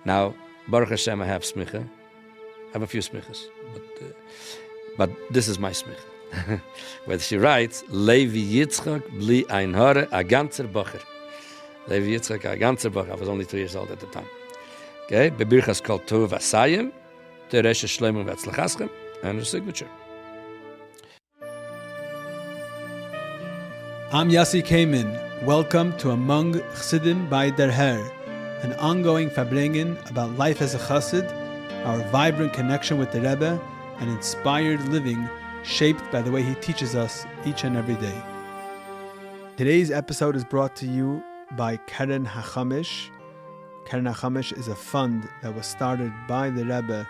Now, Baruch Hashem, I have smicha. I have a few smichas, but this is my smicha. Where she writes, Levi Yitzchak bli ein hore a ganzer Bocher. Levi Yitzchak a ganzer Bocher. I was only 3 years old at the time. Okay, Bebirchas kol tov asayim, tereshe shleimim v'atzlachaschem, and her signature. I'm Yossi Kamen. Welcome to Among Chassidim by Der Herr, an ongoing upbringing about life as a chassid, our vibrant connection with the Rebbe, and inspired living shaped by the way he teaches us each and every day. Today's episode is brought to you by Keren HaChamish. Keren HaChamish is a fund that was started by the Rebbe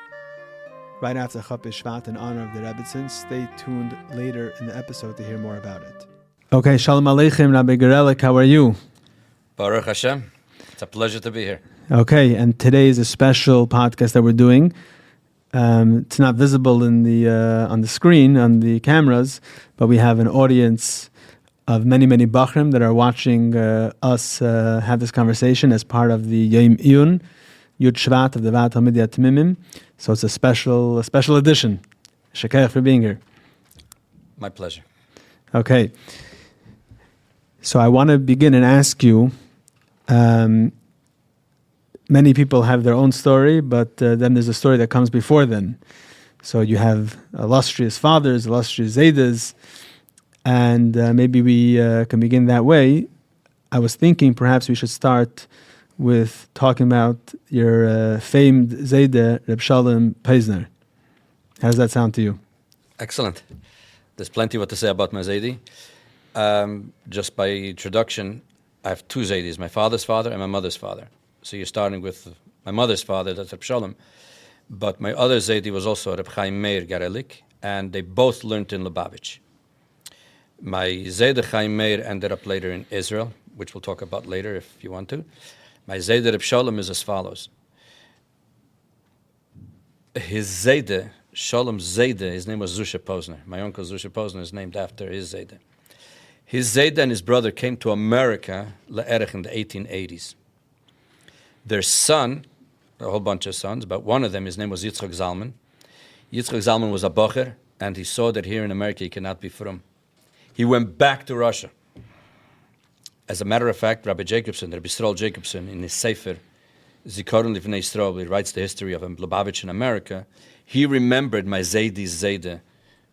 right after Chap Shvat in honor of the Rebbetzin. Stay tuned later in the episode to hear more about it. Okay, Shalom Aleichem, Rabbi Garelik, how are you? Baruch Hashem. It's a pleasure to be here. Okay, and today is a special podcast that we're doing. It's not visible in the on the screen, on the cameras, but we have an audience of many Bachrim that are watching us have this conversation as part of the Yom Iyun, Yud Shvat of the Vat Hamidiyat Tamimim. So it's a special edition. Shekayach for being here. My pleasure. Okay. So I want to begin and ask you, many people have their own story, but then there's a story that comes before them. So you have illustrious fathers, illustrious Zaydas, and maybe we can begin that way. I was thinking perhaps we should start with talking about your famed Zayda, Reb Shalom Posner. How does that sound to you? Excellent. There's plenty what to say about my Zaydi. Just by introduction, I have 2 Zaydis, my father's father and my mother's father. So you're starting with my mother's father, that's Reb Shalom. But my other Zaydi was also Rabbi Levi Garelik, and they both learned in Lubavitch. My Zayda Chaim Meir ended up later in Israel, which we'll talk about later if you want to. My Zayda Reb Shalom is as follows. His Zayda, Shalom's Zayda, his name was Zusha Posner. My uncle Zusha Posner is named after his Zayda. His Zayda and his brother came to America le'erech in the 1880s. Their son, a whole bunch of sons, but one of them, his name was Yitzchak Zalman. Yitzchak Zalman was a bocher, and he saw that here in America he cannot be Frum. He went back to Russia. As a matter of fact, Rabbi Jacobson, Rabbi Yisrael Jacobson, in his Sefer, Zikaron Livnei Yisrael, he writes the history of Lubavitch in America. He remembered my Zaydi's Zayda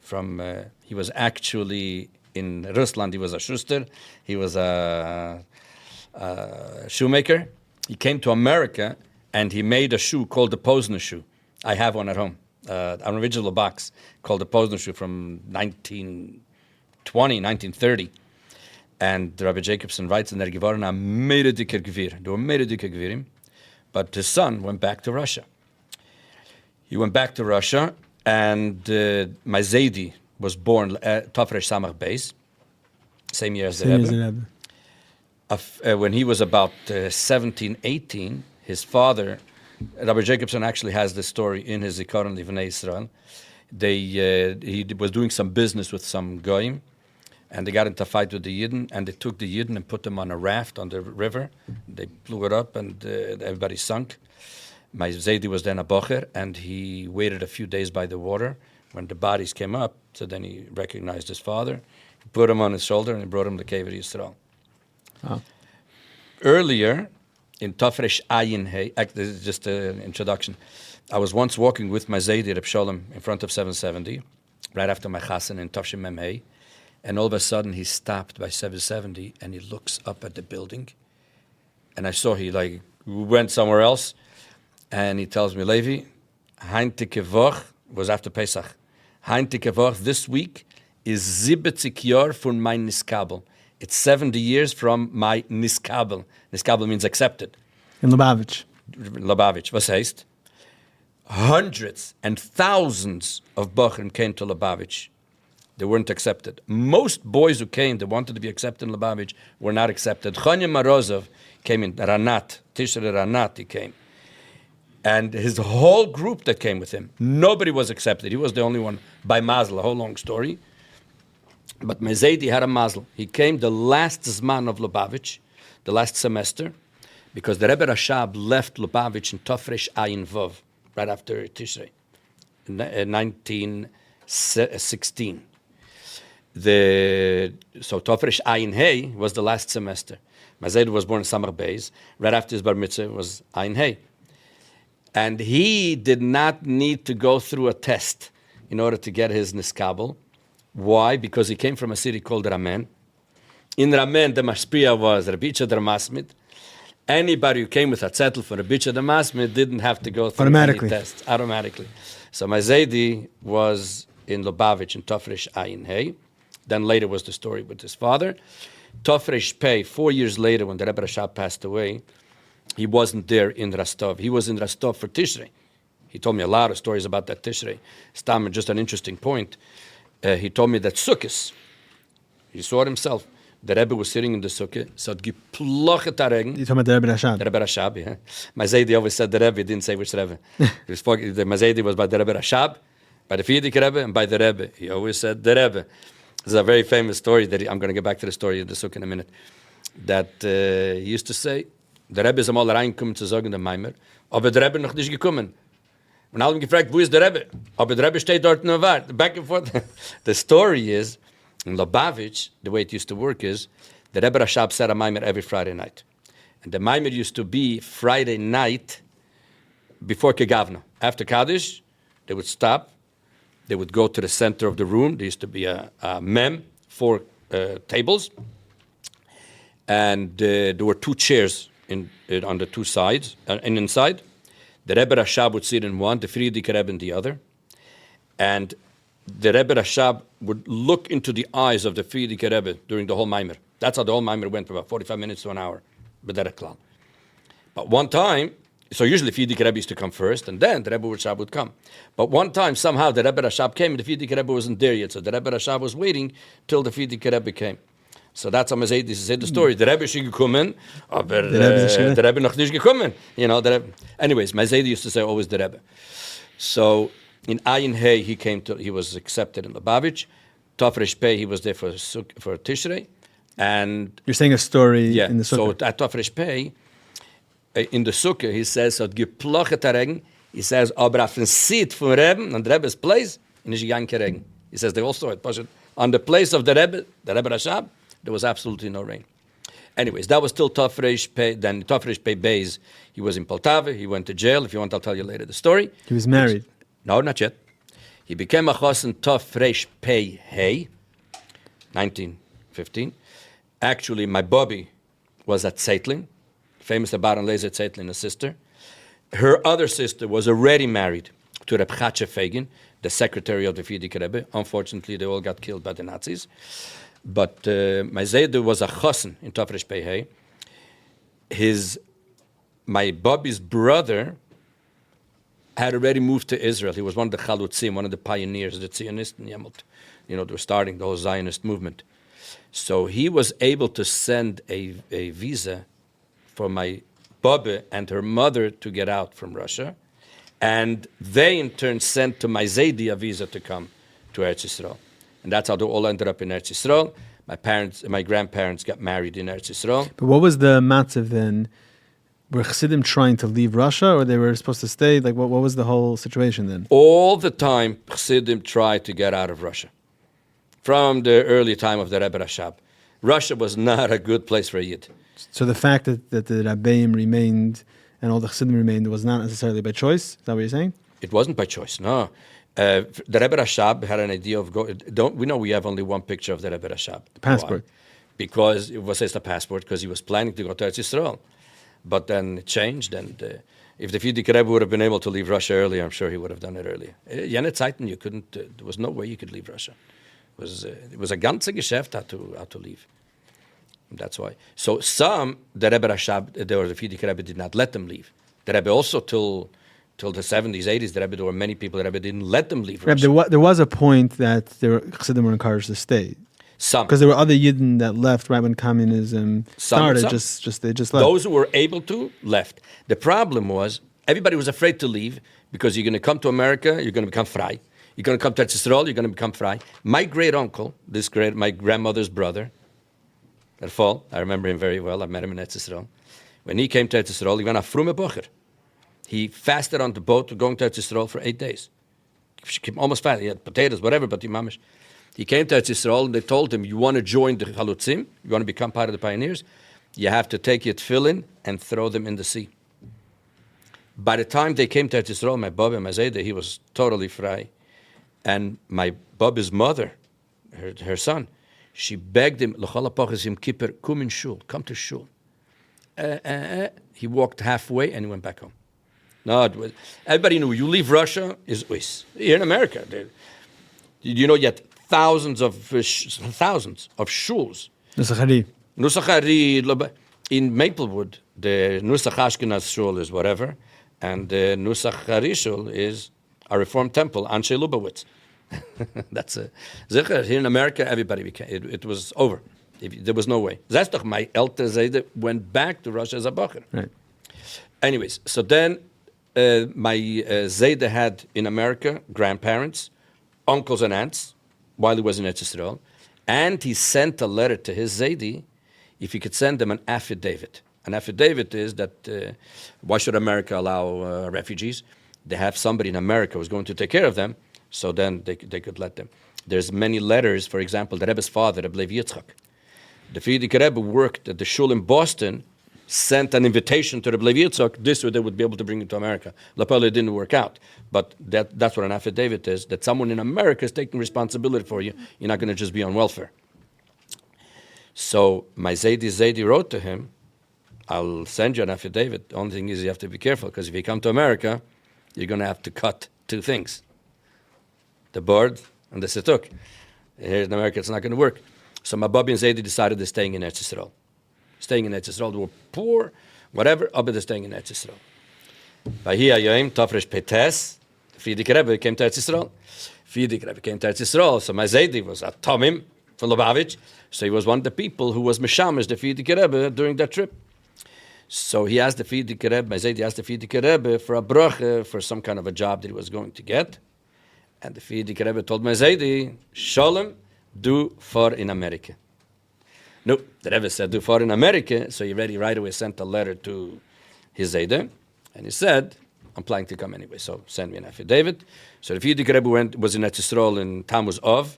from, he was actually in Rusland, he was a schuster, he was a shoemaker. He came to America and he made a shoe called the Posner shoe. I have one at home, an original box called the Posner shoe from 1930. And Rabbi Jacobson writes in der Gevorn, a mede dicker Gewir. There were mede dicker Gewirim, but his son went back to Russia. He went back to Russia, and my Zaydi was born Tafresh Samach Beis, same year as the Rebbe. When he was about 17, 18, his father, Rabbi Jacobson actually has this story in his Zikaron Livnei Yisrael. He was doing some business with some goyim, and they got into a fight with the Yidden, and they took the Yidden and put them on a raft on the river. They blew it up, and everybody sunk. My Zaydi was then a bocher, and he waited a few days by the water. When the bodies came up, so then he recognized his father. He put him on his shoulder, and he brought him to Kever Yisrael. Oh. Earlier, in Tafresh Ayin Hey, this is just an introduction. I was once walking with my Zaydi Reb Shalom in front of 770, right after my Chassan in Tafshim Mem Hey, and all of a sudden he stopped by 770 and he looks up at the building, and I saw he went somewhere else, and he tells me, Levi, Heintike Woch was after Pesach. Heintike Woch this week is 70 Jahr von mein Niskabel. It's 70 years from my Niskabel. Niskabel means accepted. In Lubavitch. Lubavitch. Was heißt? Hundreds and thousands of Bochum came to Lubavitch. They weren't accepted. Most boys who came, that wanted to be accepted in Lubavitch, were not accepted. Chanya Morozov came in, Ranat, Tishrei Ranat, he came. And his whole group that came with him, nobody was accepted. He was the only one by Mazel, a whole long story. But Mezedi had a Mazel. He came the last Zman of Lubavitch, the last semester, because the Rebbe Rashab left Lubavitch in Tofresh Ayin Vov, right after Tishrei, in 1916. So Tofresh Ayin Hey was the last semester. Mazed was born in Samar Beis. Right after his bar mitzvah was Ayin Hey. And he did not need to go through a test in order to get his niskabel. Why? Because he came from a city called Ramen. In Ramen, the mashpia was Rabbi der Masmid. Anybody who came with a zettel for Rabbi der Masmid didn't have to go through any test automatically. So Mazedi was in Lubavitch in Tofresh Ayin Hey. Then later was the story with his father. Tofresh Pei, 4 years later, when the Rebbe Rashab passed away, he wasn't there in Rostov. He was in Rostov for Tishrei. He told me a lot of stories about that Tishrei. Stam, just an interesting point. He told me that Sukkos, he saw it himself. The Rebbe was sitting in the Sukkah, so geplochet aregen. You talking about the Rebbe Rashab? The Rebbe Rashab, yeah. Mazedi always said the Rebbe, he didn't say which Rebbe. The Mazedi was by the Rebbe Rashab, by the Frierdiker Rebbe, and by the Rebbe. He always said the Rebbe. There's a very famous story that I'm going to get back to the story of the Sukkah in a minute. That he used to say, the Rebbe ist einmal reingekommen zu sagen, der Meimer, aber der Rebbe noch nicht gekommen. Und alle haben gefragt, wo ist der Rebbe? Aber der Rebbe steht dort nur wart. Back and forth. The story is, in Lubavitch, the way it used to work is, the Rebbe Rashab said a Meimer every Friday night. And the Meimer used to be Friday night before Kegavna. After Kaddish, they would stop. They would go to the center of the room. There used to be a mem, 4 tables. And there were 2 chairs on the 2 sides and inside. The Rebbe Rashab would sit in one, the Frierdiker Rebbe in the other. And the Rebbe Rashab would look into the eyes of the Frierdiker Rebbe during the whole Maimer. That's how the whole Maimer went, for about 45 minutes to an hour. But one time, so usually the Frierdiker Rebbe used to come first, and then the Rebbe Rashab would come. But one time, somehow, the Rebbe Rashab came, and the Frierdiker Rebbe wasn't there yet. So the Rebbe Rashab was waiting till the Frierdiker Rebbe came. So that's how Mazedi said the story. The Rebbe is gekommen, aber the Rebbe noch nicht gekommen. You know, anyways, Mazedi used to say always the Rebbe. So in Ayin Hey, he was accepted in Lubavitch. Tofresh Pei, he was there for Tishrei. And you're saying a story in the Sukkah. So at Tofresh Pei, in the Sukkah, he says, he says, aber auf den Seat von Rebbe, on the Rebbe's place, in the gegangen Regen. He says, they all saw it. On the place of the Rebbe Rashab, there was absolutely no rain. Anyways, that was still Tofresh Pei. Then Tofresh Pei Beis, he was in Poltava. He went to jail. If you want, I'll tell you later the story. He was married. No, not yet. He became a chosen Tofresh Pei Hey, 1915. Actually, my Bobby was at Zeitlin, famous Baron Lezer Zeitlin, a sister. Her other sister was already married to Reb Chatzke Fagin, the secretary of the Frierdiker Rebbe. Unfortunately, they all got killed by the Nazis. But my Zayder was a chosen in Tofresh Pei Hey. My Bobby's brother had already moved to Israel. He was one of the Chalutzim, one of the pioneers, the Zionist in Yemot. You know, they were starting the whole Zionist movement. So he was able to send a visa for my Bobby and her mother to get out from Russia. And they, in turn, sent to my Zaydi a visa to come to Eretz Yisrael. And that's how they all ended up in Eretz Yisrael. My grandparents got married in Eretz Yisrael. But what was the matzav then? Were Chassidim trying to leave Russia, or they were supposed to stay? Like, what was the whole situation then? All the time, Chassidim tried to get out of Russia. From the early time of the Rebbe Rashab. Russia was not a good place for a Yid. So the fact that the Rabbeim remained and all the Chassidim remained was not necessarily by choice? Is that what you're saying? It wasn't by choice, no. The Rebbe Rashab had an idea of we know we have only one picture of the Rebbe Rashab. The passport. Why? Because it was a passport, because he was planning to go to Eretz Yisrael. But then it changed, and if the Frierdiker Rebbe would have been able to leave Russia earlier, I'm sure he would have done it earlier. Jene Zeiten, you couldn't, there was no way you could leave Russia. It was a ganze Geschäft how to leave. And that's why. So the Rebbe Rashab, the Frierdiker Rebbe did not let them leave. The Rebbe also till the 70s, 80s, the Rebbe, there were many people, the Rebbe didn't let them leave Russia. There was a point that Chassidim were encouraged to stay. Some. Because there were other Yidden that left right when communism started. They just left. Those who were able to, left. The problem was, everybody was afraid to leave because you're going to come to America, you're going to become frei. You're going to come to Eretz Yisrael, you're going to become frei. My great-uncle, my grandmother's brother, I remember him very well, I met him in Eretz Yisrael. When he came to Eretz Yisrael, he went a Frum bocher. He fasted on the boat going to Eretz Yisrael for 8 days. Almost fast. He had potatoes, whatever, but he came to Eretz Yisrael and they told him, you want to join the Chalutzim, you want to become part of the pioneers, you have to take your tefillin and throw them in the sea. By the time they came to Eretz Yisrael, my Baba, my Zayda, he was totally frei. And my Baba's mother, her son, she begged him, L'chol ha'pachas Yom Kippur, come in shul, come to shul. He walked halfway and he went back home. No, everybody knew, you leave Russia, is uis. Here in America, you know, yet thousands of shuls. Nusach in Maplewood, the Nusach Ashkenaz shul is whatever, and the Nusach Harishul is a Reformed temple, Anshe Lubavitch. That's a Zicher. Here in America, everybody became, it was over. There was no way. That's doch my Elter Zayde went back to Russia as a Bacher. Right. Anyways, so then my Zayde had in America grandparents, uncles and aunts, while he was in Eretz Yisrael, and he sent a letter to his Zaydi if he could send them an affidavit. An affidavit is that why should America allow refugees? They have somebody in America who's going to take care of them, so then they could let them. There's many letters, for example, the Rebbe's father, Rabbi Levi Yitzchak. The Frierdiker Rebbe worked at the shul in Boston, sent an invitation to Rabbi Levi Yitzchak, this way they would be able to bring it to America. Lapoli didn't work out, but that's what an affidavit is, that someone in America is taking responsibility for you. You're not going to just be on welfare. So my Zaydi wrote to him, I'll send you an affidavit. The only thing is you have to be careful, because if you come to America, you're going to have to cut two things. The board and the situk. Here in America, it's not going to work. So my Bobby and Zaydi decided they're staying in Eretz Yisrael. Staying in Eretz Yisrael. They were poor, whatever, but they're staying in Eretz Yisrael. Vayhi hayoim tafresh petes. Frierdiker Rebbe came to Eretz Yisrael. Frierdiker Rebbe came to Eretz Yisrael. So my Zaydi was a Tomim from Lubavitch. So he was one of the people who was Mishamish, the Frierdiker Rebbe, during that trip. So he asked the Frierdiker Rebbe, my Zaydi asked the Frierdiker Rebbe for a bracha, for some kind of a job that he was going to get. And the Frierdiker Rebbe told my Zaydi, Shalom, do for in America. No, the Rebbe said, do for in America. So he right away sent a letter to his Zaydi. And he said, I'm planning to come anyway, so send me an affidavit. So the Frierdiker Rebbe was in Eretz Yisrael in Tammuz Av.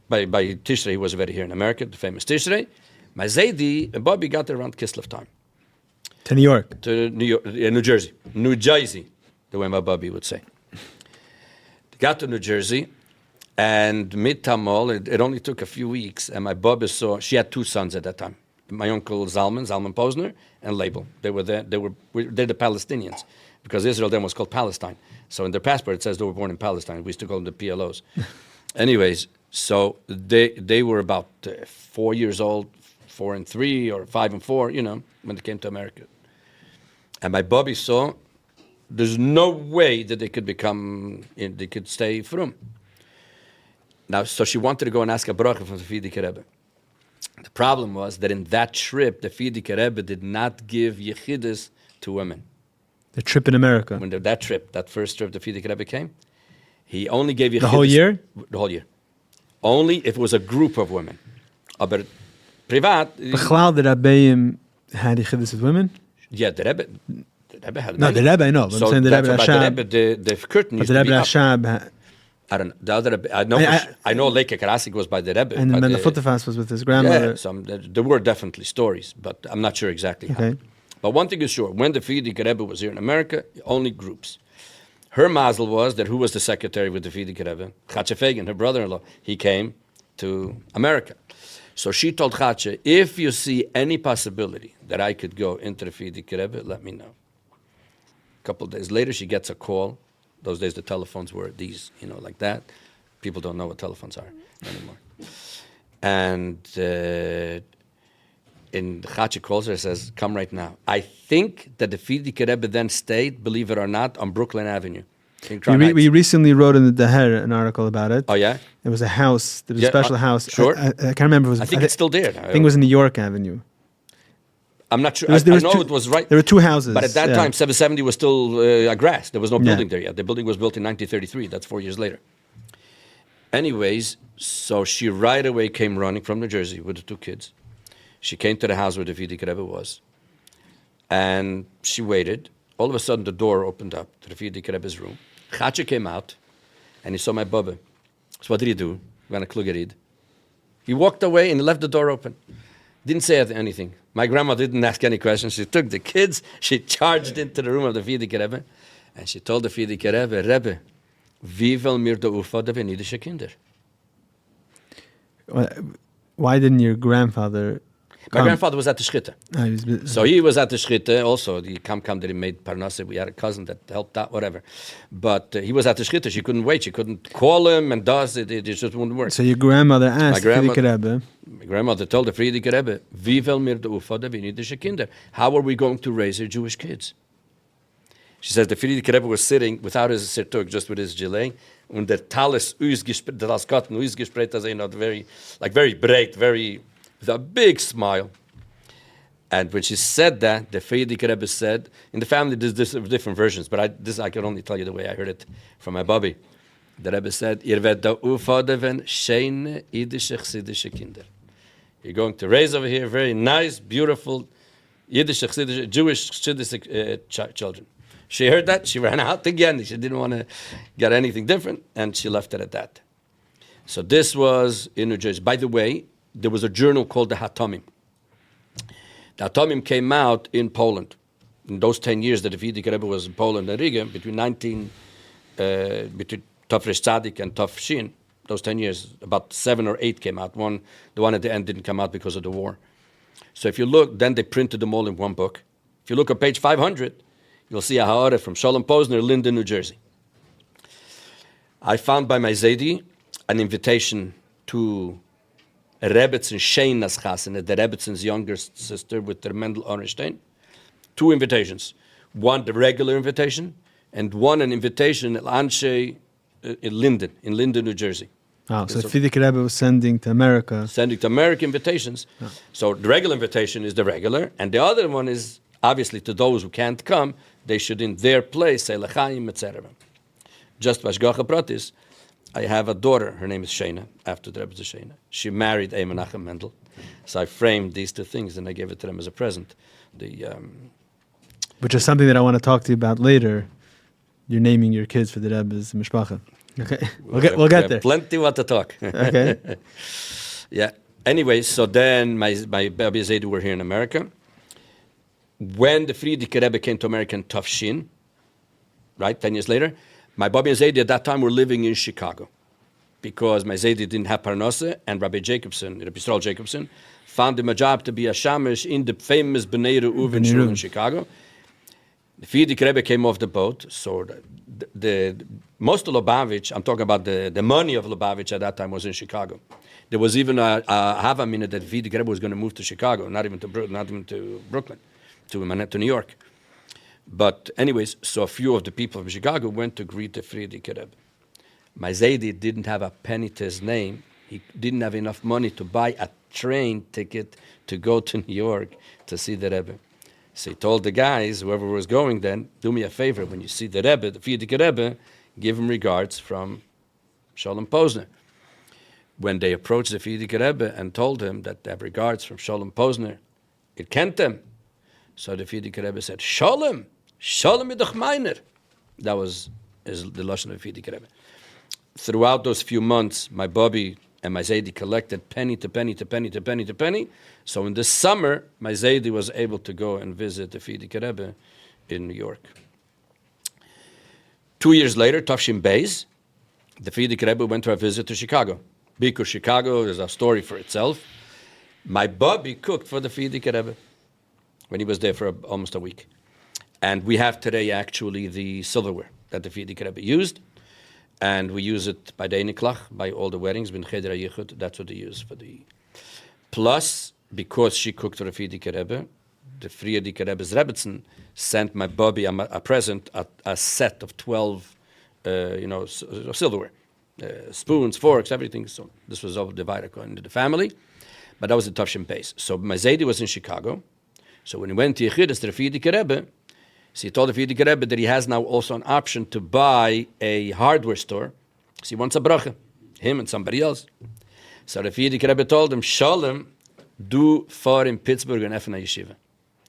By Tishrei, he was already here in America, the famous Tishrei. My Zaydi and Bobby got there around Kislev time. To New York? To New Jersey. New Jersey, the way my Bobby would say. They got to New Jersey, and mid-Tamol, it only took a few weeks, and my Bobby saw, she had two sons at that time. My uncle Zalman Posner, and Label. They're the Palestinians, because Israel then was called Palestine. So in their passport, it says they were born in Palestine. We used to call them the PLOs. Anyways, so they were about 4 years old, 4 and 3, or 5 and 4, when they came to America. And my Bobby saw there's no way that they could stay Frum. Now, so she wanted to go and ask a bracha from the Frierdiker Rebbe. The problem was that in that trip, the Frierdiker Rebbe did not give yechidus to women. The trip in America? When that first trip the Frierdiker Rebbe came, he only gave yechidus. The whole year? The whole year. Only if it was a group of women. But privat... Bechlal, the Rabbeim had yechidus with women? Yeah, the Rebbe had... No, the Rebbe, I know. But I'm saying the Rebbe Rashab... The curtain used to be up. Rashab... I don't know. The other Rebbe, I know Leike Karasik was by the Rebbe. And then the Futafas was with his grandmother. Yeah, there were definitely stories, but I'm not sure exactly how. But one thing is sure, when the Frierdiker Rebbe was here in America, only groups. Her mazel was that who was the secretary with the Frierdiker Rebbe? Chatzah Fagin, her brother-in-law. He came to America. So she told Chatzah, if you see any possibility that I could go into the Frierdiker Rebbe, let me know. A couple of days later, she gets a call. Those days the telephones were these, like that. People don't know what telephones are anymore. And in the Chatzah calls her, says, come right now. I think that the Frierdiker Rebbe then stayed, believe it or not, on Brooklyn Avenue. We recently wrote in the Daher an article about it. Oh, yeah? There was a house, there was a special house. Sure. I can't remember. I think it's still there. I think it was in New York Avenue. I'm not sure. I know it was right. There were two houses. But at that time, 770 was still grass. There was no building there yet. The building was built in 1933. That's 4 years later. Anyways, so she right away came running from New Jersey with the two kids. She came to the house where the Frierdiker Rebbe was. And she waited. All of a sudden, the door opened up to the Frierdiker Rebbe's room. Chacha came out, and he saw my Bubba. So what did he do? He walked away and left the door open. Didn't say anything. My grandma didn't ask any questions. She took the kids, she charged into the room of the Frierdiker Rebbe, and she told the Frierdiker Rebbe, wie will mir der Urvater wenn jüdische Kinder? Why didn't your grandfather My grandfather was at the shlichus. Ah, he was So he was at the shlichus also. The come that he made parnassa. We had a cousin that helped out, whatever. But he was at the shlichus. She couldn't wait. She couldn't call him and does it. It just wouldn't work. So your grandmother asked the Frierdiker Rebbe. My grandmother told the Frierdiker Rebbe, wie will mir der Urvater wenn jüdische Kinder? How are we going to raise our Jewish kids? She says the Frierdiker Rebbe was sitting without his sirtuk, just with his gilet, and the talis ausgespreht, the Laskotten ausgespreht, as very bright, with a big smile. And when she said that, the Frierdiker Rebbe said, in the family there's different versions, but I can only tell you the way I heard it from my Bobby. The Rebbe said, Ihr werdet der Urvater wenn schöne jüdische chassidische Kinder. You're going to raise over here very nice, beautiful, Yiddish, Jewish children. She heard that, she ran out again. She didn't want to get anything different, and she left it at that. So this was in New Jersey. By the way, there was a journal called the Hatomim. The Hatomim came out in Poland. In those 10 years that the Frierdiker Rebbe was in Poland and Riga, between Tafresh Tzadik and Taf Shin, those 10 years, about 7 or 8 came out. The one at the end didn't come out because of the war. So if you look, then they printed them all in one book. If you look at page 500, you'll see a ha'ara from Shalom Posner, Linden, New Jersey. I found by my Zaidi an invitation to Rebbetzin Sheinas Chasene, the Rebbetzins younger sister with their Mendel Ornstein. 2 invitations. One, the regular invitation, and one, an invitation at Anshe in Linden, New Jersey. Oh, so Frierdiker Rebbe was sending to America. Sending to America invitations. Oh. So the regular invitation is the regular, and the other one is obviously to those who can't come, they should in their place say L'chaim, etc. Just Vashgacha Pratis, I have a daughter, her name is Sheina, after the Rebbe Sheina. She married a Menachem Mendel. So I framed these 2 things and I gave it to them as a present. Which is something that I want to talk to you about later. You're naming your kids for the Rebbe's mishpacha. Okay, we'll get there. Plenty what to talk. Okay. Yeah. Anyway, so then my Babi Zaydu were here in America. When the Frierdiker Rebbe came to America in Tafshin, right, 10 years later, my Babi and Zaidi at that time were living in Chicago because my Zaidi didn't have Parnasse, and Rabbi Yisrael Jacobson, found him a job to be a shamish in the famous Bnei Reuven shul in Chicago. The Frierdiker Rebbe came off the boat, so the most of Lubavitch, I'm talking about the money of Lubavitch at that time was in Chicago. There was even a Havamina that Frierdiker Rebbe was going to move to Chicago, not even to Brooklyn, to New York. But anyways, so a few of the people from Chicago went to greet the Frierdiker Rebbe. My Zaidi didn't have a penny to his name. He didn't have enough money to buy a train ticket to go to New York to see the Rebbe. So he told the guys, whoever was going then, do me a favor, when you see the Rebbe, the Frierdiker Rebbe, give him regards from Shalom Posner. When they approached the Frierdiker Rebbe and told him that they have regards from Shalom Posner, it kent them. So the Frierdiker Rebbe said, Shalom idach meiner. That was the lashon of the Frierdiker Rebbe. Throughout those few months, my Bobby and my Zaidi collected penny to penny to penny to penny to penny. So in the summer, my Zaidi was able to go and visit the Frierdiker Rebbe in New York. 2 years later, Tafshin Beis, the Frierdiker Rebbe went to a visit to Chicago. Because Chicago is a story for itself. My Bobby cooked for the Frierdiker Rebbe when he was there for almost a week. And we have today actually the silverware that the Frierdiker Rebbe used. And we use it by the Einiklach, by all the weddings, bin Cheder HaYichud, that's what they use for the... Plus, because she cooked for the Frierdiker Rebbe, the Frierdiker Rebbe's Rebbetzin sent my Bobby a present, a set of 12, silverware. Spoons, forks, everything. So this was all divided into the family. But that was the Tafshin Beis. So my Zaidi was in Chicago. So when he went to Yechidus, to the Frierdiker Rebbe, so he told the Frierdiker Rebbe that he has now also an option to buy a hardware store. So he wants a bracha, him and somebody else. So the Frierdiker Rebbe told him, Shalom, do for in Pittsburgh and Efna Yeshiva.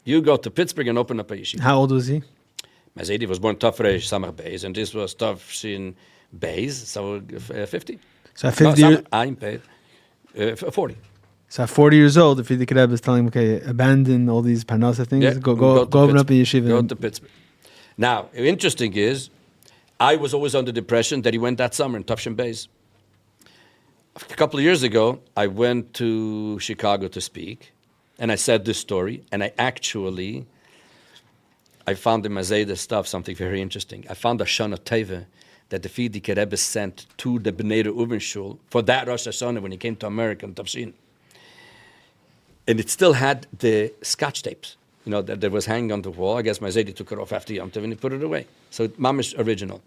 You go to Pittsburgh and open up a yeshiva. How old was he? My Zaydi was born Tafresh Samach Beis, and this was Tafshin Beis, so 50. So at 50 years, I'm paid 40. so at 40 years old, if the Rebbe is telling him, okay, abandon all these parnasa things, go open up a yeshiva. Go to Pittsburgh. Now, interesting is, I was always under the impression that he went that summer in Tafshin Beis. A couple of years ago, I went to Chicago to speak, and I said this story, and I found in my Zayda stuff something very interesting. I found a Shana Teva that the Fiedike Rebbe sent to the Bnei Reuven Shul for that Rosh Hashanah when he came to America in Tafshin. And it still had the scotch tapes, that was hanging on the wall. I guess my Zaydi took it off after Yom Tov and he put it away. So mamish original.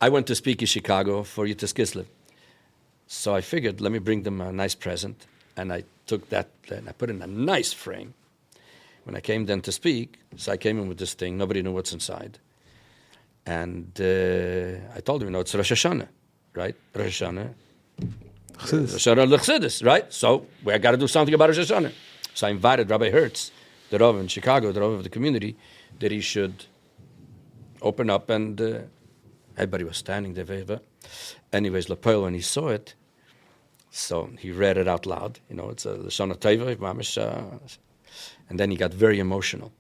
I went to speak in Chicago for Yitzhak Kislev. So I figured, let me bring them a nice present. And I took that and I put it in a nice frame. When I came then to speak, so I came in with this thing. Nobody knew what's inside. And I told him, it's Rosh Hashanah, right? Rosh Hashanah. Rosh Hashanah L'chsidis, right? So we got to do something about Rosh Hashanah. So I invited Rabbi Hertz, the Rav in Chicago, the Rav of the community, that he should open up, and everybody was standing there. Anyways, Lepoil, when he saw it, so he read it out loud. It's a Shana Teva, Mamish, and then he got very emotional.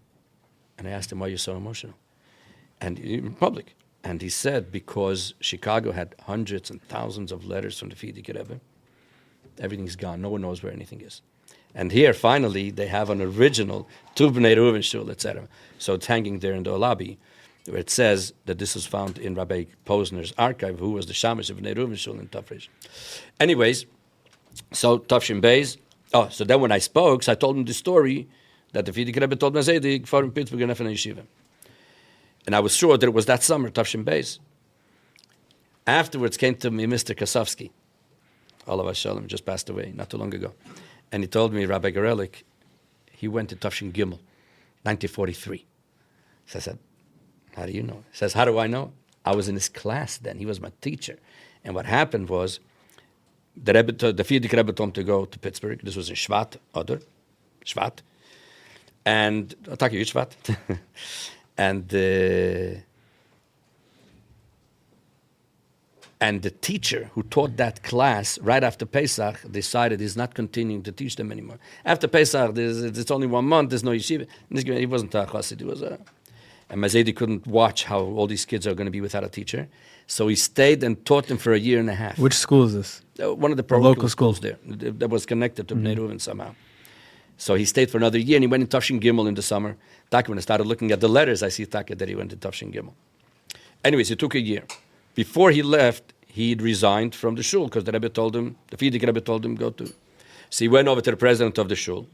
And I asked him, why are you so emotional? And in public. And he said, because Chicago had hundreds and thousands of letters from the Fiedike Rebbe. Everything's gone. No one knows where anything is. And here, finally, they have an original Tu B'nei Reuven Shul, etc. So it's hanging there in the lobby, where it says that this is found in Rabbi Posner's archive, who was the Shamash of B'nei Reuven Shul in Tafresh. Anyways, so Tafshin Beis. So then when I spoke, so I told him the story that the Fiedike Rebbe told me, the Frum Pittsburgh and Yeshiva. And I was sure that it was that summer, Tafshin Beis. Afterwards came to me Mr. Kasovsky. Olav Shalom just passed away not too long ago. And he told me, Rabbi Garelik, he went to Tafshin Gimel, 1943. So I said, how do you know? He says, how do I know? I was in his class then. He was my teacher. And what happened was, the Fiedike Rebbe told him to go to Pittsburgh. This was in Shvat, Shvat. And, Taki, Shvat. And the teacher who taught that class right after Pesach decided he's not continuing to teach them anymore. After Pesach, it's only 1 month, there's no yeshiva. He wasn't a chassid, he was a... And Mazedi couldn't watch how all these kids are going to be without a teacher. So he stayed and taught them for a year and a half. Which school is this? One of the local schools there that was connected to Bnei Reuven somehow. So he stayed for another year, and he went in Tafshin Gimel in the summer. When I started looking at the letters, I see that he went to Tafshin Gimel. Anyways, it took a year. Before he left, he'd resigned from the shul because the Rebbe told him, the Fiedike Rebbe told him, go to. So he went over to the president of the shul,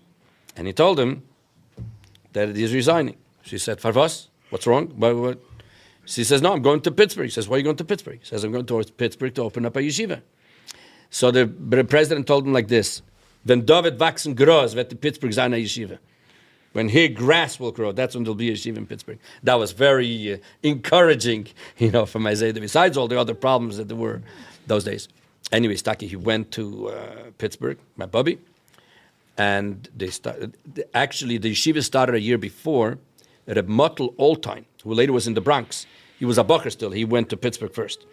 and he told him that he's resigning. She said, Farvas, what's wrong? What? She says, no, I'm going to Pittsburgh. He says, why are you going to Pittsburgh? He says, I'm going to Pittsburgh to open up a yeshiva. So the president told him like this, when David wachsen groß, wird in Pittsburgh sein a yeshiva. When here grass will grow, that's when there'll be a yeshiva in Pittsburgh. That was very encouraging, for my Zayda, besides all the other problems that there were those days. Anyways, he went to Pittsburgh, my bubby, and they started. Actually, the yeshiva started a year before. Rebbe Mottel Oldtime, who later was in the Bronx, he was a bacher still. He went to Pittsburgh first.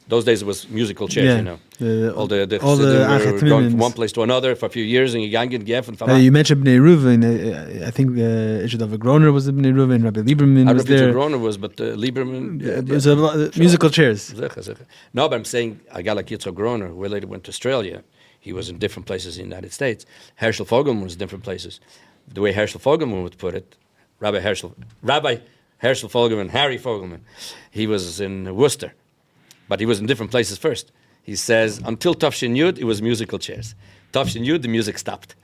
Those days it was musical chairs, all the were going from one place to another for a few years, and you mentioned Bnei Reuven. I think Ishadav Groner was the Bnei Reuven. Rabbi Lieberman was there. Groner was, but Lieberman. It was a lot of musical chairs. No, but I'm saying a guy like Yitzhak Groner, who later went to Australia, he was in different places in the United States. Herschel Fogelman was in different places. The way Herschel Fogelman would put it, Rabbi Herschel Fogelman, Harry Fogelman, he was in Worcester. But he was in different places first. He says, until Tafshin Yud, it was musical chairs. Tafshin Yud, the music stopped.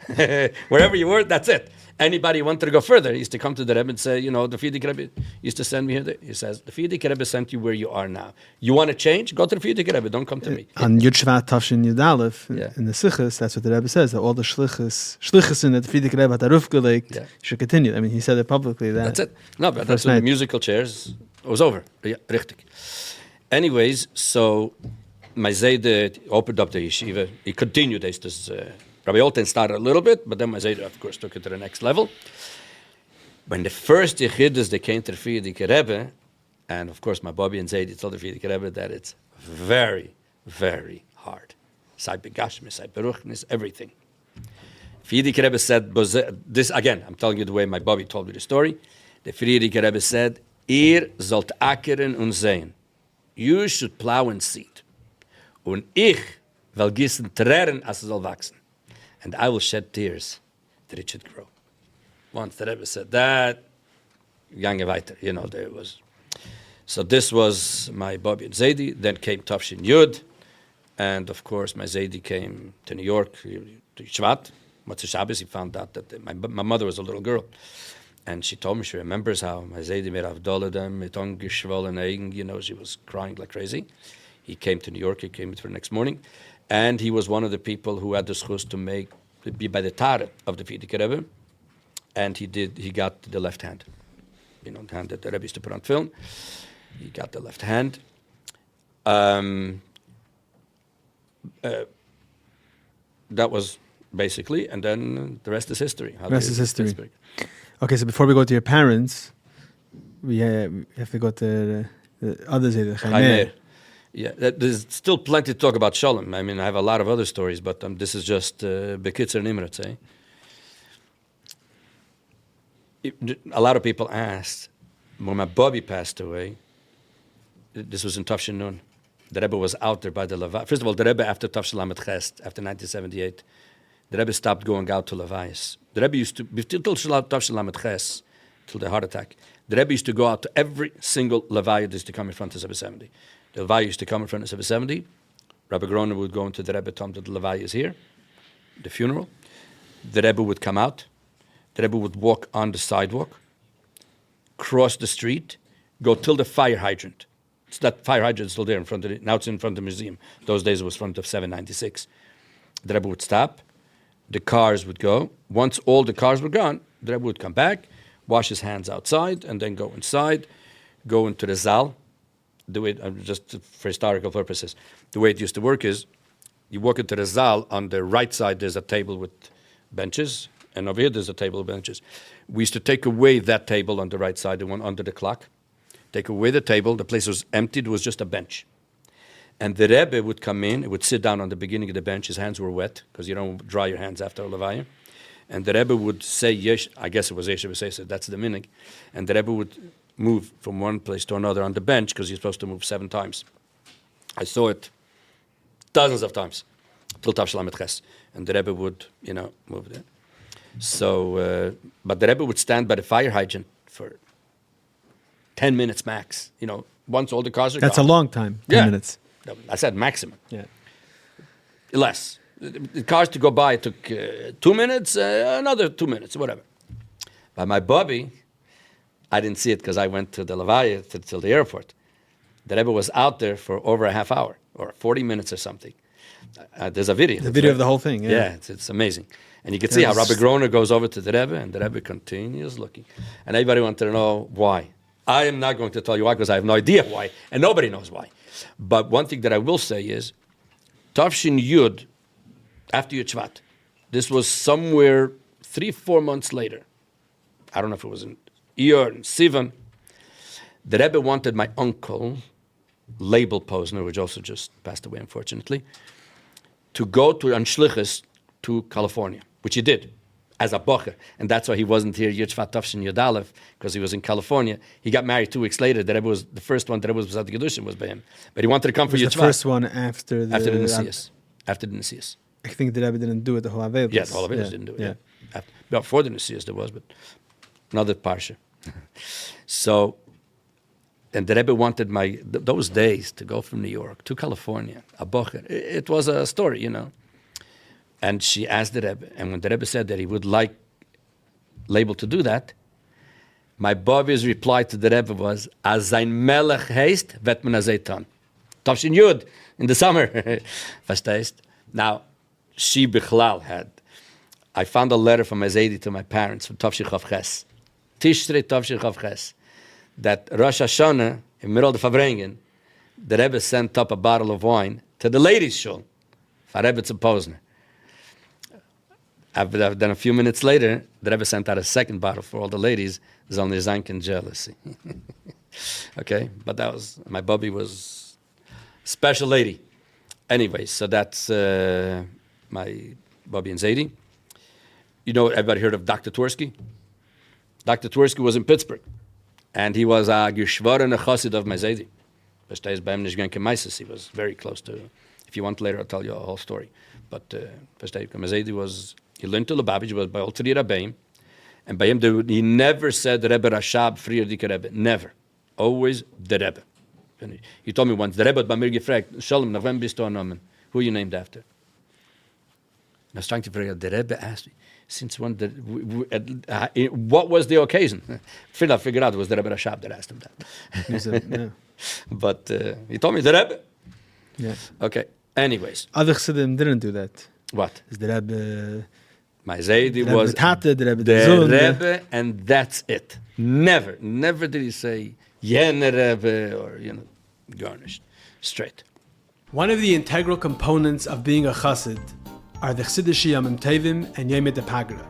Wherever you were, that's it. Anybody who wanted to go further, he used to come to the Rebbe and say, the Fiedike Rebbe used to send me here. He says, the Fiedike Rebbe sent you where you are now. You want to change? Go to the Fiedike Rebbe. Don't come to me. On Yud Shvat Tafshin Yud Aleph, in the shlichus, that's what the Rebbe says, that all the shlichus in that the Fiedike Rebbe had Aruf Garelik should continue. I mean, he said it publicly. That's it. No, but that's the musical chairs. It was over. Yeah, richtig. Anyways, so my Zayde opened up the yeshiva. He continued this. Rabbi Olten started a little bit, but then my Zayde, of course, took it to the next level. When the first Yechidus, they came to the Frierdiker Rebbe, and of course my Bobby and Zaidi told the Frierdiker Rebbe that it's very, very hard. Sai begashmis, sai beruchnis, everything. Frierdiker Rebbe said, this again, I'm telling you the way my Bobby told me the story. The Frierdiker Rebbe said, ihr sollt ackern und sehen. You should plow and seed. Und ich will gießen Tränen, as es soll wachsen. And I will shed tears that it should grow. Once the Rebbe said that, gange weiter, there was. So this was my Bobby and Zaidi. Then came Tafshin Yud. And of course, my Zaidi came to New York, to Shvat. Motzei Shabbos, he found out that my mother was a little girl. And she told me she remembers how my Zaidi made Avdoladem, mit ungeschwollen Augen, she was crying like crazy. He came to New York, he came for the next morning. And he was one of the people who had the shlichus to be by the Tare of the Frierdiker Rebbe. And he got the left hand. The hand that the Rebbe used to put on film. He got the left hand. That was basically, and then the rest is history. The rest is history. Okay, so before we go to your parents, we have to go to the other side, the Chaimer. Yeah, there's still plenty to talk about Shalom. I mean, I have a lot of other stories, but this is just Bekitzer Nimrat, eh? A lot of people asked, when my Bobby passed away, this was in Tafshin Nun. The Rebbe was out there by the Levi. First of all, the Rebbe after Tafshin Lamed Ches, after 1978, the Rebbe stopped going out to Levi's. The Rebbe used to, till Tafshin Lamed Ches, till the heart attack, the Rebbe used to go out to every single Levi that used to come in front of 770. The Levi used to come in front of 770. Rabbi Groner would go into the Rebbe, tell him that the Levi is here, the funeral. The Rebbe would come out. The Rebbe would walk on the sidewalk, cross the street, go till the fire hydrant. It's that fire hydrant is still there in front of it. Now it's in front of the museum. Those days it was in front of 796. The Rebbe would stop. The cars would go. Once all the cars were gone, the Rebbe would come back, wash his hands outside, and then go inside, go into the Zal. The way, just for historical purposes, the way it used to work is, you walk into the Zal, on the right side there's a table with benches, and over here there's a table of benches. We used to take away that table on the right side, the one under the clock, take away the table, the place was empty, there was just a bench. And the Rebbe would come in, would sit down on the beginning of the bench, his hands were wet, because you don't dry your hands after a Levaya. And the Rebbe would say, Yesh, I guess it was Yesh so that's the minig. And the Rebbe would move from one place to another on the bench, because you're supposed to move 7 times. I saw it dozens of times, till Tav Shalom Ches. And the Rebbe would, move there. So, but the Rebbe would stand by the fire hydrant for 10 minutes max. Once all the cars are That's gone. a long time, 10 minutes. I said maximum. Yeah. Less. The cars to go by took 2 minutes, another 2 minutes, whatever. By my Bobby, I didn't see it because I went to the Levaya, to the airport. The Rebbe was out there for over a half hour, or 40 minutes or something. There's a video. The video of the whole thing, yeah. Yeah, it's amazing. And you can see how Rabbi Groner goes over to the Rebbe, and the Rebbe continues looking. And everybody wanted to know why. I am not going to tell you why, because I have no idea why, and nobody knows why. But one thing that I will say is, Tafshin Yud, after Yud Shvat, this was somewhere 3-4 months later. I don't know if it was in Iyar, in Sivan. The Rebbe wanted my uncle, Label Posner, which also just passed away, unfortunately, to go on shlichus to California, which he did, as a bocher. And that's why he wasn't here, Yud Shvat Tafshin Yud Aleph, because he was in California. He got married 2 weeks later. The Rebbe was the first one. The Rebbe was at the Kedushin was by him. But he wanted to come for Yud Shvat. The first one after the Nesias. After the Nesias. I think the Rebbe didn't do it, the whole Avelis. Yeah, the whole Avelis didn't do it. Yeah. Before the Nesias there was, but another parsha. So, and the Rebbe wanted those days to go from New York to California, a bocher. It was a story, And she asked the Rebbe, and when the Rebbe said that he would like Label to do that, my Bobby's reply to the Rebbe was, "As sein Melech heist, vet man azeitan." Tafshin Yud, in the summer. Verstehst? Now, she Bichlal had. I found a letter from Azedi to my parents from Tafshin Chav Ches. Tishrei Tafshin Chav Ches. That Rosh Hashanah, in the middle of the Fabrengen, the Rebbe sent up a bottle of wine to the ladies' shul for Rebbe to Posner. Then a few minutes later, the Rebbe sent out a second bottle for all the ladies. There's only zank and jealousy. Okay, but that was, my Bubby was a special lady. Anyway, so that's my Bubby and Zadie. You know, everybody heard of Dr. Twersky? Dr. Twersky was in Pittsburgh, and he was a geschworene chassid of my Zadie. He was very close to, if you want later, I'll tell you a whole story. But my Zadie was, he learned to Lubavitch, was by all three Rebbeim, and by him, he never said Rebbe Rashab, Frier Dike Rebbe, never. Always the Rebbe. And he told me once, the Rebbe had bei mir gefragt, Shalom, nach wem bist du angenommen? Who are you named after? And I was trying to figure out, the Rebbe asked me, since when, what was the occasion? I figured out it was the Rebbe Rashab that asked him that. Yeah. But he told me, the Rebbe. Yeah. Okay, anyways. Other Chassidim didn't do that. What? The Rebbe... My Zadie the was Tate, the Rebbe the Zon, Rebbe, and that's it. Never did he say Yene Rebbe or, garnished. Straight. One of the integral components of being a chassid are the Chassidish Yomim Tovim and Yom Pagra.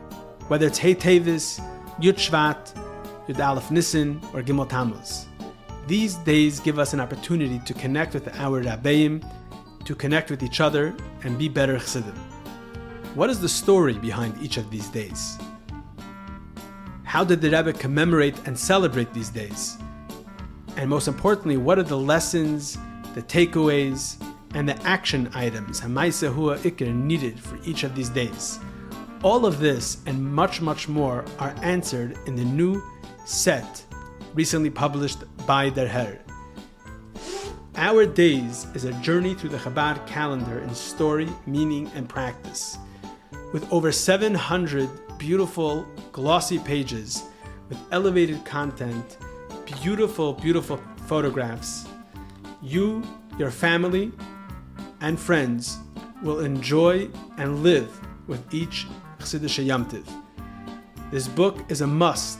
Whether it's Hey Tevis, Yud Shvat, Yud Aleph Nisan, or Gimel Tammuz. These days give us an opportunity to connect with our Rabbeim, to connect with each other, and be better Chassidim. What is the story behind each of these days? How did the Rebbe commemorate and celebrate these days? And most importantly, what are the lessons, the takeaways, and the action items Hamaisa Hua Iker needed for each of these days? All of this and much, much more are answered in the new set recently published by Der Herr. Our Days is a journey through the Chabad calendar in story, meaning, and practice. With over 700 beautiful, glossy pages with elevated content, beautiful, beautiful photographs, you, your family, and friends will enjoy and live with each Chassidish Yom Tiv. This book is a must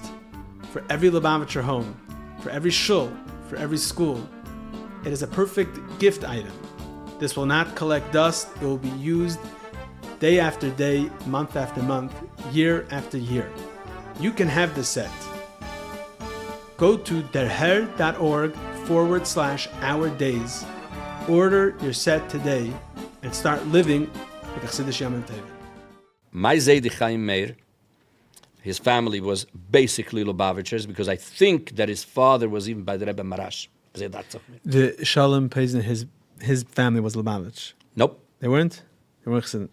for every Lubavitcher home, for every shul, for every school. It is a perfect gift item. This will not collect dust. It will be used day after day, month after month, year after year. You can have this set. Go to derher.org/Our Days. Order your set today and start living with the Chassidish Yom Tov. My Zadie Chaim Meir, his family was basically Lubavitchers because I think that his father was even by the Rebbe Marash. The Shalom Posner, his family was Lubavitch. Nope. They weren't? They weren't Chassidim.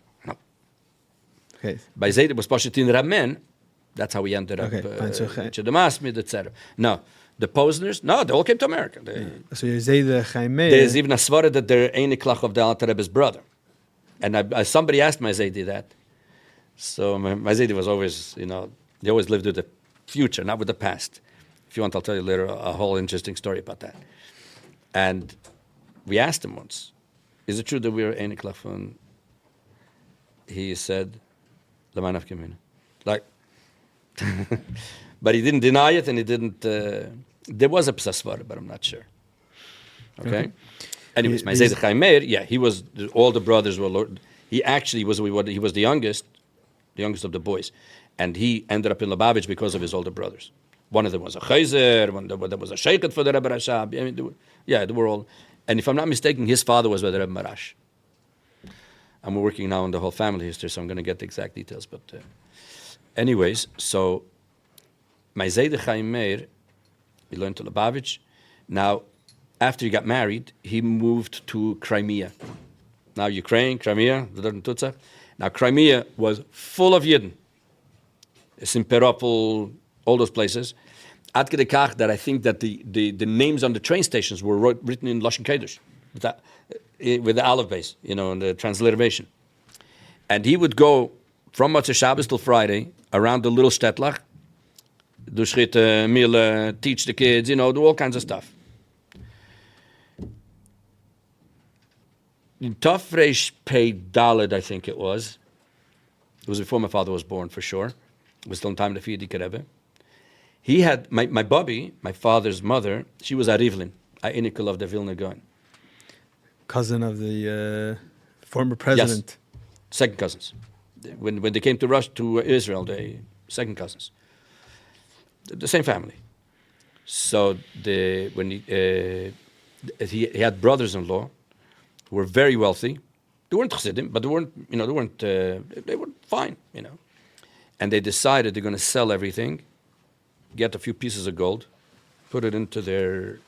Okay. By Zadie was Poshetin Ramen. That's how we ended up. Etc. No, the Posners. No, they all came to America. So you're Zadie Chaim Meir. There's even a svara that they're Einiklach of the Alter Rebbe's brother. And somebody asked my Zadie that. So my Zadie was always, they always lived with the future, not with the past. If you want, I'll tell you later a whole interesting story about that. And we asked him once, is it true that we were Einiklach? And he said, like, but he didn't deny it, and he didn't. There was a psasvar, but I'm not sure. Okay. Anyways, my Zadie Chaim Meir, he was. All the brothers were. He actually was. He was the youngest of the boys, and he ended up in Lubavitch because of his older brothers. One of them was a chayzer. One there was a sheikhet for the Rebbe Rashab. They were all. And if I'm not mistaken, his father was with the Rebbe Marash. And we're working now on the whole family history, so I'm going to get the exact details. But anyways, so my Zadie Chaim Meir, he learned to Lubavitch. Now, after he got married, he moved to Crimea. Now Ukraine, Crimea, now Crimea was full of Yidden. Simferopol, all those places. Ad kedei kach that I think that the names on the train stations were written in Lashon Kodesh. With the Aleph base, and the transliteration. And he would go from Motzei Shabbos till Friday around the little shtetl, do shchita, mila, teach the kids, do all kinds of stuff. In Tov Reish Pei Daled, I think it was. It was before my father was born, for sure. It was still in time to feed the Rebbe. He had, my Bubby, my father's mother, she was a Rivlin, a Inikul of the Vilna Gaon. Cousin of the former president. Yes. Second cousins. when they came to Israel, the second cousins, the same family. So when he had brothers-in-law who were very wealthy. They weren't chassidim, but they were fine, And they decided they're going to sell everything, get a few pieces of gold, put it into their,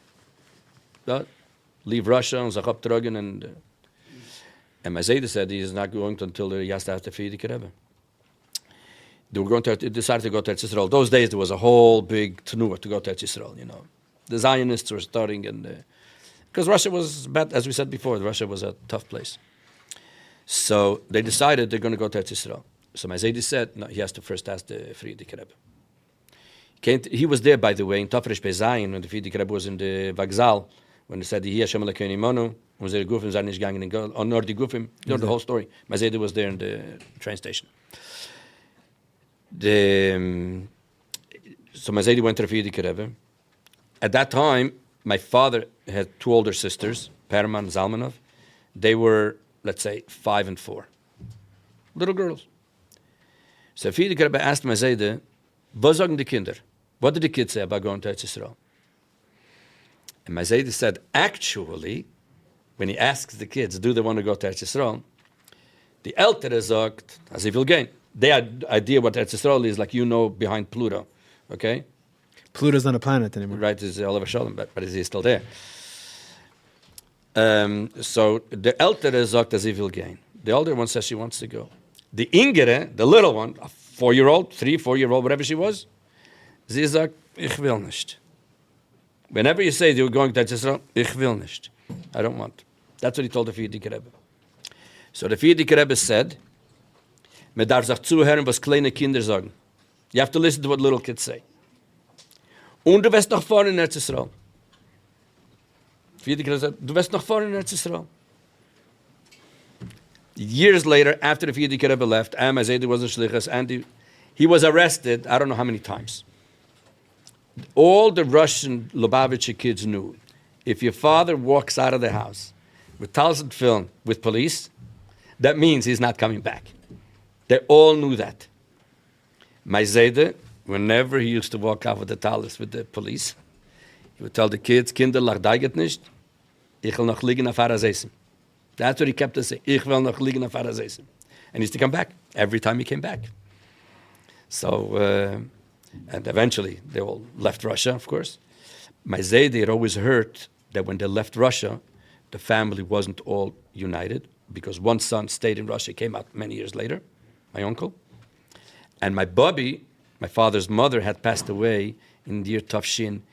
leave Russia and Zachab Trogen, and my Zayda said he is not going to until he has to have the Frierdiker Rebbe. They decided to go to Eretz Yisrael. Those days there was a whole big tenuah to go to Eretz Yisrael, The Zionists were starting, because Russia was bad, as we said before, Russia was a tough place. So they decided they're going to go to Eretz Yisrael. So my Zaydi said, no, he has to first ask the Frierdiker Rebbe. He was there, by the way, in Tafresh Bezayin, when the Frierdiker Rebbe was in the Vagzal, when he said, Hi Hashem Elokeinu Imonu, when the Gufim sind nicht gegangen in Gold, or nor the Gufim, the whole story. My Zaydi was there in the train station. So my Zaydi went to the Frierdiker Rebbe. At that time, my father had two older sisters, Perman and Zalmanov. They were, let's say, 5 and 4. Little girls. So Frierdiker Rebbe asked my Zayde, was sagen die Kinder? What did the kids say about going to Eretz Yisrael? And my Zayde said, actually, when he asks the kids, do they want to go to Eretz Yisrael? The Ältere sagt, as if he'll gain. They had idea what Eretz Yisrael is, like behind Pluto. Okay? Pluto's not a planet anymore. Right, it's Oliver Shalom, but is he still there? So the Ältere sagt, as if he'll gain. The older one says she wants to go. The Ingere, the little one, a 4-year-old, 4-year-old, whatever she was, sie sagt, ich will nicht. Whenever you say you're going to Israel, ich will nicht. I don't want. That's what he told the Frierdiker Rebbe. So the Frierdiker Rebbe said, man darf sich zuhören, was kleine Kinder sagen. You have to listen to what little kids say. Und du wirst noch fahren in Eretz Yisrael. Frierdiker Rebbe said, du wirst noch fahren in Eretz Yisrael. Years later, after the Frierdiker Rebbe left, Zaydi was in shlichus, and he was arrested, I don't know how many times. All the Russian Lubavitcher kids knew, if your father walks out of the house with Talzit film with police, that means he's not coming back. They all knew that. My Zaydi, whenever he used to walk out with the talis with the police, he would tell the kids, Kinder, lach deiget nicht, ich will noch liegen auf Arazesim. That's what he kept to say. Ich will noch liegen auf Arazesim. And he used to come back every time he came back. So, and eventually they all left Russia, of course. My Zaydi had always heard that when they left Russia, the family wasn't all united because one son stayed in Russia, came out many years later, my uncle. And my Bubby, my father's mother, had passed away in the year Tafshin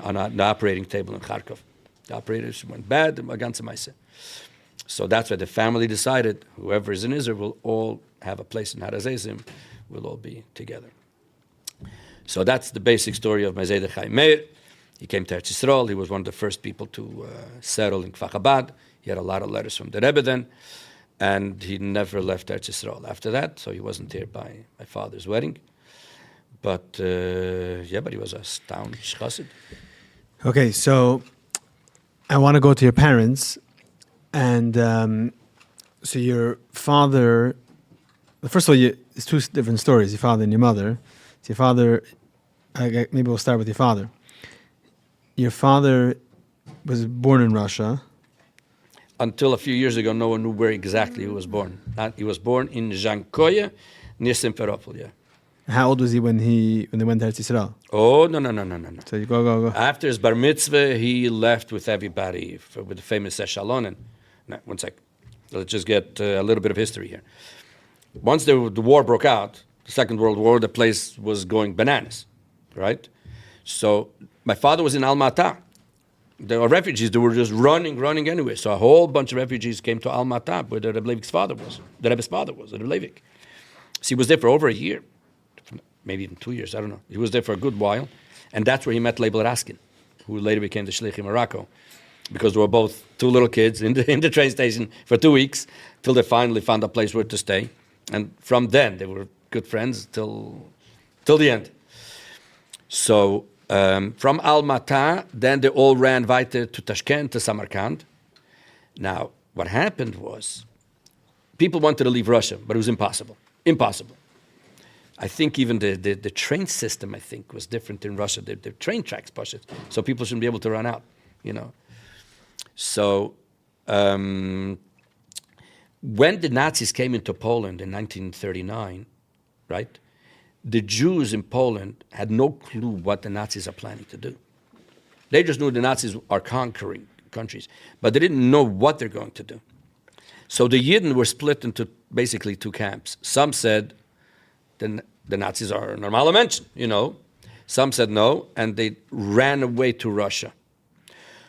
on the operating table in Kharkov. The operators went bad, the ganze Meise. So that's why the family decided whoever is in Israel will all have a place in Harazezim, we'll all be together. So that's the basic story of my Zayde Chaim Meir. He came to Eretz Yisrael. He was one of the first people to settle in Kfar Chabad. He had a lot of letters from the Rebbe then, and he never left Eretz Yisrael after that, so he wasn't here by my father's wedding. But but he was a stout chassid. Okay, so I want to go to your parents. And so your father, first of all, it's two different stories, your father and your mother. So your father, maybe we'll start with your father. Your father was born in Russia. Until a few years ago, no one knew where exactly he was born. He was born in Zhankoye, near Simferopol, yeah. How old was he when they went to Eretz Yisrael? Oh, no. So you go. After his bar mitzvah, he left with everybody, with the famous Eshalonen. Now, one sec. Let's just get a little bit of history here. Once the war broke out, the Second World War, the place was going bananas, right? So my father was in Almaty. There were refugees that were just running anyway. So a whole bunch of refugees came to Almaty, where the Rebbe Levik's father was. The Rebbe's father was, the Rebbe Levik. So he was there for over a year, maybe even 2 years, I don't know. He was there for a good while. And that's where he met Leibel Raskin, who later became the shlich in Morocco. Because they were both two little kids in the train station for 2 weeks till they finally found a place where to stay. And from then, they were good friends till the end. So from Almaty, then they all ran weiter to Tashkent, to Samarkand. Now, what happened was, people wanted to leave Russia, but it was impossible. Impossible. I think even the train system, I think, was different in Russia. The train tracks push it, so people shouldn't be able to run out, So when the Nazis came into Poland in 1939, right, the Jews in Poland had no clue what the Nazis are planning to do. They just knew the Nazis are conquering countries, but they didn't know what they're going to do. So the Yidden were split into basically two camps. Some said the Nazis are normale Menschen, Some said no, and they ran away to Russia.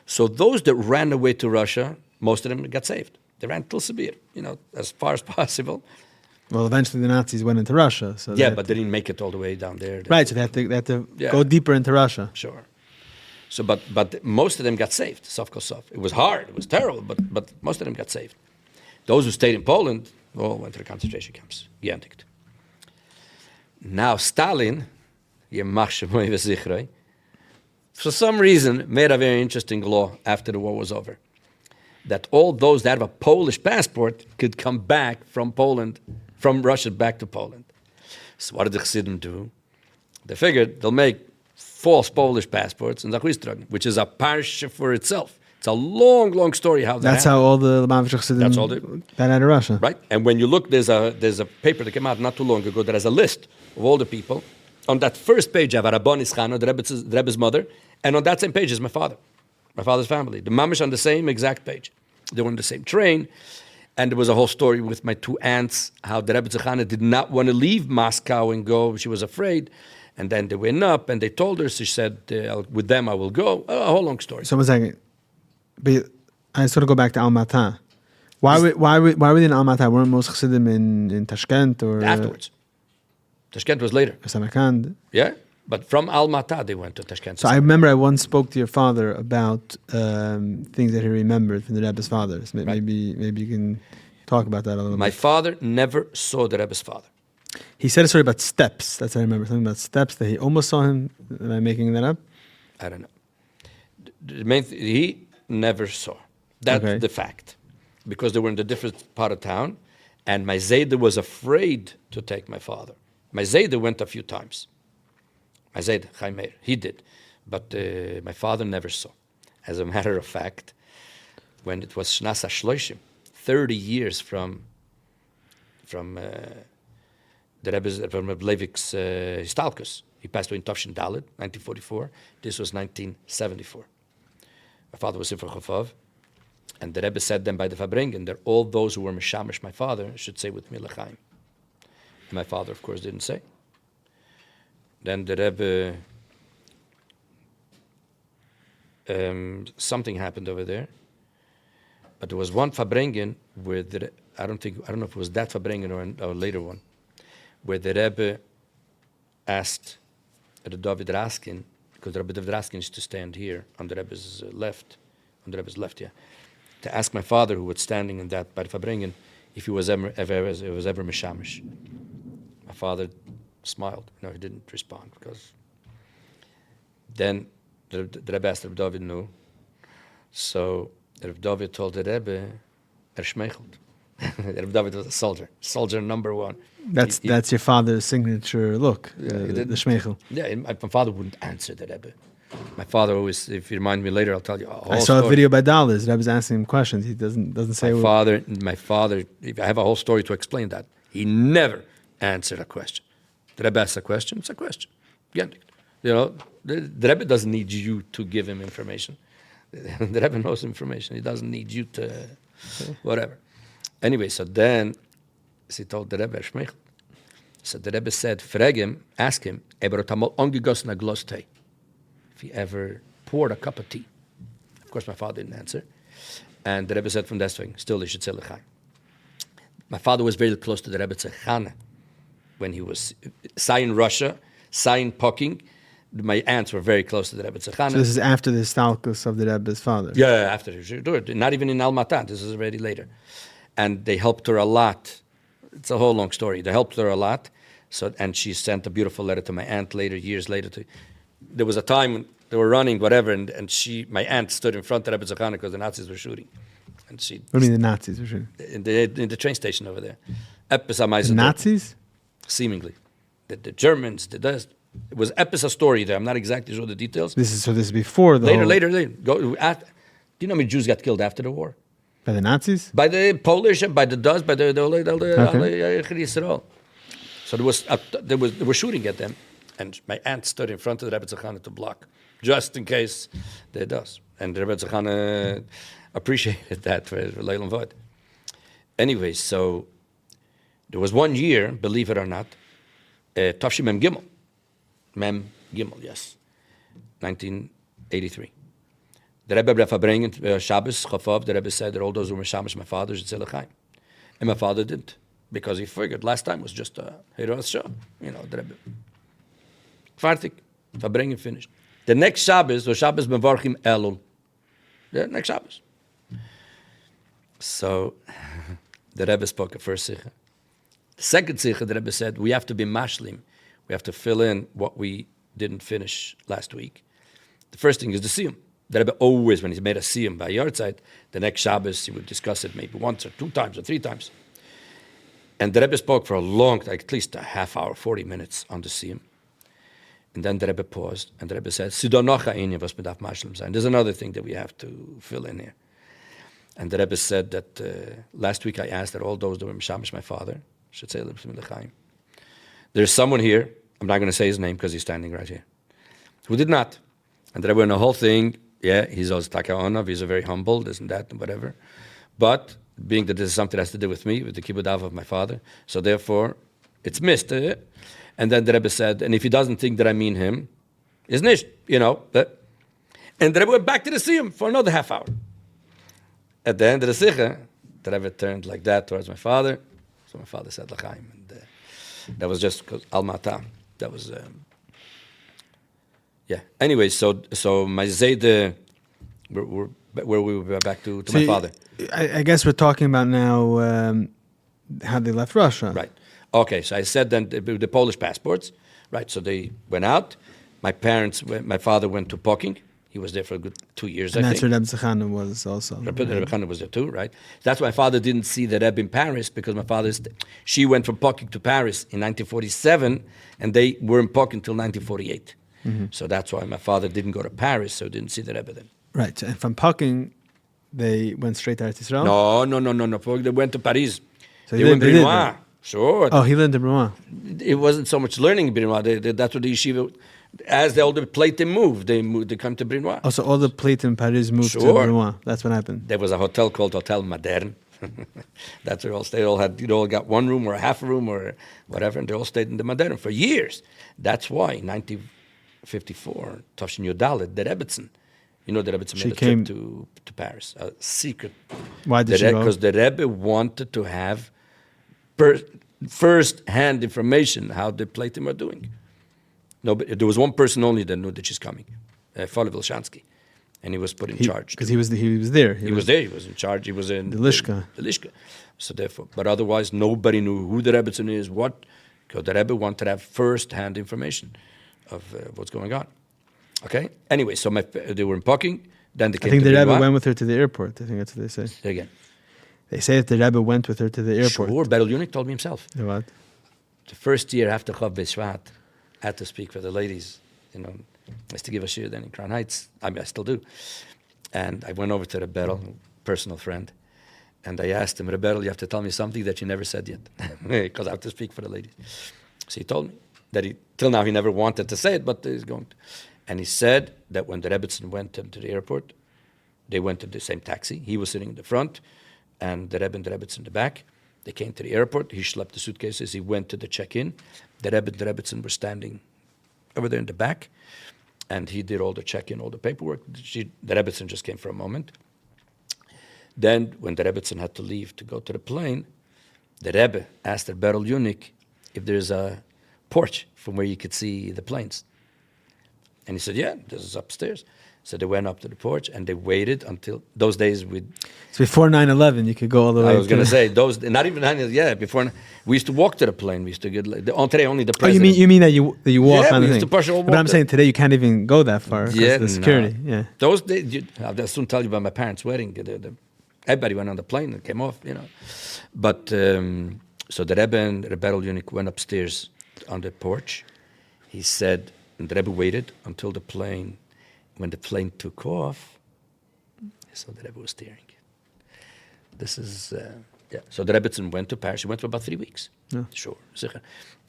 So those that ran away to Russia, most of them got saved. They ran till Sibir, as far as possible. Well, eventually the Nazis went into Russia. So but they didn't make it all the way down there. Right, so they had to go deeper into Russia. Sure. So, but most of them got saved, sof kol sof. It was hard, it was terrible, but most of them got saved. Those who stayed in Poland all went to the concentration camps. Geëndigd. Now Stalin, for some reason, made a very interesting law after the war was over, that all those that have a Polish passport could come back from Poland, from Russia back to Poland. So what did the Chassidim do? They figured they'll make false Polish passports and which is a parsha for itself. It's a long, long story how that That's happened. how all the Lubavitcher Chassidim got out of Russia. Right? And when you look, there's a paper that came out not too long ago that has a list of all the people. On that first page, I have Rabban Ischano, the Rebbe's mother, and on that same page is my father's family. The mamish on the same exact page. They were on the same train, and there was a whole story with my two aunts, how the Rebbe Tzachana did not want to leave Moscow and go. She was afraid. And then they went up, and they told her, she said, with them I will go. A whole long story. So one second. But I sort of go back to Almaty. Why were they in Almaty? Weren't most Chassidim in Tashkent or afterwards? Tashkent was later. Samarkand. Yeah, but from Almaty they went to Tashkent. So I remember I once spoke to your father about things that he remembered from the Rebbe's father. So maybe you can talk about that a little bit. My father never saw the Rebbe's father. He said a story about steps. That's what I remember. Something about steps that he almost saw him. Am I making that up? I don't know. The main he never saw. That's the fact. Because they were in a different part of town, and my Zayda was afraid to take my father. My Zayda went a few times. My Zayda, Chaim Meir, he did. But my father never saw. As a matter of fact, when it was Shnas HaShloshim, 30 years from the Rebbe's, from Rebbe Levik's Histalkus. He passed away in Tavshin Dalet, 1944. This was 1974. My father was Sifra Chofav, and the Rebbe said then by the Fabringen that all those who were Meshamish, my father, should say with me L'chaim. And my father, of course, didn't say. Then the Rebbe, something happened over there, but there was one Fabringen where I don't know if it was that Fabringen or a later one, where the Rebbe asked the David Raskin, because the Rebbe David Raskin used to stand here on the Rebbe's left, to ask my father, who was standing in that by the Fabringen, if he was ever Meshamish. My father smiled. No, he didn't respond, because then the Rebbe asked Rebbe David, no. So Rebbe David told the Rebbe, Schmeichelt. Rebbe David was a soldier number one. That's your father's signature look, the Schmeichel. Yeah, my father wouldn't answer the Rebbe. My father always, if you remind me later, I'll tell you. I saw a video by Dallas. Rebbe's asking him questions. He doesn't say. My father. I have a whole story to explain that. He never answered a question. The Rebbe asks a question. It's a question. The Rebbe doesn't need you to give him information. The Rebbe knows information. He doesn't need you to, whatever. Anyway, so then he told the Rebbe Schmeichel. So the Rebbe said, ask him, if he ever poured a cup of tea. Of course, my father didn't answer. And the Rebbe said from that thing, still you should say L'chaim. My father was very close to the Rebbe Tzachana when he was in Russia, in Poking. My aunts were very close to the Rebbe Tzachana. So this is after the stalkus of the Rebbe's father? Yeah, after. Not even in Almaty. This is already later. And they helped her a lot. It's a whole long story. They helped her a lot. And she sent a beautiful letter to my aunt years later. There was a time when they were running, whatever, and my aunt stood in front of Rebbe Tzachana because the Nazis were shooting. And she. What do you mean the Nazis were shooting? In the train station over there. The Nazis? seemingly. The Germans, the dust. It was episode story there. I'm not exactly sure the details. This is before the Later. Do you know how many Jews got killed after the war? By the Nazis? By the Polish, by the Dutch, by the Israel. So they were shooting at them, and my aunt stood in front of the Rebbe Tzachana to block, just in case they does. And the Rebbe Tzachana appreciated that for Leilam Vod. Anyway, so there was 1 year, believe it or not, Tafshi Mem Gimel. Mem Gimel, yes. 1983. The Rebbe bringing Shabbos, Chafov, the Rebbe said that all those who were Shabbos, my father should say L'chaim. And my father didn't, because he figured last time was just a Hiras Shah. The Rebbe. Fartik, Fabringen finished. The next Shabbos was Shabbos Mevarchim Elul. The next Shabbos. So, the Rebbe spoke at first Sikha. The second Sikha, the Rebbe said, we have to be mashlim. We have to fill in what we didn't finish last week. The first thing is the Siyum. The Rebbe always, when he made a Siyum by Yartzeit, the next Shabbos, he would discuss it maybe once or 2 times or 3 times. And the Rebbe spoke for a long, like at least a half hour, 40 minutes on the Siyum. And then the Rebbe paused, and the Rebbe said, there's another thing that we have to fill in here. And the Rebbe said that last week I asked that all those that were Mishamish, my father, should say L'chaim. There's someone here, I'm not going to say his name because he's standing right here, who did not. And the Rebbe in the whole thing, he's always Taka'onav, he's a very humble, this and that and whatever. But being that this is something that has to do with me, with the kibbud av of my father, so therefore it's missed. And then the Rebbe said, and if he doesn't think that I mean him, it's nicht, And the Rebbe went back to the Siyum for another half hour. At the end of the Sikha, the Rebbe turned like that towards my father. So my father said L'chaim. And that was just because Al-Mata. That was, Anyway, so my Zayde, where we were back to my father. I guess we're talking about now how they left Russia. Right. Okay, so I said then the Polish passports. Right, so they went out. My father went to Poking. He was there for a good 2 years, I think. And that's where Rebbe Tzachana was also. Rebbe Tzachana was there too, right? That's why my father didn't see the Rebbe in Paris, because she went from Poking to Paris in 1947, and they were in Poking until 1948. Mm-hmm. So that's why my father didn't go to Paris, so didn't see the Rebbe then. Right, and from Poking, they went straight to Eretz Yisrael? No. They went to Paris. So they went to Brunois. Sure. Oh, he learned in Brunois. It wasn't so much learning in Brunois. That's what the yeshiva... As all the Platin moved, they come to Brunois. Oh, so all the Platin in Paris moved to Brunois. That's what happened. There was a hotel called Hotel Modern. That's where they all had, all got one room or a half a room or whatever, and they all stayed in the Modern for years. That's why in 1954, Toshin Yodalit, the Rebbetzin, the Rebbetzin made a trip to Paris, a secret. Why did she go? Because the Rebbe wanted to have first-hand information how the Platin were doing. No, but there was one person only that knew that she's coming, Father Vilshansky, and he was put in charge. Because he was there. He was there. He was in charge. He was in the Lishka. The Lishka. So therefore, but otherwise, nobody knew who the Rebbetzin is, what. Because the Rebbe wanted to have first-hand information of what's going on. Okay. Anyway, so they were in Poking. Then they came. I think to the Rebbe went with her to the airport. I think that's what they say. Say again. They say that the Rebbe went with her to the airport. Sure. Beryl Unick told me himself. What? The first year after Chav B'Shvat, I had to speak for the ladies. I used to give a shir then in Crown Heights. I mean, I still do. And I went over to Rebbe, personal friend, and I asked him, Rebbe, you have to tell me something that you never said yet, because I have to speak for the ladies. So he told me that till now he never wanted to say it, but he's going to. And he said that when the Rebbetzin went to the airport, they went in the same taxi. He was sitting in the front, and the Rebbe and the Rebbetzin in the back. They came to the airport. He schlepped the suitcases. He went to the check-in. The Rebbe and the Rebbetzin were standing over there in the back, and he did all the check-in, all the paperwork. The Rebbetzin just came for a moment. Then, when the Rebbetzin had to leave to go to the plane, the Rebbe asked the Beryl Unick if there's a porch from where you could see the planes. And he said, yeah, this is upstairs. So they went up to the porch, and they waited until those days So before 9/11, you could go all the way. I was going to say, not even 9/11, before, we used to walk to the plane. We used to get, today only the Oh, president. you mean that you walk on the thing? But I'm saying today you can't even go that far because the security. No. Yeah. Those days, I'll soon tell you about my parents' wedding. Everybody went on the plane and came off, But So the Rebbe and Rebbe Levi went upstairs on the porch. He said, and the Rebbe waited until when the plane took off, so the Rebbe was staring. This is, So the Rebbe went to Paris. She went for about 3 weeks. Yeah. Sure.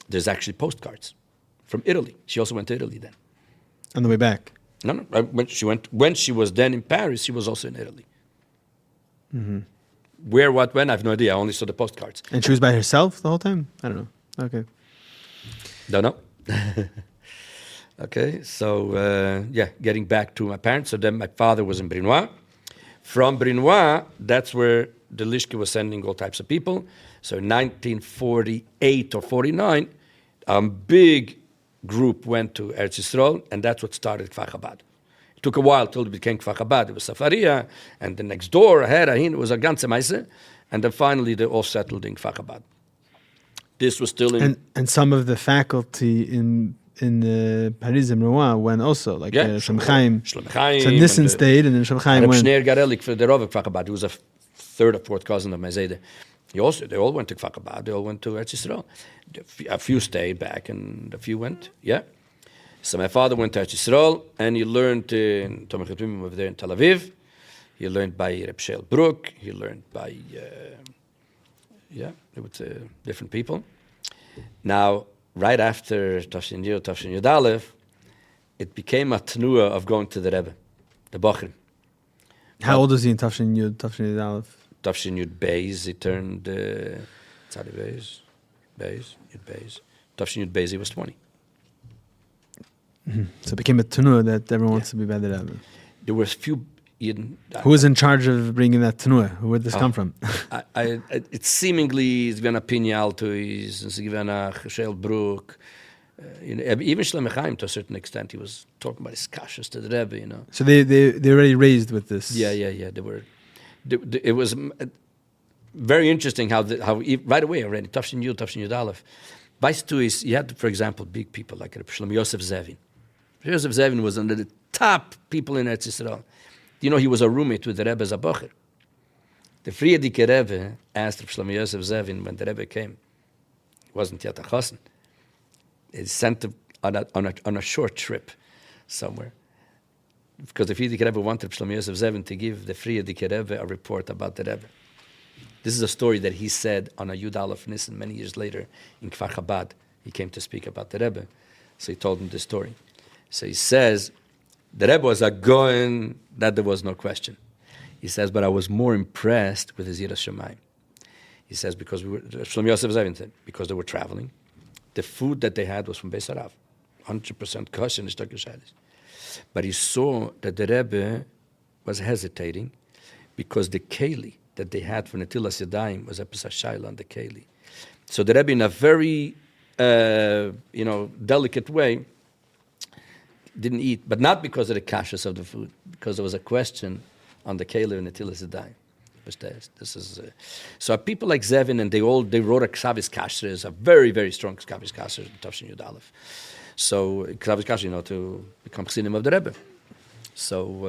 There's actually postcards from Italy. She also went to Italy then. On the way back. No. When she was then in Paris, she was also in Italy. Mm-hmm. Where, what, when, I have no idea. I only saw the postcards. And she was by herself the whole time? I don't know. Okay. Don't know. Okay, so getting back to my parents. So then my father was in Brinois. From Brinois, that's where the Lishke was sending all types of people. So in 1948 or 49, a big group went to Eretz Yisrael, and that's what started Kfar Chabad. It took a while till it became Kfar Chabad. It was Safaria, and the next door, ahead, it was a ganze Meise, and then finally they all settled in Kfar Chabad. This was still in... And some of the faculty in Paris and Rouen went also, like Shlem Chaim. So Nissen stayed, and then Shlem Chaim went. Rabbi Garelik for the Rav Kfar Chabad. He was a third or fourth cousin of my Zayde. They all went to Kfar Chabad. They all went to Eretz Yisrael. A few stayed back, and a few went. Yeah. So my father went to Eretz Yisrael, and he learned in Tomei Chetumim over there in Tel Aviv. He learned by Reb Shel Brook. He learned by there were different people. Now, right after Tafshin Yud Aleph, it became a tenua of going to the Rebbe, the Bochrim. How old was he in Tafshin Yud Aleph? Tafshin Yud Beis, he turned Tzadi Beis. Tafshin Yud Beis, he was 20. Mm-hmm. So it became a tenua that everyone wants to be by the Rebbe. There were a few... Who was in charge of bringing that tenua? Where did this come from? It seemingly is given a Pinalto, it's given a Shel Brook. Even Shlomo Chaim, to a certain extent, he was talking about his kashas to the Rebbe, So they already raised with this. Yeah. They were. It was very interesting how right away already Tafshin Yud Aleph. Vice two is you had, for example, big people like Reb Shlomo Yosef Zevin. Yosef Zevin was one of the top people in Eretz Yisrael. He was a roommate with the Rebbe Zabocher. The Friedrich Rebbe asked Reb Shlomo Yosef Zevin when the Rebbe came. He wasn't yet a chassan. He sent him on a short trip somewhere. Because the Friedrich Rebbe wanted Shlomo Yosef Zevin to give the Friedrich Rebbe a report about the Rebbe. This is a story that he said on a Yud Aleph Nissen many years later in Kfar Chabad. He came to speak about the Rebbe. So he told him this story. So he says, the Rebbe was a goin, that there was no question. He says, but I was more impressed with his Yiras Shamayim. He says, because Shlomo Yosef Zevin said, because they were traveling, the food that they had was from Beis Harav, 100% kosher and shtakushadis. But he saw that the Rebbe was hesitating because the keli that they had for Netilas Yadayim was a Pesach Shaila on the keli. So the Rebbe, in a very, delicate way, didn't eat, but not because of the kashas of the food, because there was a question on the keli and Netilas Yadayim. This is so people like Zevin, and they wrote a Ksavis Kasher, a very, very strong Ksavis Kasher in Tafshin Yud Aleph. So Ksavis Kasher, to become Chassidim of the Rebbe. So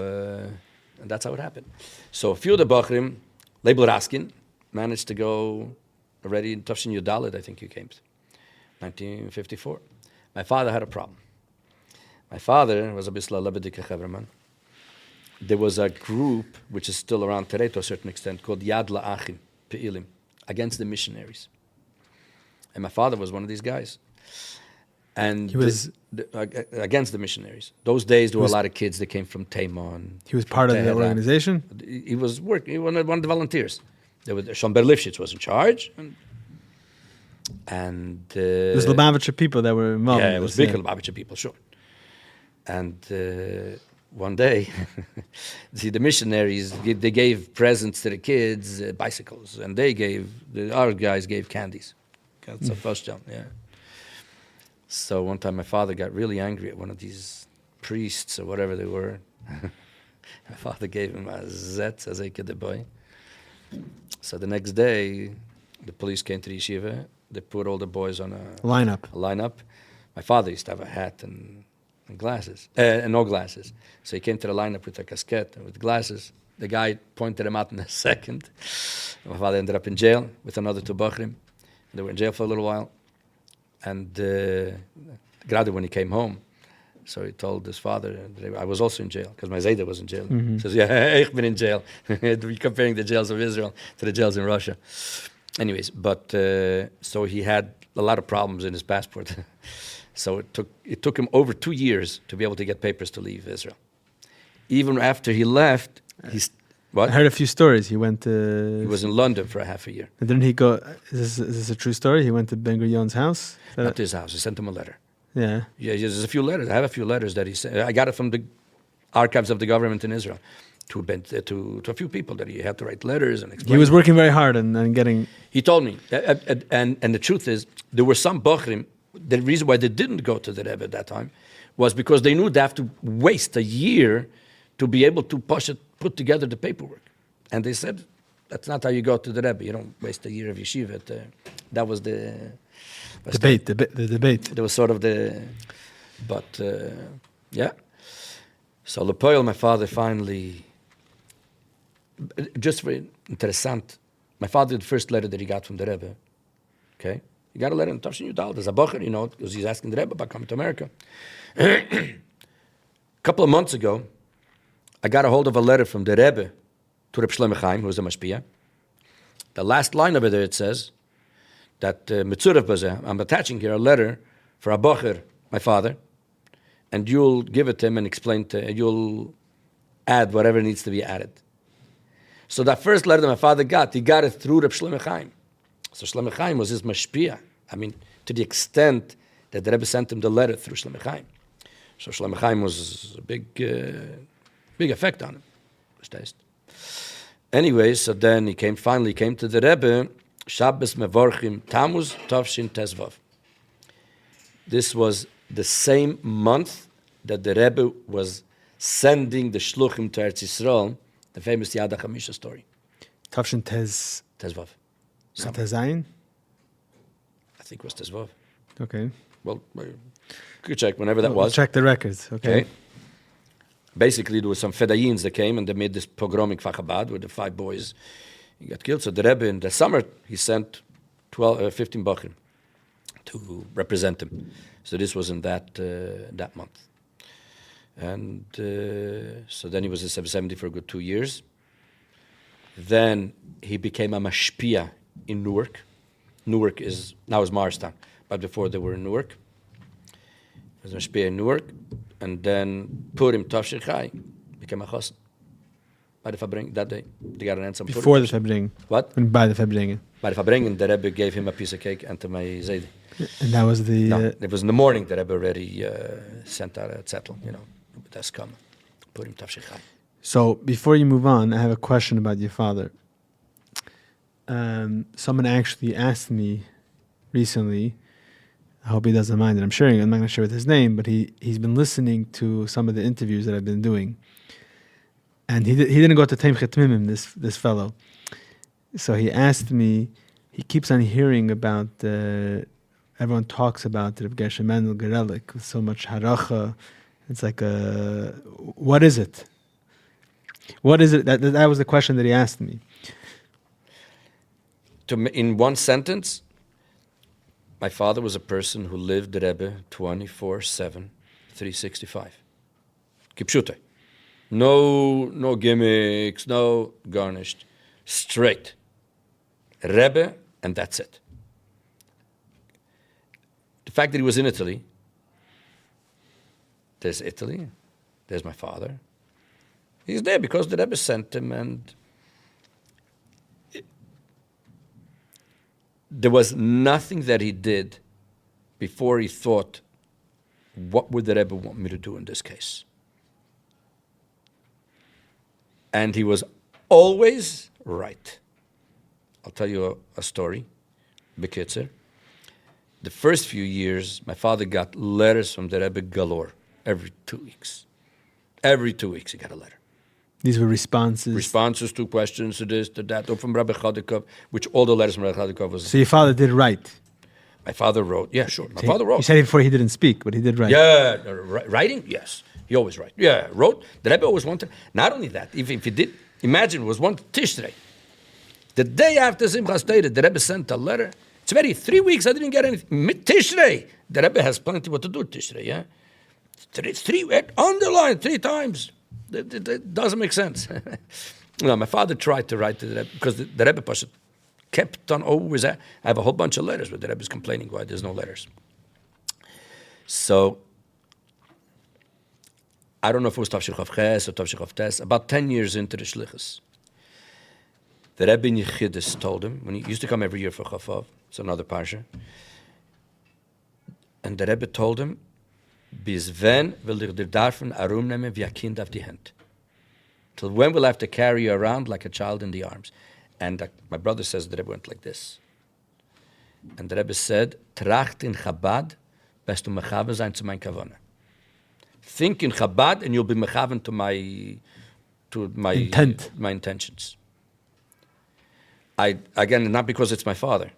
and that's how it happened. So a few of the Bochrim, Leibel Raskin, managed to go already in Tafshin Yud Aleph, I think you came to, 1954. My father had a problem. My father was a Bisla Lebedike Chevraman. There was a group, which is still around today to a certain extent, called Yad La'achim, Pe'ilim, against the missionaries. And my father was one of these guys. And he was against the missionaries. Those days, there were a lot of kids that came from Taimon. He was part of the organization? He was working. He was one of the volunteers. Shomber Lifshitz was in charge. And it was Lubavitcher people that were involved. Yeah, it was big Lubavitcher people, sure. And one day, see, the missionaries, they gave presents to the kids, bicycles, and our guys gave candies. That's a first jump, yeah. So one time my father got really angry at one of these priests or whatever they were. My father gave him a zet, as a kid boy. So the next day, the police came to the yeshiva. They put all the boys on a lineup. My father used to have a hat and glasses, and no glasses. So he came to the lineup with a casquette and with glasses. The guy pointed him out in a second. My father ended up in jail with another two Bochrim. They were in jail for a little while. And Grade, when he came home, so he told his father, I was also in jail, because my Zayda was in jail. He says, yeah, I've been in jail. We're comparing the jails of Israel to the jails in Russia. Anyways, but so he had a lot of problems in his passport. So it took him over 2 years to be able to get papers to leave Israel. Even after he left, what? I heard a few stories. He went to... He was in London for a half a year. And didn't he go... Is this a true story? He went to Ben Gurion's house? Not to his house. He sent him a letter. Yeah. Yeah, there's a few letters. I have a few letters that he sent. I got it from the archives of the government in Israel to a few people that he had to write letters and explain. He was working very hard and getting... He told me. And the truth is, there were some Bochrim, the reason why they didn't go to the Rebbe at that time was because they knew they have to waste a year to be able to put together the paperwork. And they said, that's not how you go to the Rebbe. You don't waste a year of yeshiva. That was the... Debate, the debate. There was sort of the... But, yeah. So Lepoil, my father, finally... Just very interessant. My father, the first letter that he got from the Rebbe, okay? He got a letter in Tafshin Yudal. There's a Bocher, because he's asking the Rebbe about coming to America. A couple of months ago, I got a hold of a letter from the Rebbe to Reb Shlomo Chaim, who was a mashpia. The last line over there, it says that I'm attaching here a letter for a Bocher, my father, and you'll give it to him and you'll add whatever needs to be added. So that first letter that my father got, he got it through Reb Shlomo Chaim. So Shlomo Chaim was his mashpia. I mean, to the extent that the Rebbe sent him the letter through Shlomo Chaim. So Shlomo Chaim was a big effect on him. Anyway, so then he finally came to the Rebbe, Shabbos Mevorchim Tammuz Tavshin Tezvav. This was the same month that the Rebbe was sending the shluchim to Eretz Yisrael, the famous Yad HaChamisha story. Tavshin Tezvav. Tezayin? I think it was Tezvav. Okay. Well, you could check whenever that We'll was. check the records, okay. Basically, there were some Fedayins that came and they made this pogrom in Kfar Chabad where the 5 boys got killed. So the Rebbe in the summer, he sent 15 Bachrim to represent him. So this was in that month. And so then he was in 770 for a good 2 years. Then he became a mashpia in Newark. Newark now is Marston, but before they were in Newark. He was a mashpia in Newark. And then Purim Tavshin Chai became a chassan. By the Fabring, that day. They got an answer. Before the Fabring. What? By the Fabring. By the Fabring, the Rebbe gave him a piece of cake and to my Zaydi. And that was the... No, it was in the morning the Rebbe already sent out a zettel, that's come. Purim Tavshin Chai. So before you move on, I have a question about your father. Someone actually asked me recently, I hope he doesn't mind that I'm sharing it. I'm not going to share with his name, but he's been listening to some of the interviews that I've been doing. And he didn't go to Teimchet Mimim, this fellow. So he asked me, he keeps on hearing about, everyone talks about Rabbi Levi Garelik with so much haracha. It's like, what is it? What is it? That was the question that he asked me. In one sentence, my father was a person who lived the Rebbe 24/7, 365. Kipshute. No gimmicks, no garnished. Straight. Rebbe, and that's it. The fact that he was in Italy, there's Italy, there's my father. He's there because the Rebbe sent him, and there was nothing that he did before he thought, what would the Rebbe want me to do in this case? And he was always right. I'll tell you a story, Bekitzer. The first few years, my father got letters from the Rebbe galore every 2 weeks. Every 2 weeks he got a letter. These were responses? Responses to questions, to this, to that, or from Rabbi Chadikov, which all the letters from Rabbi Chadikov was... So your father did write? My father wrote. Yeah, sure. My father wrote. You said it before he didn't speak, but he did write. Yeah, writing? Yes. He always wrote. Yeah, wrote. The Rebbe always wanted... Not only that, if he did... Imagine, it was one Tishrei. The day after Simchas Torah, the Rebbe sent a letter It's already 3 weeks, I didn't get anything. Tishrei. The Rebbe has plenty what to do, Tishrei, yeah? Underline 3 times. It doesn't make sense. My father tried to write to the Rebbe, because the Rebbe Pasha kept on always. I have a whole bunch of letters where the Rebbe is complaining why there's no letters. So, I don't know if it was Tavshir Chav Ches or Tavshir Chav Tes, about 10 years into the shlichus. The Rebbe in Yechidus told him, when he used to come every year for Chavav, it's another parsha, and the Rebbe told him, bis when will ich dir darfen arum nehmen wie ein Kind auf die Hand? Till when will I have to carry you around like a child in the arms? And my brother says the Rebbe went like this. And the Rebbe said, tracht in Chabad, best du mechaven sein zu mein Kavane. Think in Chabad and you'll be mechaven to my intent, my intentions. Again, not because it's my father.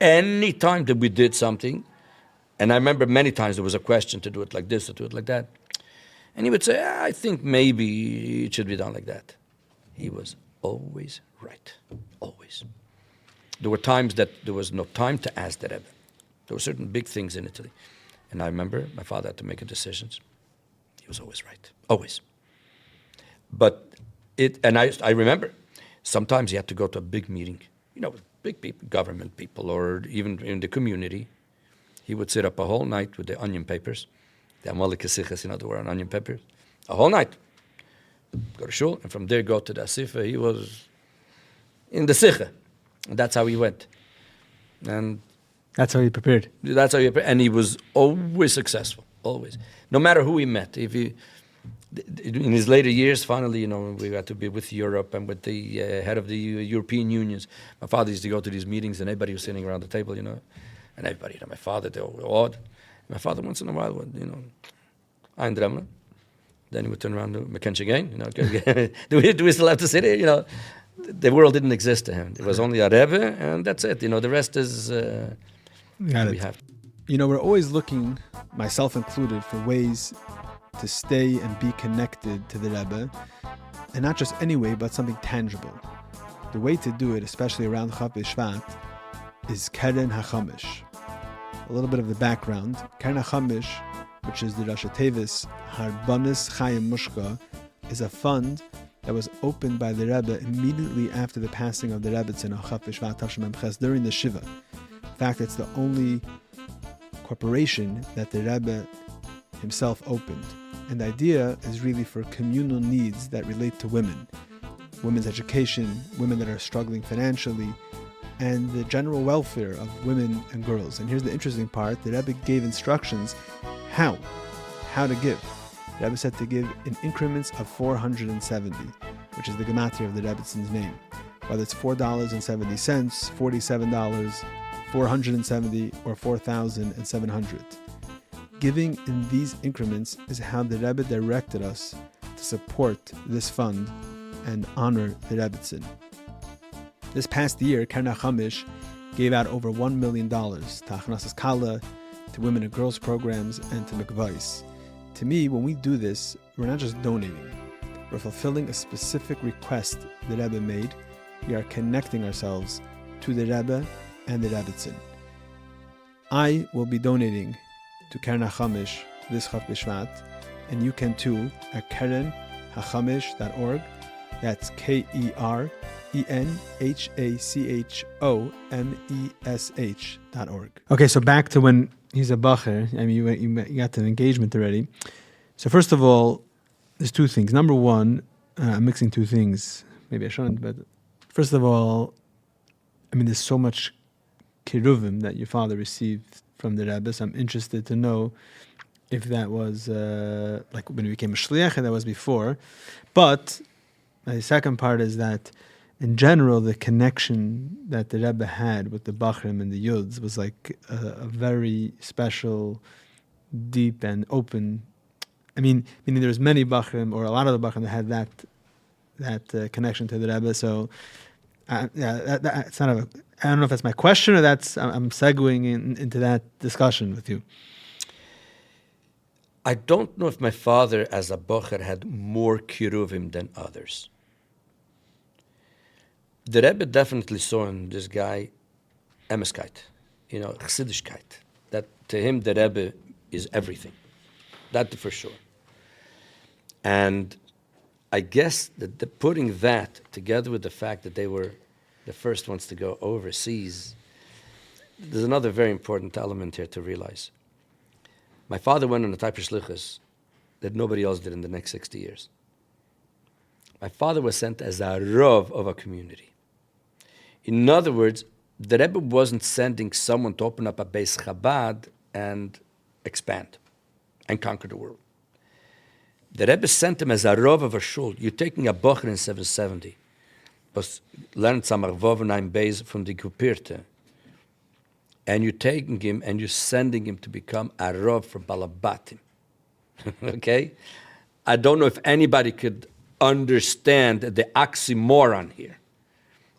Any time that we did something, and I remember many times there was a question to do it like this or do it like that, and he would say, I think maybe it should be done like that. He was always right, always. There were times that there was no time to ask the Rebbe. There were certain big things in Italy. And I remember my father had to make decisions. He was always right, always. But I remember, sometimes he had to go to a big meeting, with big people, government people, or even in the community. He would sit up a whole night with the onion papers, the Amalek Sichas, there were onion papers, a whole night. Go to shul, and from there go to the Asifa. He was in the Sicha. And that's how he went. And that's how he prepared. And he was always successful, always. No matter who he met. In his later years, finally, we got to be with Europe and with the head of the European unions. My father used to go to these meetings, and everybody was sitting around the table, and everybody, my father, they were awed. My father, once in a while, would, Ein Dremler. Then he would turn around to McKenzie again, do we still have to sit here? The world didn't exist to him. It was only a Rebbe, and that's it. The rest is... we have. We're always looking, myself included, for ways to stay and be connected to the Rebbe, and not just any way, but something tangible. The way to do it, especially around Chaf B'Shvat, is Keren HaChamish. A little bit of the background. Keren HaChamish, which is the Rashi Tevis Harbanis Chayim Mushka, is a fund that was opened by the Rebbe immediately after the passing of the Rebbetzin on Chaf B'Shvat Tavshin Mem Ches during the Shiva. In fact, it's the only corporation that the Rebbe himself opened. And the idea is really for communal needs that relate to women. Women's education, women that are struggling financially, and the general welfare of women and girls. And here's the interesting part. The Rebbe gave instructions how to give. The Rebbe said to give in increments of 470, which is the gematria of the Rebbetzин's name. Whether it's $4.70, $47, 470, or 4,700. Giving in these increments is how the Rebbe directed us to support this fund and honor the Rebbetzin. This past year, Keren HaChamish gave out over $1 million to Achnasas Kala, to women and girls programs, and to Mikvais. To me, when we do this, we're not just donating. We're fulfilling a specific request the Rebbe made. We are connecting ourselves to the Rebbe and the Rebbetzin. I will be donating to Keren HaChamish this Chaf B'Shvat, and you can too at kerenhachamish.org. That's KERENHACHOMESH.org. Okay, so back to when he's a bacher. You got to the engagement already. So first of all, there's two things. Number one, I'm mixing two things. Maybe I shouldn't, but first of all, there's so much kiruvim that your father received from the Rebbe. So I'm interested to know if that was like when he became a shliach, and that was before. But the second part is that in general, the connection that the Rebbe had with the Bachrim and the Yuds was like a very special, deep and open. Meaning there's many Bachrim, or a lot of the Bachrim that had that connection to the Rebbe. So it's not I don't know if that's my question or I'm segueing into that discussion with you. I don't know if my father as a Bacher had more kiruvim than others. The Rebbe definitely saw in this guy Emeskeit, Chassidishkeit. That to him, the Rebbe is everything. That for sure. And I guess that putting that together with the fact that they were the first ones to go overseas, there's another very important element here to realize. My father went on a type of shlichus that nobody else did in the next 60 years. My father was sent as a Rav of a community. In other words, the Rebbe wasn't sending someone to open up a Beis Chabad and expand and conquer the world. The Rebbe sent him as a Rav of a shul. You're taking a Bocher in 770, but learned Samach Vovenheim Beis from the Kupirte, and you're taking him and you're sending him to become a Rav for Balabatim. Okay? I don't know if anybody could understand the oxymoron here.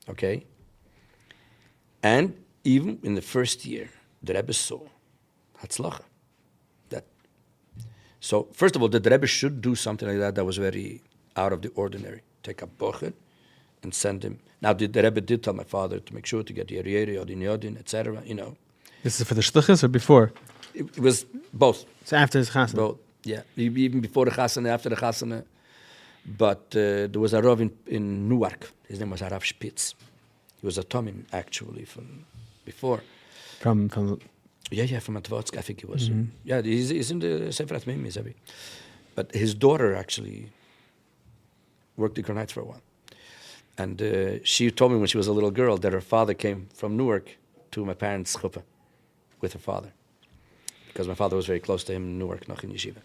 Okay? And even in the first year, the Rebbe saw Hatzlacha. So, first of all, the Rebbe should do something like that was very out of the ordinary. Take a bocher and send him. Now, the Rebbe did tell my father to make sure to get the Yeriere, Yodin, etc., This is for the shlichus or before? It was both. So after his chasana? Both, yeah. Even before the chasana, after the chasana. But there was a Rav in Newark. His name was Rav Spitz. He was a Tomim, actually, from before. From from Atvatsk, I think he was. Mm-hmm. Yeah, he's in the Sefer HaTmimim, but his daughter actually worked the nights for a while. And she told me when she was a little girl that her father came from Newark to my parents' chuppah with her father, because my father was very close to him in Newark, noch in yeshiva.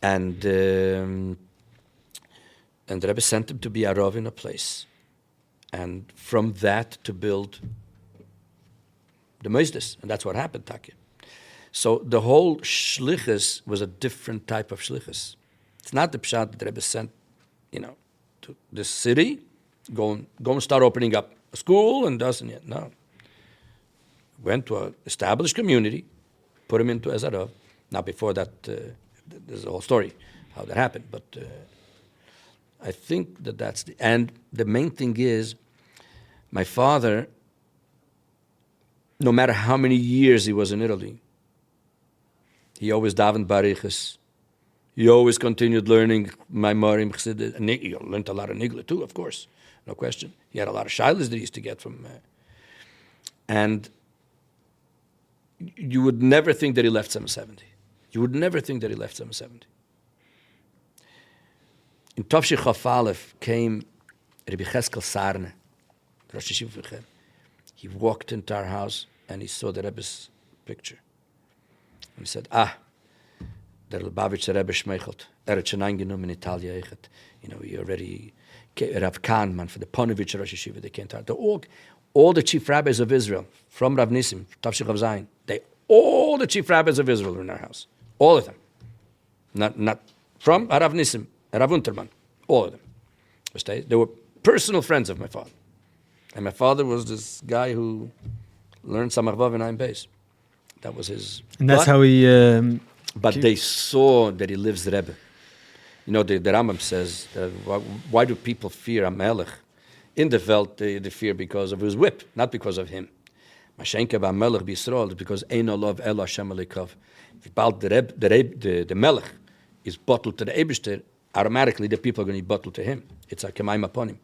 And the Rebbe sent him to be a Rav in a place, and from that to build the Moisdes, and that's what happened, Taki. So the whole shlichus was a different type of shlichus. It's not the pshat that the Rebbe sent, to this city, go and start opening up a school and doesn't yet. No. Went to an established community, put him into as a Rav. Now before that, there's a whole story how that happened, but I think that's and the main thing is, my father, no matter how many years he was in Italy, he always davened barichas. He always continued learning Maimarim, Chassidus. He learned a lot of Nigla too, of course, no question. He had a lot of shilas that he used to get from, and you would never think that he left 770. You would never think that he left 770. In Tovshi Chaf Aleph came Rabbi Cheskel Sarne, Rosh Yeshiva. He walked into our house and he saw the Rebbe's picture. And he said, der Lubavitcher Rebbe schmeichelt. Hat schon eingenommen in Italia. He already, Rav Kahn, for the Ponovitch Rosh Yeshiva, they came to all the chief rabbis of Israel, from Rav Nissim, Tavshich Rav Zayin, all the chief rabbis of Israel were in our house. All of them. Not from Rav Nissim, Rav Unterman, all of them. They were personal friends of my father. And my father was this guy who learned Samach Vav and Ein Beis. That was his. And that's how he. But they saw that he lives the Rebbe. The Rambam says, why do people fear a melech? In the Welt, they fear because of his whip, not because of him. Mashenke ba melech b'Yisrael is because ein olav el Hashem alikav. If the melech is bottled to the Eibishter, automatically the people are going to be bottled to him. It's a kemaim upon him.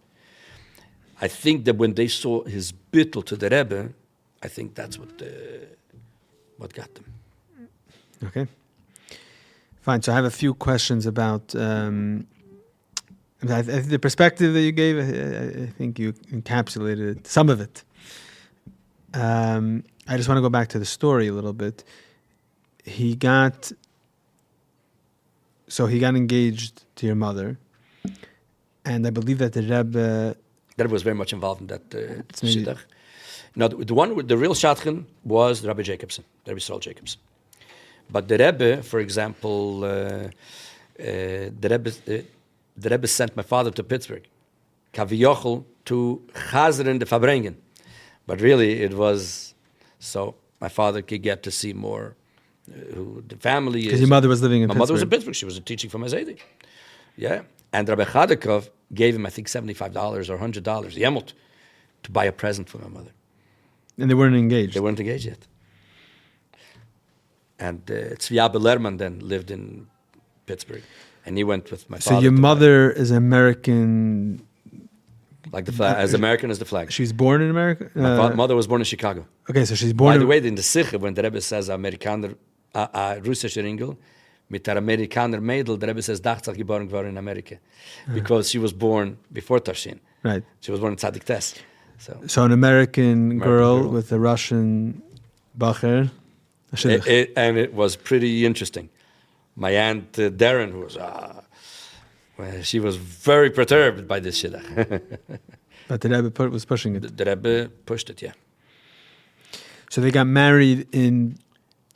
I think that when they saw his bittul to the Rebbe, I think that's what got them. Okay. Fine. So I have a few questions about the perspective that you gave. I think you encapsulated some of it. I just want to go back to the story a little bit. He got engaged to your mother, and I believe that the Rebbe was very much involved in that shidduch. Now, the real shadchan was Rabbi Jacobson, Rabbi Yisrael Jacobson. But the Rebbe, for example, the Rebbe sent my father to Pittsburgh, Kaviyochel, to Chazer the Fabrengen. But really, it was so my father could get to see more who the family is. Because your mother was living in Pittsburgh. My mother was in Pittsburgh. She was teaching for Mazedi. Yeah. And Rabbi Chadakov gave him, I think, $75 or $100, Yemot, to buy a present for my mother. And they weren't engaged. They weren't engaged yet. And Tzvi Lerman then lived in Pittsburgh. And he went with my father. So your mother is American. Like the flag, as American as the flag. She's born in America? My mother was born in Chicago. Okay, so she's born By the way, in the Sikh, when the Rebbe says Amerikaner, russischer Engel, mit der Amerikaner Mädel, the Rebbe says, Dachzach geboren geworden in America. Because she was born before Tarshin. Right. She was born in Tzadik Tes. So an American girl with a Russian bacher. And it was pretty interesting. My aunt Darren, who was, she was very perturbed by this shidduch. But the Rebbe was pushing it. The Rebbe pushed it, yeah. So they got married in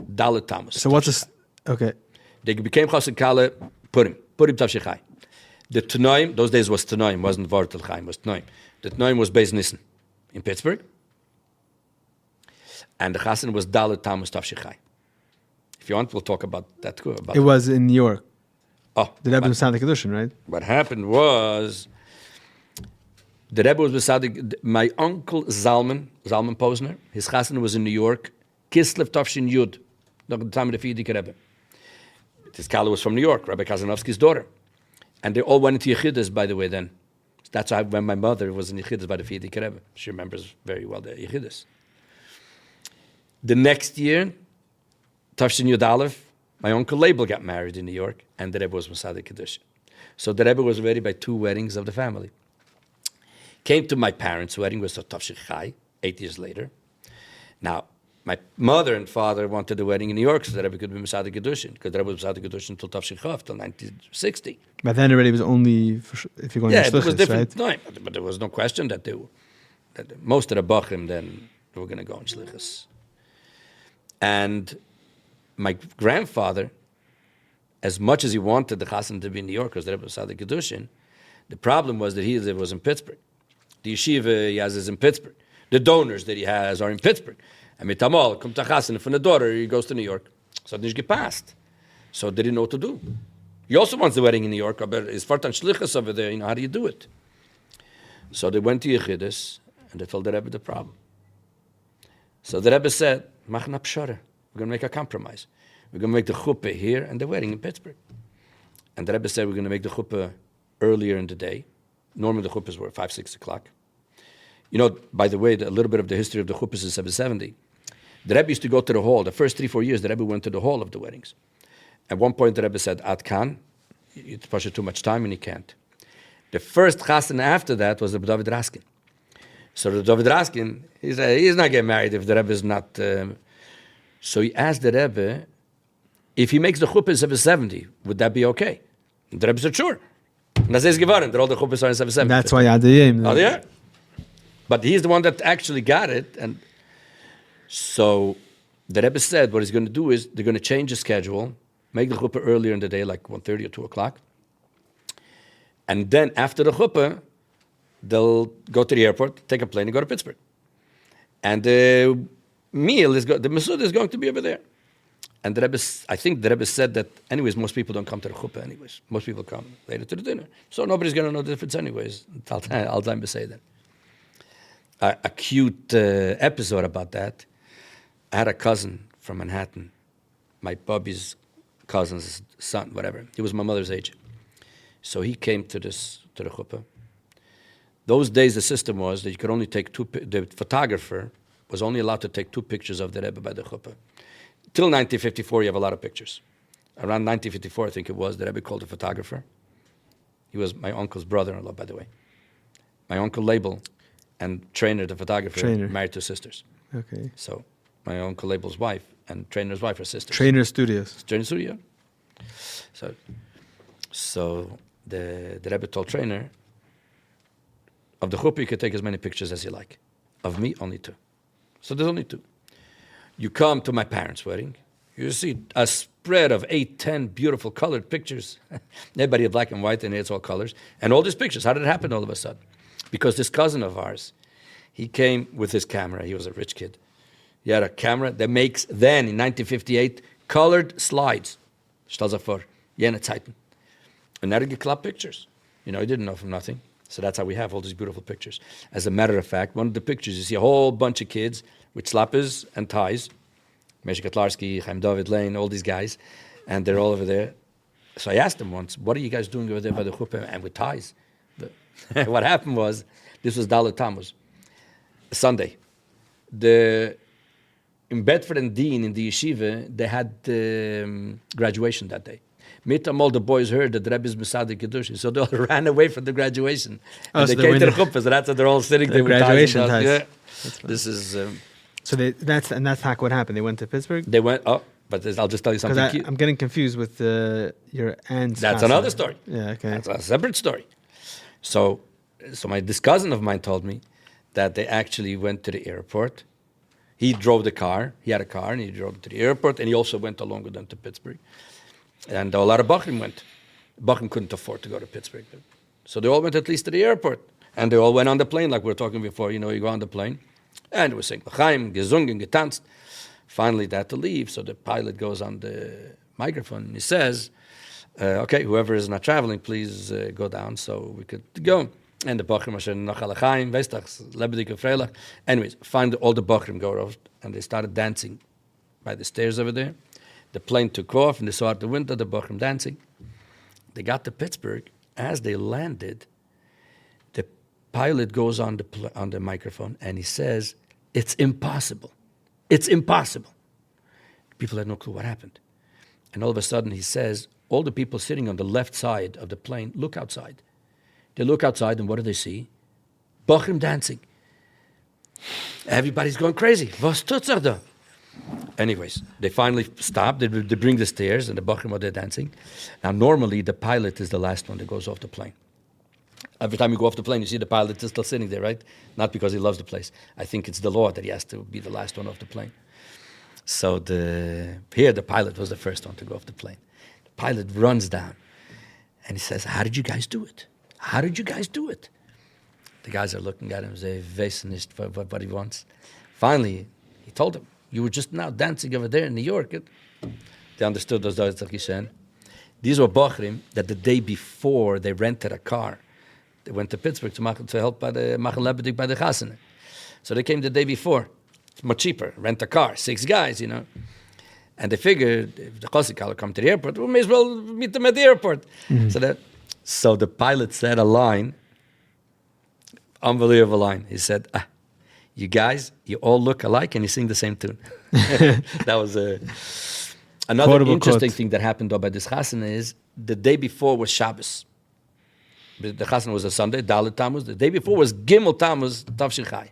Dalet Tammuz. So what's this? Okay. They became Chassid Kale Purim Tavshechai. The Tanoim, those days was Tanoim, wasn't Vortel Chaim, was Tanoim. The Tanoim was Beis Nissen in Pittsburgh. And the Chassid was Dalet Tammuz Tavshechai. If you want, we'll talk about that too. It was in New York. Oh. The Rebbe was Sadik Kedushin, right? What happened was, the Rebbe was Sadik, my uncle Zalman Posner, his Chassid was in New York, Kislev Tavshin Yud, at the time of the Fidik Rebbe. This Kala was from New York, Rabbi Kazanovsky's daughter. And they all went into Yechidus, by the way, then. That's why when my mother was in Yechidus by the Fidik Rebbe. She remembers very well the Yechidus. The next year, Tavshin Yud Aleph, my uncle Label got married in New York, and the Rebbe was Masada Kedusha. So the Rebbe was ready by 2 weddings of the family. Came to my parents' wedding, was Tavshin Chai, 8 years later. Now, my mother and father wanted the wedding in New York so the Rebbe could be Masada Kedushin, because the Rebbe was Masada Kedushin until Tavshin Chav, till 1960. But then already was only, if you're going to shlichus, it was different. Right? No, but there was no question that most of the Bachrim then were going to go in shlichus. And my grandfather, as much as he wanted the Chassan to be in New York, because the Rebbe was Masada Kedushin, the problem was that he was in Pittsburgh. The yeshiva he has is in Pittsburgh. The donors that he has are in Pittsburgh. And mitamol, come to Chassan, from the daughter, he goes to New York. So they get passed. So they didn't know what to do. He also wants the wedding in New York, but it's fartan shlichus over there, how do you do it? So they went to Yechidus, and they told the Rebbe the problem. So the Rebbe said, machna pshara, we're going to make a compromise. We're going to make the chuppah here and the wedding in Pittsburgh. And the Rebbe said, we're going to make the chuppah earlier in the day. Normally the chuppahs were 5, 6 o'clock. You know, by the way, a little bit of the history of the chuppahs is 770. The Rebbe used to go to the hall. The first 3-4 years, the Rebbe went to the hall of the weddings. At one point, the Rebbe said, Ad Khan, it's pushing too much time and he can't. The first chassan after that was the David Raskin. So the David Raskin, he said, he's not getting married if the Rebbe is not... So he asked the Rebbe, if he makes the chuppah 770, would that be okay? And the Rebbe said, sure. And that's his geworden, that all the chuppahs are in 770. That's why Adiyim. Oh, yeah? But he's the one that actually got it. And so the Rebbe said what he's going to do is they're going to change the schedule, make the chuppah earlier in the day, like 1:30 or 2 o'clock. And then after the chuppah, they'll go to the airport, take a plane, and go to Pittsburgh. And the meal the Masud is going to be over there. And the Rebbe, I think the Rebbe said that, anyways, most people don't come to the chuppah anyways. Most people come later to the dinner. So nobody's going to know the difference anyways. I'll time to say that. A cute episode about that. I had a cousin from Manhattan, my Bobby's cousin's son, whatever. He was my mother's age. So he came to the chuppah. Those days, the system was that you could only take the photographer was only allowed to take 2 pictures of the Rebbe by the chuppah. Till 1954, you have a lot of pictures. Around 1954, I think it was, the Rebbe called a photographer. He was my uncle's brother-in-law, by the way. My uncle Label and Trainer, the photographer, married 2 sisters. Okay. So my uncle Label's wife and Trainer's wife are sisters. Trainer Studios. Trainer Studio. So the Rebbe told Trainer, of the chuppah you could take as many pictures as you like. Of me, only 2. So there's only 2. You come to my parents' wedding, you see a spread of 8, 10 beautiful colored pictures. Everybody in black and white, and it's all colors. And all these pictures, how did it happen all of a sudden? Because this cousin of ours, he came with his camera. He was a rich kid. He had a camera that makes then, in 1958, colored slides. Stell dir vor, jene Zeiten. And now he geklappt pictures. You know, he didn't know from nothing. So that's how we have all these beautiful pictures. As a matter of fact, one of the pictures, you see a whole bunch of kids with slappers and ties. Meshach Kotlarski, Chaim David Lane, all these guys. And they're all over there. So I asked them once, what are you guys doing over there by the chuppah and with ties? What happened was, this was Dalet Tammuz, Sunday. In Bedford and Dean, in the yeshiva, they had graduation that day. Mitam, all the boys heard that the Rebbe is Mesadik Kedushin, so they all ran away from the graduation. And they came to the chuppah, so that's why they're all sitting there with graduation ties. ties. Yeah. This is... So that's how what happened. They went to Pittsburgh? They went... But I'll just tell you something cute. I'm getting confused with your aunt's... That's another story. Yeah, okay. That's a separate story. So this cousin of mine told me that they actually went to the airport. He drove the car. He had a car, and he drove to the airport, and he also went along with them to Pittsburgh. And a lot of Bachrim went. Bachrim couldn't afford to go to Pittsburgh. So they all went at least to the airport. And they all went on the plane, like we were talking before. You go on the plane. And it was saying, L'chaim, gesungen, getanzt. Finally, they had to leave. So the pilot goes on the microphone, and he says, okay, whoever is not traveling, please go down so we could go. And the Bachrim are saying, noch L'chaim, weißt du, lebendig und freilich. Anyways, all the Bachrim go over, and they started dancing by the stairs over there. The plane took off, and they saw out the window the Bachrim dancing. They got to Pittsburgh. As they landed, the pilot goes on the microphone, and he says, it's impossible. It's impossible. People had no clue what happened. And all of a sudden, he says, all the people sitting on the left side of the plane look outside. They look outside, and what do they see? Bachrim dancing. Everybody's going crazy. Was tut's er da? Anyways, they finally stop. They bring the stairs, and the Bachrim are there dancing. Now, normally, the pilot is the last one that goes off the plane. Every time you go off the plane, you see the pilot is still sitting there, right? Not because he loves the place. I think it's the law that he has to be the last one off the plane. So here, the pilot was the first one to go off the plane. The pilot runs down, and he says, how did you guys do it? How did you guys do it? The guys are looking at him and say, wissen nicht what he wants. Finally, he told them, you were just now dancing over there in New York. They understood those Deutsch Kishen. These were Bachrim that the day before they rented a car. They went to Pittsburgh to help by the Machen Lebedik by the Chasana. So they came the day before. It's much cheaper. Rent a car, 6 guys, And they figured if the Chasik will come to the airport, we may as well meet them at the airport. Mm-hmm. So the pilot said a line, unbelievable line. He said, you guys, you all look alike and you sing the same tune. That was another quotable interesting thing that happened though by this Chasana is the day before was Shabbos. The Chasana was a Sunday, Dalet Tammuz. The day before was Gimel Tammuz, Tavshin Chai.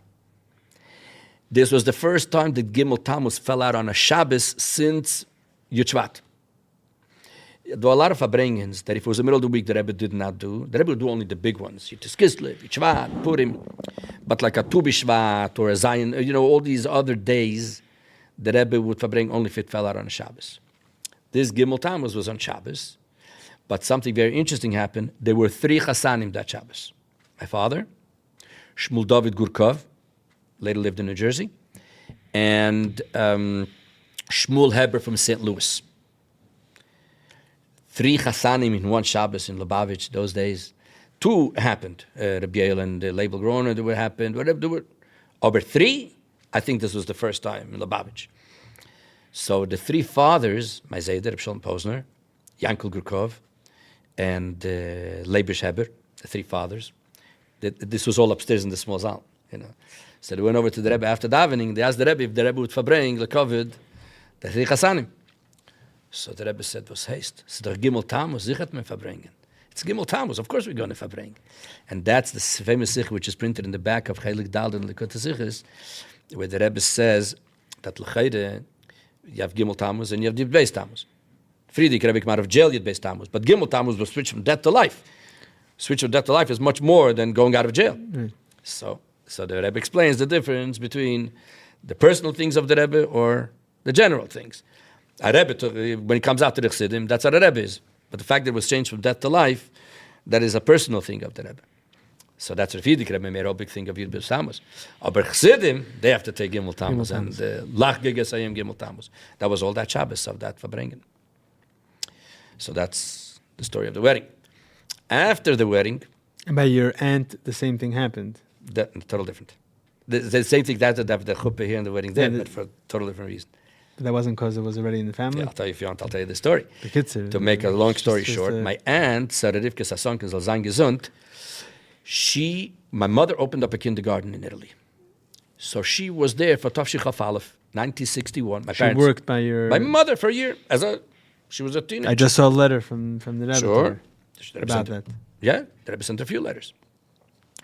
This was the first time that Gimel Tammuz fell out on a Shabbos since Yud Shvat. There were a lot of upbringings that if it was the middle of the week, the Rebbe did not do. The Rebbe would do only the big ones. Yud Kislev, Yud Shvat, Purim. But like a Tu B'Shvat or a Zion, all these other days, the Rebbe would bring only if it fell out on a Shabbos. This Gimel Tammuz was on Shabbos. But something very interesting happened. There were 3 Chasanim that Shabbos. My father, Shmuel David Gurkov, later lived in New Jersey, and Shmuel Heber from St. Louis. 3 Chasanim in one Shabbos in Lubavitch those days. 2 happened. Rabbi Yael and Label Groner, there were happened. There were over 3. I think this was the first time in Lubavitch. So the 3 fathers, my Zayder, Reb Shalom Posner, Yankel Gurkov, and Leibish Heber, the 3 fathers. This was all upstairs in the small zal, So they went over to the Rebbe after davening. They asked the Rebbe if the Rebbe would verbring the COVID, the 3 Chasanim. So the Rebbe said, was haste. It's the Gimel Tammuz, zichat me verbringen. It's Gimel Tammuz, of course we're going to verbring. And that's the famous sich which is printed in the back of Chelik Dal and Likut Sichos, where the Rebbe says that l'chayde, you have Gimel Tammuz and you have the Beis Tammuz. Friedrich Rebbe came out of jail, Yud Beis Tammuz. But Gimel Tammuz was switched from death to life. Switch from death to life is much more than going out of jail. So the Rebbe explains the difference between the personal things of the Rebbe or the general things. A Rebbe, when he comes out to the Chassidim, that's what a Rebbe is. But the fact that it was changed from death to life, that is a personal thing of the Rebbe. So that's what Friedrich Rebbe made a big thing of Yud Beis Tammuz. But Chassidim, they have to take Gimel Tammuz and Lach Gegesayim Gimel Tammuz. That was all that Shabbos of that Verbringen. So that's the story of the wedding. After the wedding, And by your aunt, the same thing happened. Total different. The same thing that the chuppah here and the wedding there, but for a total different reason. But that wasn't because it was already in the family? Yeah, I'll tell you if you want. I'll tell you the story. The kids are, To make a long story just short, my aunt, Sarah Rivka Sasonkin soll sein gesund, my mother opened up a kindergarten in Italy. So she was there for Tafshi Chaf Aleph, 1961. She worked by your... My mother for a year. She was a teenager. I just saw a letter from the Rebbe. Sure. About that. Yeah, the Rebbe sent a few letters.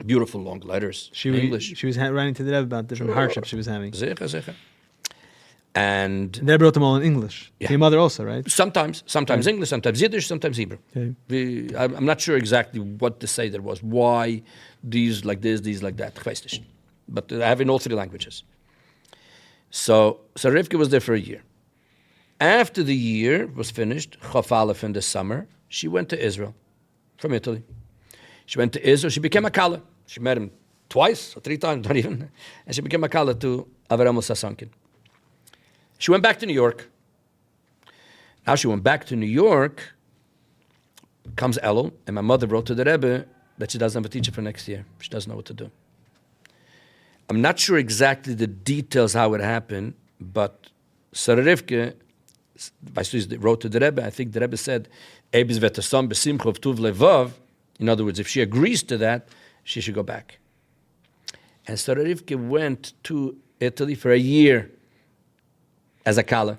Beautiful long letters in English. She was writing to the Rebbe about different hardships she was having. Zecher. And the Rebbe wrote them all in English. Yeah. To your mother also, right? Sometimes English, sometimes Yiddish, sometimes Hebrew. Okay. I'm not sure exactly what to say there was. Why these like this, these like that. But I have in all three languages. So Rivka was there for a year. After the year was finished, Chaf Aleph in the summer, she went to Israel from Italy. She went to Israel. She became a Kala. She met him twice or three times, not even. And she became a Kala to Avraham Sasonkin. She went back to New York. Now she went back to New York. Comes Elul, and my mother wrote to the Rebbe that she doesn't have a teacher for next year. She doesn't know what to do. I'm not sure exactly the details how it happened, but Sarah Rivka wrote to the Rebbe. I think the Rebbe said, in other words, if she agrees to that, she should go back. And Sarah Rivka went to Italy for a year as a Kala.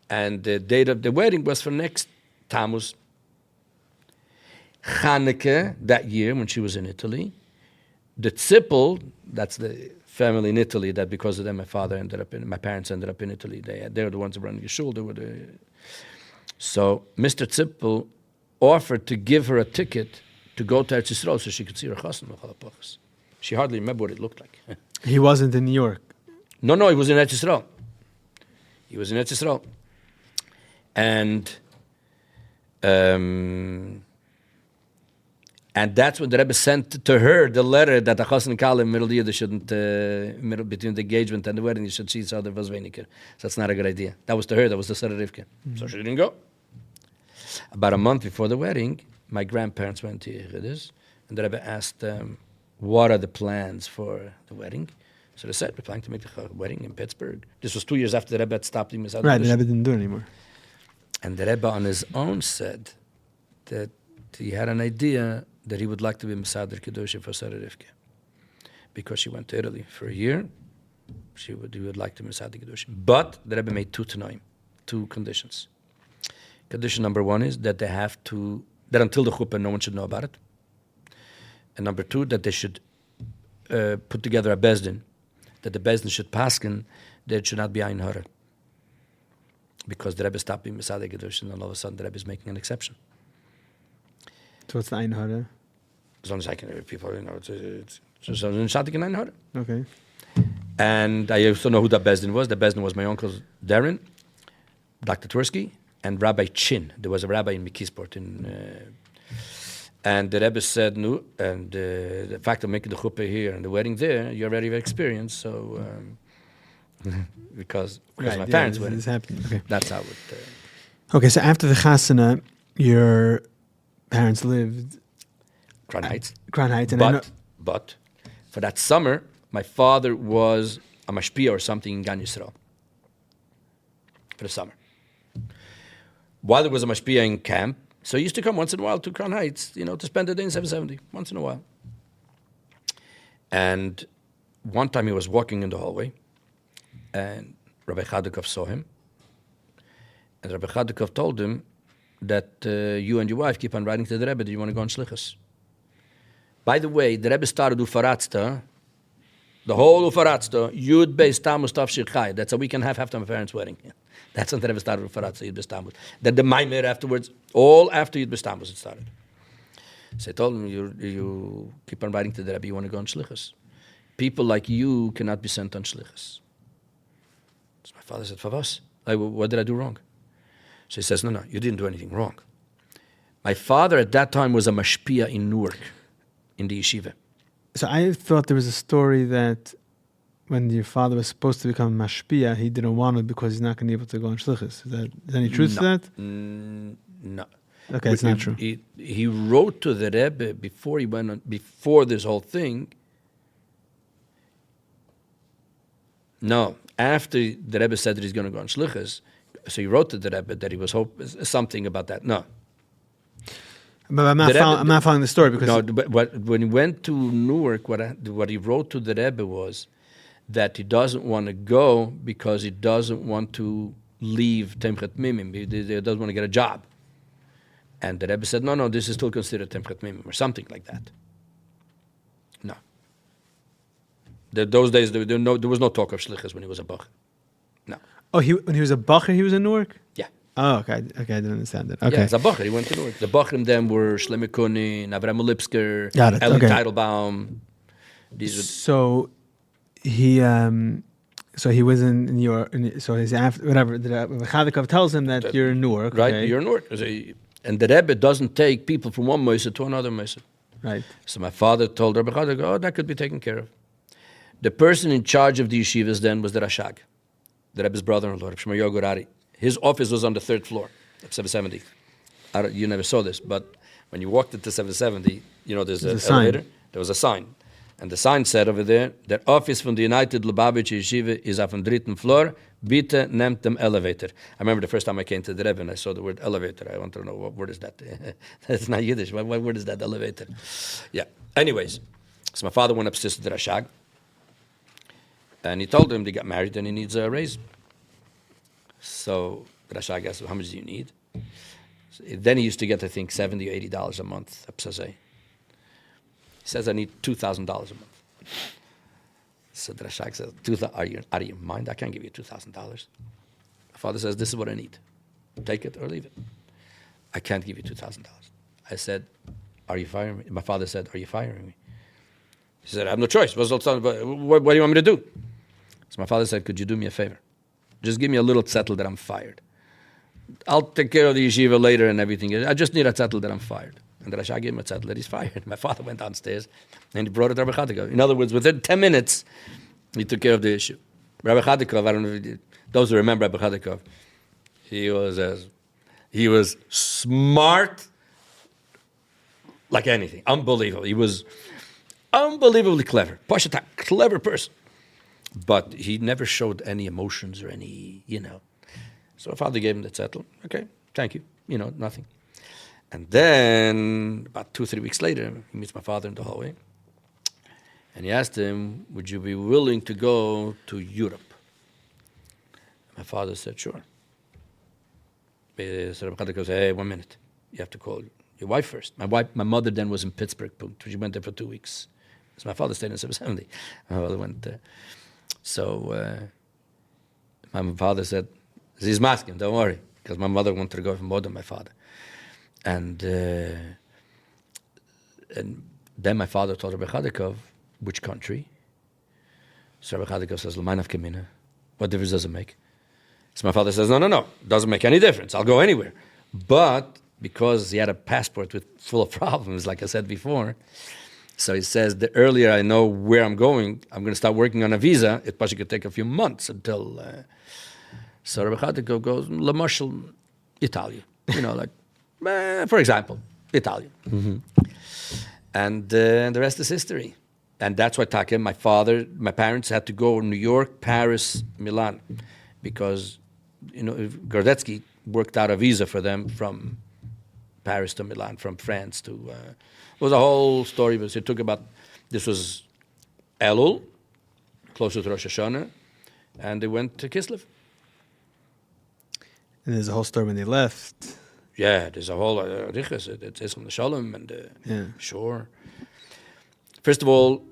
And the date of the wedding was for next Tammuz. Chanukah, that year when she was in Italy, the Zippel, that's the family in Italy that because of them my parents ended up in Italy. They were the ones running the shul. So Mr. Zippel offered to give her a ticket to go to Eretz Yisrael so she could see her chassan. She hardly remembered what it looked like. He wasn't in New York. No, he was in Eretz Yisrael. And that's when the Rebbe sent to her the letter that the chassan kala in middle year they shouldn't between the engagement and the wedding you should see each other was weniger. So that's not a good idea. That was to her. That was the Sarah Rivka. Mm-hmm. So she didn't go. About a month before the wedding, my grandparents went to Yechidus, and the Rebbe asked them, "What are the plans for the wedding?" So they said, "We're planning to make the wedding in Pittsburgh." This was 2 years after the Rebbe had stopped him. Right, the Rebbe didn't do it anymore. And the Rebbe on his own said that he had an idea that he would like to be Mesader Kedusha for Sarah Rivka. Because she went to Italy for a year, he would like to be Mesader Kedusha. But the Rebbe made two conditions. Condition number one is that they have to, that until the chuppah no one should know about it. And number two, that they should put together a bezdin, that the bezdin should paskin, that it should not be ein hara. Because the Rebbe stopped being Mesader Kedusha, and all of a sudden the Rebbe is making an exception. So what's the ein hara? As long as I can, people, it's shatik in ein hara. Okay. And I also know who the bezdin was. The bezdin was my uncle Darren, Dr. Twersky, and Rabbi Chin. There was a rabbi in Mikisport. And the Rebbe said, no, and the fact of making the chuppah here and the wedding there, you already have experience, so because right, my parents went. This happened. Okay. That's how it... Okay, so after the chasana, your parents lived... Crown Heights. But for that summer, my father was a mashpia or something in Gan Yisrael. For the summer. While there was a mashpia in camp, so he used to come once in a while to Crown Heights, to spend the day in 770, once in a while. And one time he was walking in the hallway, and Rabbi Chadukov saw him. And Rabbi Chadukov told him that you and your wife keep on writing to the Rebbe that you want to go on shlichus. By the way, the Rebbe started Ufaratzta, the whole Ufaratzta, Yud Beis Tammuz Tav Shir Chai. That's a week and a half after my parents' wedding. Yeah. That's when the Rebbe started Ufaratzta, Yud Beis Tammuz. Then the Maimer afterwards, all after Yud Beis Tammuz it started. So I told him, you keep on writing to the Rebbe, you want to go on shlichus. People like you cannot be sent on shlichus. So my father said, Favos, what did I do wrong? So he says, no, you didn't do anything wrong. My father at that time was a mashpia in Newark, in the yeshiva. So I thought there was a story that when your father was supposed to become mashpia, he didn't want it because he's not going to be able to go on shlichus. Is there any truth to that? No. Okay, it's not true. He wrote to the Rebbe before he went on, before this whole thing. No, after the Rebbe said that he's going to go on shlichus, so he wrote to the Rebbe that he was something about that. No. But I'm not following the story because... No, but when he went to Newark, what he wrote to the Rebbe was that he doesn't want to go because he doesn't want to leave Temchet Mimim. He doesn't want to get a job. And the Rebbe said, no, this is still considered Temchet Mimim, or something like that. No. Those days, there was no talk of shlichus when he was a bach. No. Oh, when he was a bacher, he was in Newark? Yeah. Oh, okay. I didn't understand that. Okay. Yeah, as a bacher, he went to Newark. The bachrim then were Shlomo Kunin, Avraham Lipsker, Got it. Eli Okay. Teitelbaum. These were... So he was in New York. So he's after whatever. The Chadikov tells him that you're in Newark, Right, okay? you're in Newark. And the Rebbe doesn't take people from one Moshe to another Moshe. Right. So my father told Rabbi Chadikov, oh, that could be taken care of. The person in charge of the yeshivas then was the Rashag, the Rebbe's brother-in-law, Rabbi Shmuel Gorari. His office was on the third floor of 770. You never saw this, but when you walked into 770, there's an elevator. There was a sign. And the sign said over there, the office from the United Lubavitch Yeshiva is auf dem dritten floor. Bitte nehmt dem elevator. I remember the first time I came to the Rebbe and I saw the word elevator. I wanted to know, what word is that? That's not Yiddish. What word is that, elevator? Yeah. Anyways, so my father went upstairs to the Rashag. And he told him they got married and he needs a raise. So the Rashag asked him, how much do you need? So then he used to get, I think, $70 or $80 a month. He says, I need $2,000 a month. So the Rashag says, are you out of your mind? I can't give you $2,000. My father says, this is what I need. Take it or leave it. I can't give you $2,000. I said, are you firing me? My father said, are you firing me? He said, I have no choice. What do you want me to do? So my father said, could you do me a favor? Just give me a little zettel that I'm fired. I'll take care of the yeshiva later and everything. I just need a zettel that I'm fired. And the Rashag gave him a zettel that he's fired. My father went downstairs and he brought it to Rabbi Chadikov. In other words, within 10 minutes, he took care of the issue. Rabbi Chadikov, I don't know, those who remember Rabbi Chadikov, he was smart like anything. Unbelievable. He was unbelievably clever. Pashat, clever person. But he never showed any emotions or any, So my father gave him the zettel. Okay, thank you. Nothing. And then, about 2-3 weeks later, he meets my father in the hallway. And he asked him, would you be willing to go to Europe? My father said, sure. So Rabbi Chadikov said, hey, 1 minute. You have to call your wife first. My mother then was in Pittsburgh. She went there for 2 weeks. So my father stayed in 770. My father went there. So my father said, he's masking, don't worry. Because my mother wanted to go more than my father. And then my father told Rabbi Chadikov, which country? So Rabbi Chadikov says, L'mainav Kemina. What difference does it make? So my father says, no, doesn't make any difference. I'll go anywhere. But because he had a passport full of problems, like I said before, so he says, the earlier I know where I'm going to start working on a visa. It probably could take a few months until... So Rabbi Chadikov goes, La Marshal, Italia. For example, Italian. Mm-hmm. And the rest is history. And that's why my parents had to go to New York, Paris, Milan, because, Gordetsky worked out a visa for them from Paris to Milan, from France to... it was a whole story, but this was Elul, closer to Rosh Hashanah, and they went to Kislev. And there's a whole story when they left. Yeah, there's a whole shlichus. It says from the Shalom and sure. First of all,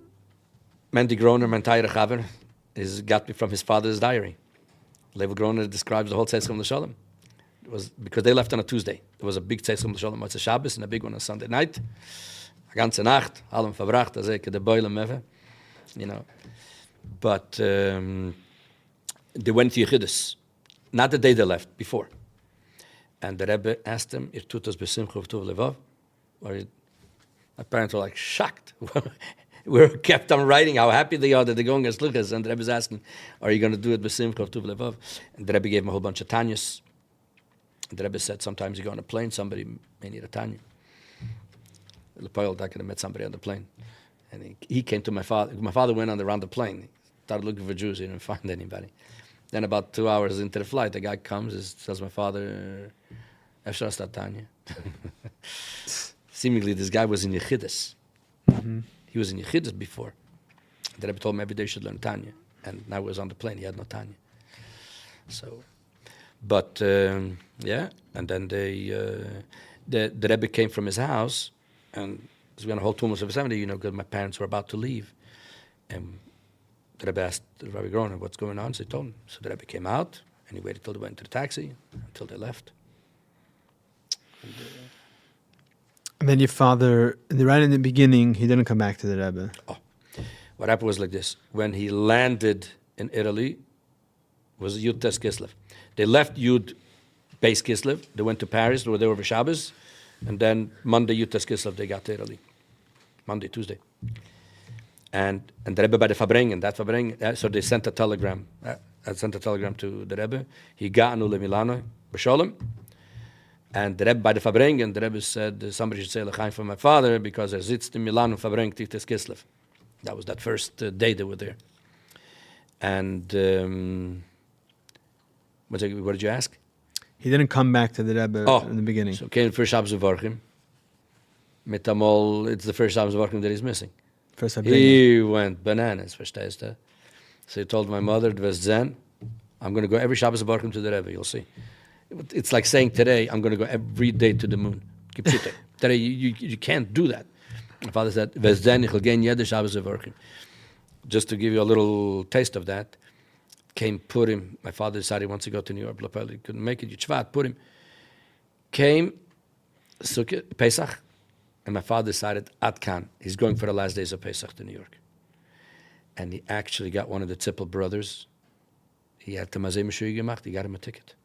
Mendy Groner, my entire chaver, got me from his father's diary. Levi Groner describes the whole Tzeitzchim from the Shalom. It was because they left on a Tuesday. There was a big Tzeitzchim from the Shalom on Shabbos and a big one on Sunday night. A ganze Nacht, allem verbracht, as the boilem ever, But they went to Yechidus. Not the day they left, before. And the Rebbe asked him, "Ir tut das besimcha v'tuv levav?" My parents were like shocked. We kept on writing how happy they are that they're going as shlichus, and the Rebbe's asking, "Are you going to do it besimcha v'tuv levav?" And the Rebbe gave him a whole bunch of tanyas. The Rebbe said sometimes you go on a plane, somebody may need a Tanya. Lepoil Dakin met somebody on the plane. And he came to my father. My father went around the plane. He started looking for Jews. He didn't find anybody. Then about 2 hours into the flight, the guy comes, tells my father, Efshar Star Tanya. Seemingly, this guy was in Yechidus. Mm-hmm. He was in Yechidus before. The Rebbe told him every day he should learn Tanya. And now he was on the plane. He had no Tanya. So, but, yeah. And then the Rebbe came from his house, and because we had a whole tumult of 70, because my parents were about to leave. And the Rebbe asked Rabbi Garelik, what's going on? So he told him. So the Rebbe came out, and he waited till they went to the taxi, until they left. And then your father, right in the beginning, he didn't come back to the Rebbe. Oh, what happened was like this. When he landed in Italy, was Yud Tes Kislev. They left Yud Beis Kislev. They went to Paris, where they were for Shabbos. And then Monday, Yud Tes Kislev, they got to Italy. Monday, Tuesday. And the Rebbe by the Fabring, so they sent a telegram. I sent a telegram to the Rebbe. He got anu le Milan, b'sholem. And the Rebbe by the Fabring, and the Rebbe said, somebody should say l'chaim for my father, because sitzt in Milan Fabring Tiftes Kislev. That was that first day they were there. And what did you ask? He didn't come back to the Rebbe in the beginning. So came first Shabbos Vorchim. Mitamol, it's the first Shabbos Vorchim that he's missing. First He went bananas, verstehst du? So he told my mother, Zen, I'm going to go every Shabbos Vorchim to the Rebbe, you'll see. It's like saying today, I'm going to go every day to the moon. Today, you can't do that. My father said, Zen, ich will gehen jede Shabbos Vorchim. Just to give you a little taste of that, came Purim. My father decided he wants to go to New York. He couldn't make it. Yitzvat, Purim. Came Sukkot, Pesach, and my father decided, Atkan, he's going for the last days of Pesach to New York. And he actually got one of the Zippel brothers. He had Tamazeh Meshuy gemacht. He got him a ticket.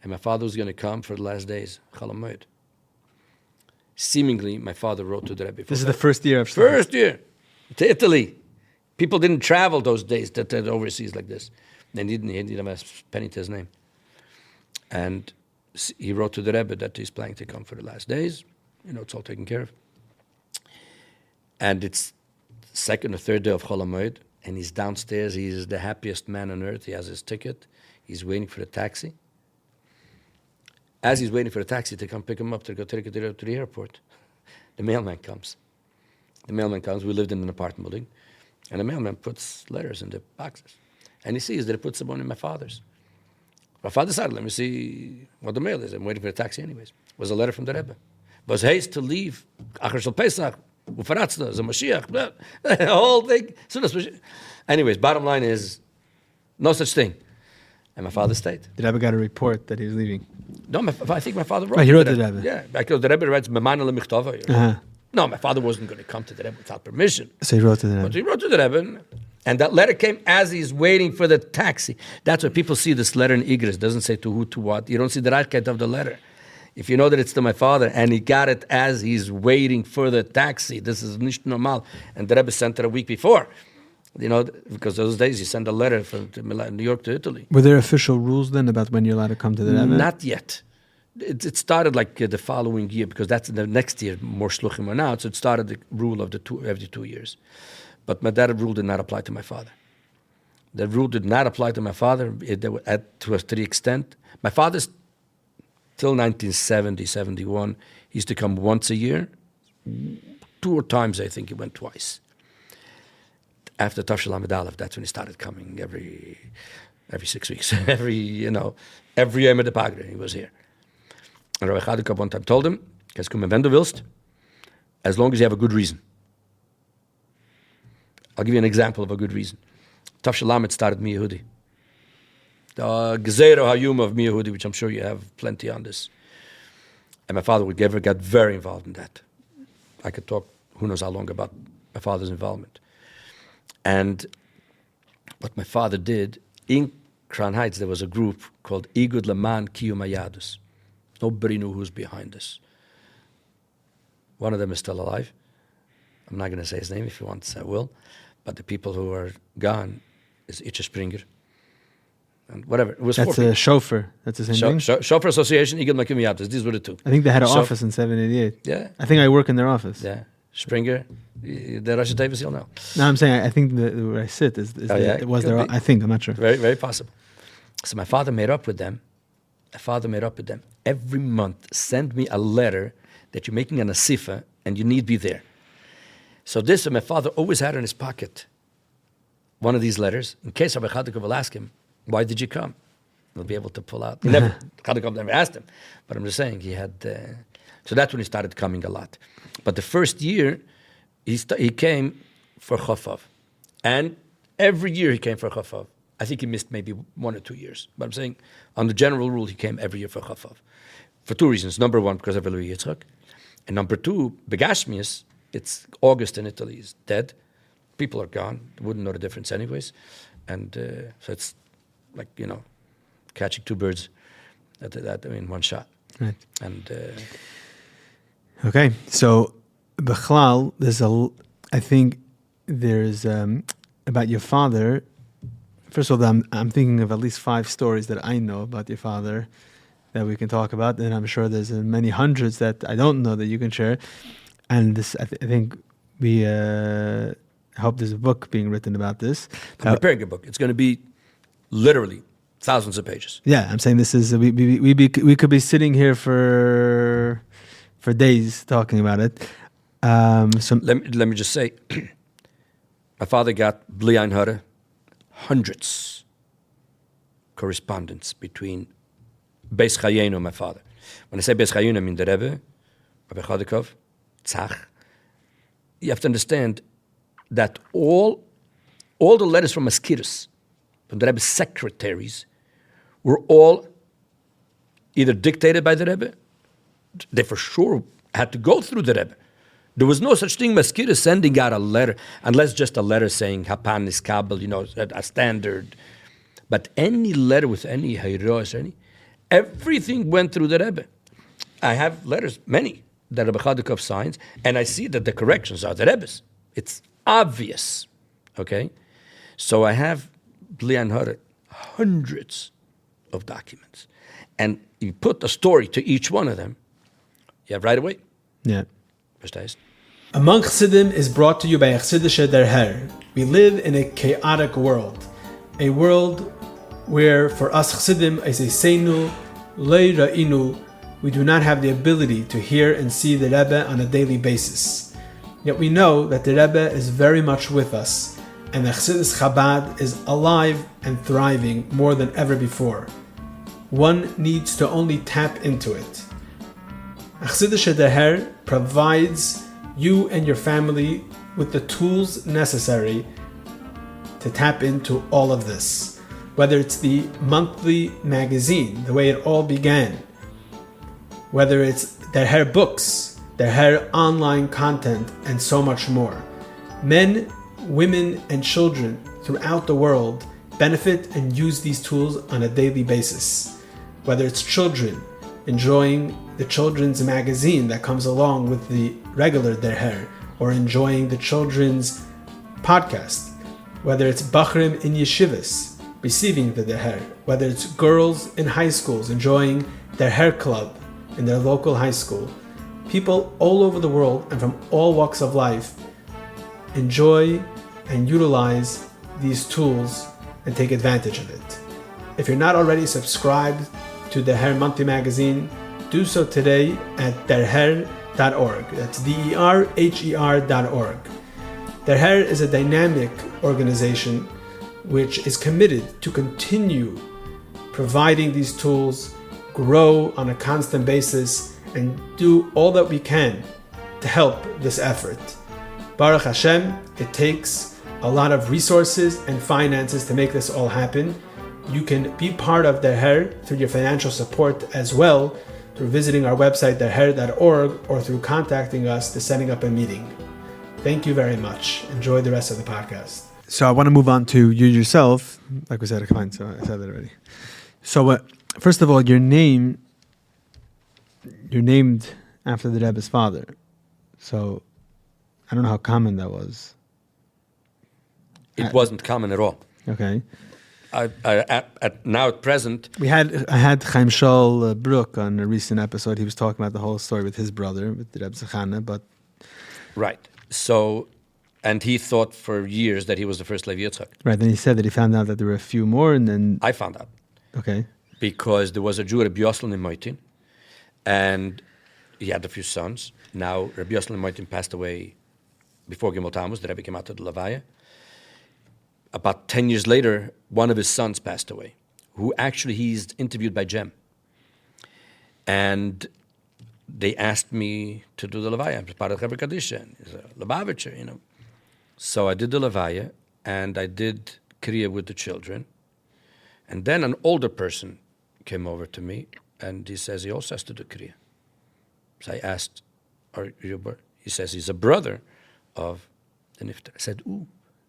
And my father was going to come for the last days, Chol HaMoed. Seemingly, my father wrote to the Rebbe. This is the first year of Shlichus. First year. To Italy. People didn't travel those days that overseas like this. He didn't have a penny to his name. And he wrote to the Rebbe that he's planning to come for the last days. It's all taken care of. And it's second or third day of Chol HaMoed, and he's downstairs. He's the happiest man on earth. He has his ticket. He's waiting for the taxi. As he's waiting for the taxi to come pick him up to go take him to the airport, the mailman comes. We lived in an apartment building, and the mailman puts letters in the boxes. And he sees that he puts them on in my father's. My father said, let me see what the mail is. I'm waiting for the taxi anyways. It was a letter from the Rebbe. It was haste to leave. Achar Shel Pesach. Ufaratzna. The Mashiach. The whole thing. Anyways, bottom line is, no such thing. And my father stayed. The Rebbe got a report that he was leaving. No, I think my father wrote. He wrote to the Rebbe. Yeah, because the Rebbe writes Memana LeMichtava. No, my father wasn't going to come to the Rebbe without permission. So he wrote to the Rebbe. But he wrote to the Rebbe, and that letter came as he's waiting for the taxi. That's why people see this letter in Igris. It doesn't say to who, to what. You don't see the Reichkeit of the letter. If you know that it's to my father, and he got it as he's waiting for the taxi, this is nicht normal. And the Rebbe sent it a week before. Because those days you send a letter from Milan, New York to Italy. Were there official rules then about when you're allowed to come to the Rebbe? Not yet. It started like the following year, because that's the next year, more shluchim are out. So it started the rule of every 2 years. But that rule did not apply to my father. The rule did not apply to my father to the extent. My father's, till 1970, 71, he used to come once a year. 2 times, I think he went twice. After Tafshel Lamed Aleph, that's when he started coming every 6 weeks. every Yom Pagra, he was here. And Rabbi Garelik one time told him, "Kannst kommen, wenn du willst, as long as you have a good reason." I'll give you an example of a good reason. Tafshel Lamed started Mi Yehudi. The Gezerah Hayum of Mi Yehudi, which I'm sure you have plenty on this. And my father got very involved in that. I could talk who knows how long about my father's involvement. And what my father did, in Crown Heights, there was a group called Igud Leman Kiyum Hayadus. Nobody knew who's behind this. One of them is still alive. I'm not going to say his name. If he wants, I will. But the people who are gone is Itche Springer. and whatever. It was That's 4 a people. chauffeur. That's the same thing? Chauffeur Association, Igel Makim Yabtas. These were the two. I think they had an So- office in 788. Yeah, I think I work in their office. yeah. Springer, the Russian Davis, you'll know. No, I'm saying I think where I sit is Oh, yeah? it was Could their. be. I think I'm not sure. Very, very possible. So my father made up with them. Every month, send me a letter that you're making an asifa and you need be there. So this, my father always had in his pocket one of these letters, in case Rabbi Chadukov will ask him, why did you come? He'll be able to pull out. Chadukov never asked him, but I'm just saying he had. So that's when he started coming a lot. But the first year, he came for Chofav. And every year he came for Chofav. I think he missed maybe 1 or 2 years. But I'm saying, on the general rule, he came every year for Chofav. For 2 reasons. Number one, because of Rebbe Yitzchak. And number two, Begashmius, it's August in Italy, is dead. People are gone. Wouldn't know the difference anyways. And so it's like, catching 2 birds in one shot. Right. And Okay, so Bechlal, I think there's about your father. First of all, I'm thinking of at least 5 stories that I know about your father that we can talk about, and I'm sure there's many hundreds that I don't know that you can share. And this, I think we hope there's a book being written about this. I'm preparing a book. It's going to be literally thousands of pages. Yeah, I'm saying this is we could be sitting here for days talking about it. So Let me just say, my father got Bli Ein Hara, hundreds correspondence between Beis Chayenu and my father. When I say Beis Chayenu, I mean the Rebbe, Rabbi Chodakov, Tzach. You have to understand that all the letters from Maskiris, from the Rebbe's secretaries, were all either dictated by the Rebbe. They for sure had to go through the Rebbe. There was no such thing, Maskiris sending out a letter, unless just a letter saying Hapan is Kabel, a standard. But any letter with any Hayros, everything went through the Rebbe. I have letters, many, that Rebbe Chadukov signs, and I see that the corrections are the Rebbe's. It's obvious, okay? So I have Bli Ein Hara, hundreds of documents. And you put a story to each one of them, you have right away. yeah. Verstehst? Among Chassidim is brought to you by Chassidische Der Herr. We live in a chaotic world, a world where for us Chassidim, as a Seinu, Lei Ra'inu, we do not have the ability to hear and see the Rebbe on a daily basis. Yet we know that the Rebbe is very much with us, and the Chassidus Chabad is alive and thriving more than ever before. One needs to only tap into it. Chassidische Der Herr provides you and your family with the tools necessary to tap into all of this. Whether it's the monthly magazine, the way it all began, whether it's Der Herr books, Der Herr online content, and so much more. Men, women, and children throughout the world benefit and use these tools on a daily basis. Whether it's children enjoying the children's magazine that comes along with the regular Der Herr, or enjoying the children's podcast, whether it's Bachrim in yeshivas receiving the Der Herr, whether it's girls in high schools enjoying Der Herr Club in their local high school. People all over the world and from all walks of life enjoy and utilize these tools and take advantage of it. If you're not already subscribed to Der Herr Monthly Magazine, do so today at derher.org. That's derher.org. Der Herr is a dynamic organization which is committed to continue providing these tools, grow on a constant basis, and do all that we can to help this effort. Baruch Hashem, it takes a lot of resources and finances to make this all happen. You can be part of Der Herr through your financial support as well, through visiting our website derher.org, or through contacting us to setting up a meeting. Thank you very much. Enjoy the rest of the podcast. So I want to move on to you yourself. Like we said, fine, so I said that already. So first of all, you're named after the Rebbe's father. So I don't know how common that was. It wasn't common at all. Okay. now at present, I had Chaim Shaul Brook on a recent episode. He was talking about the whole story with his brother, with the Rebbe Zechana, but... right. So, and he thought for years that he was the first Levi Yitzchak. Right, then he said that he found out that there were a few more, and then... I found out. Okay. Because there was a Jew, Rabbi Yoslin Moitin, and he had a few sons. Now, Rabbi Yoslin Moitin passed away before Gimel Tammuz. The Rebbe came out to the Levaya. About 10 years later, one of his sons passed away, who actually he's interviewed by Jem. And they asked me to do the Levaya. I'm part of Rebbe Kadisha, and he's a Lubavitcher, you know. So I did the Levaya, and I did Kriya with the children. And then an older person came over to me, and he says he also has to do Kriya. So I asked, are you a brother? He says he's a brother of the Nifter. I said, ooh,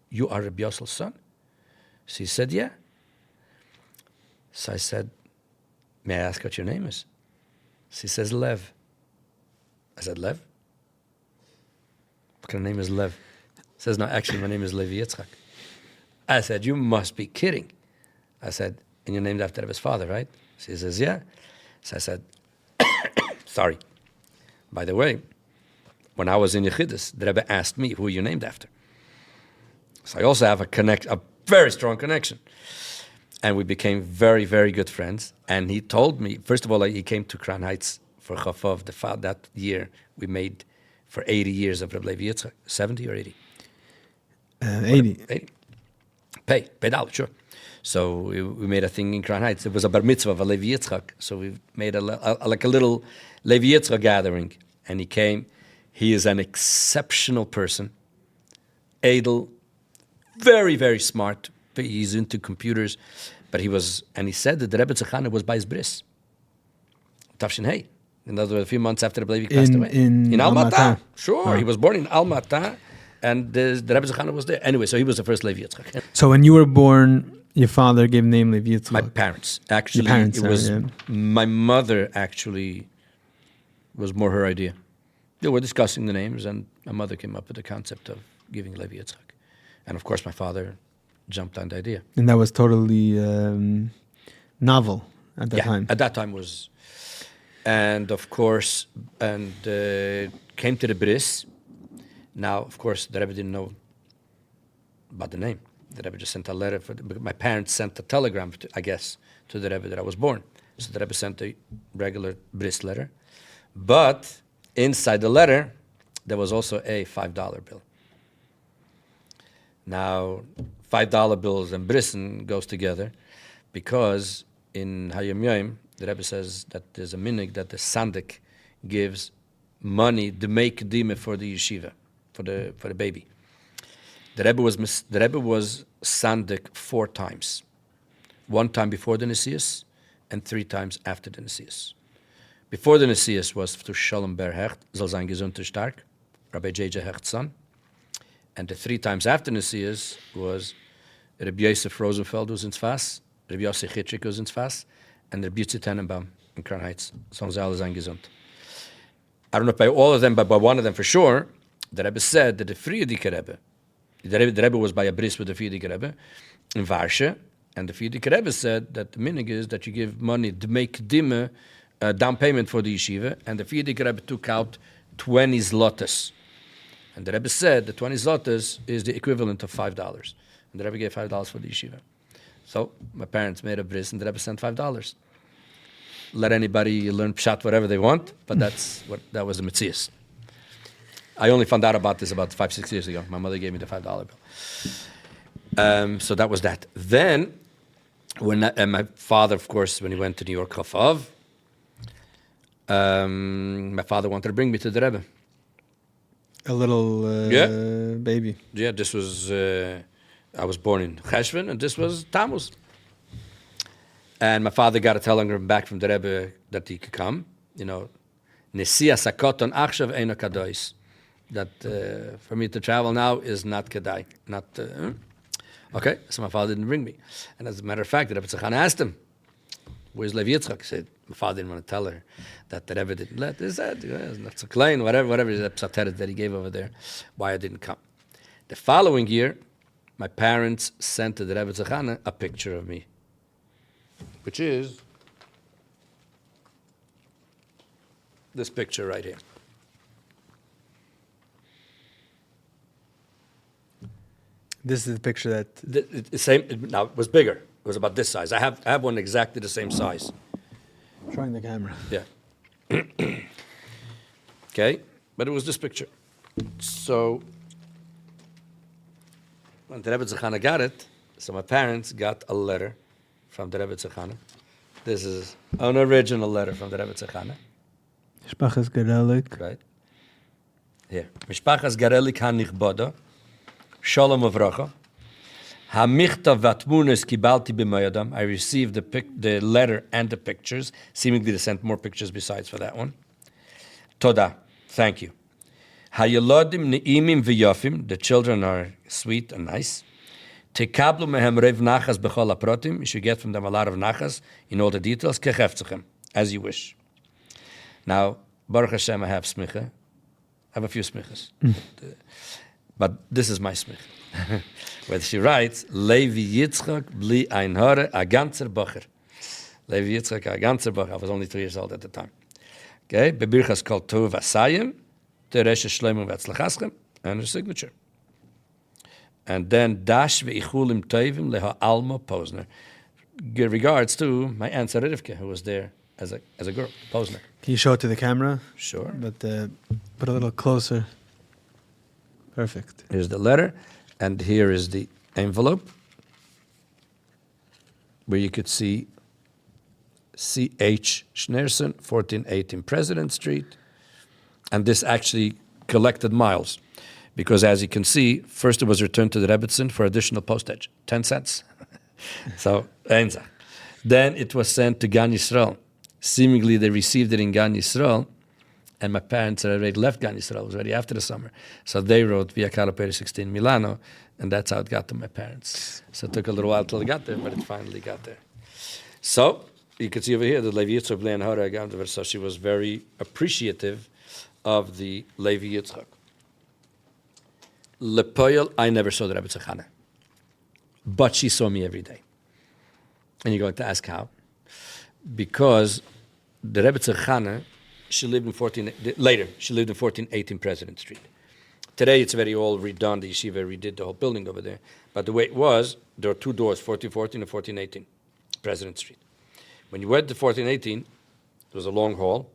you are Rabbi Yossel's son? So he said, yeah. So I said, may I ask what your name is? So he says, Lev. I said, Lev? What kind of name is Lev? He says, no, actually, my name is Levi Yitzchak. I said, you must be kidding. I said, and you're named after his father, right? So he says, yeah. So I said, sorry. By the way, when I was in Yechidus, the Rebbe asked me who you're named after. So I also have a very strong connection. And we became very, very good friends. And he told me, first of all, he came to Crown Heights for Chafov. That year, we made for 80 years of Rebbe Levi Yitzchak. 70 or 80? 80. 80. Paid out, sure. So we made a thing in Crown Heights. It was a bar mitzvah of a Levi Yitzchak. So we made like a little Levi Yitzchak gathering. And he came. He is an exceptional person. Edel, very, very smart. He's into computers. But he said that the Rebbe Zechana was by his bris. Tafshin Hey. In other words, a few months after the Levi passed away. In Almatah. Sure. He was born in Almatah. And the Rebbe Zechana was there. Anyway, so he was the first Levi Yitzchak. So when you were born, your father gave the name Levi Yitzchak? My parents. Actually, your parents, it was my mother actually was more her idea. They were discussing the names, and my mother came up with the concept of giving Levi Yitzchak. And of course, my father jumped on the idea. And that was totally novel at that time. At that time was. And of course, came to the bris. Now, of course, the Rebbe didn't know about the name. The Rebbe just sent a letter. My parents sent a telegram, to the Rebbe that I was born. So the Rebbe sent a regular bris letter. But inside the letter, there was also a $5 bill. Now, $5 bills and brissen goes together because in Hayom Yom, the Rebbe says that there's a minhag that the sandik gives money to make dime for the yeshiva, for the baby. The Rebbe was sandik 4 times. 1 time before the Nesius and 3 times after the Nesius. Before the Nesius was to Shalom Ber Hecht, soll sein gesund und stark, Rabbi J.J. Hecht's son. And the 3 times after Nesius was Rabbi Yosef Rosenfeld was in Tzfas, Rabbi Yosef Chitschik was in Tzfas, and Rabbi Yitzi Tenenbaum in Crown Heights. Sollen sie alle sein gesund. I don't know if by all of them, but by one of them for sure, the Rebbe said that the Friedrich Rebbe, the Rebbe was by a bris with the Friedrich Rebbe in Varsha, and the Friedrich Rebbe said that the minhag is that you give money to make dime, down payment for the yeshiva, and the Friedrich Rebbe took out 20 zlotas. And the Rebbe said that 20 zlotas is the equivalent of $5. And the Rebbe gave $5 for the yeshiva. So my parents made a bris, and the Rebbe sent $5. Let anybody learn pshat whatever they want, but that was the metzias. I only found out about this about 5-6 years ago. My mother gave me the $5 bill. So that was that. Then, when my father, of course, when he went to New York Chafav, my father wanted to bring me to the Rebbe. A little baby. Yeah, this was, I was born in Cheshvan, and this was Tammuz. And my father got a telegram back from the Rebbe that he could come. Nesia sakoton achshav eino kadois. That for me to travel now is not kedai. Okay, so my father didn't bring me. And as a matter of fact, the Rebbe Tzachana asked him, where's Levi Yitzchak? He said, my father didn't want to tell her that the Rebbe didn't let this, not so klein, whatever is that psateret that he gave over there, why I didn't come. The following year, my parents sent to the Rebbe Zechana a picture of me, which is this picture right here. This is the picture that... The same. Now, it was bigger. It was about this size. I have one exactly the same size. Showing the camera. Yeah. Okay? But it was this picture. So, when the Rebbe Zechana got it, so my parents got a letter from the Rebbe Zechana. This is an original letter from the Rebbe Zechana. Mishpachas Garelik. Right? Here. Mishpachas Garelik hanichboda. Shalom uvracha. Hamichtav vatmunes kibalti b'mayadam. I received the letter and the pictures. Seemingly they sent more pictures besides for that one. Toda. Thank you. Hayalodim ne'imim v'yafim. The children are sweet and nice. Tekablu mehem rev nachas b'chol aprotim. You should get from them a lot of nachas in all the details. Kecheftzechem. As you wish. Now, Baruch Hashem, I have smicha. I have a few smichas. But this is my smicha. Where she writes, Levi Yitzchak bli ein hore a ganzer Bocher. Levi Yitzchak a ganzer Bocher. I was only 3 years old at the time. Okay? Bebirchas kol tov asayim, tereshe shleimim v'atzlachaschem, and her signature. And then dash ve'ichulim tovim leha alma Posner. Good regards to my aunt Sarah Rivka, who was there as a girl, Posner. Can you show it to the camera? Sure. But put a little closer. Perfect. Here's the letter, and here is the envelope, where you could see C.H. Schneerson, 1418 President Street. And this actually collected miles, because as you can see, first it was returned to the Rebbetzin for additional postage, 10 cents. So, Einzach. Then it was sent to Gan Yisrael. Seemingly they received it in Gan Yisrael, and my parents had already left Gan Yisrael. It was already after the summer. So they wrote Via Carlo 16 Milano, and that's how it got to my parents. So it took a little while till it got there, but it finally got there. So, you can see over here, the Levi Yitzchak Blein Hora Gamdavar, so she was very appreciative of the Levi Yitzchak. Lepoyel, I never saw the Rebbe Zechana, but she saw me every day. And you're going to ask how? Because the Rebbe Zechana, she lived in 1418 President Street. Today it's very all redone. The yeshiva redid the whole building over there. But the way it was, there were 2 doors, 1414 and 1418 President Street. When you went to 1418, there was a long hall,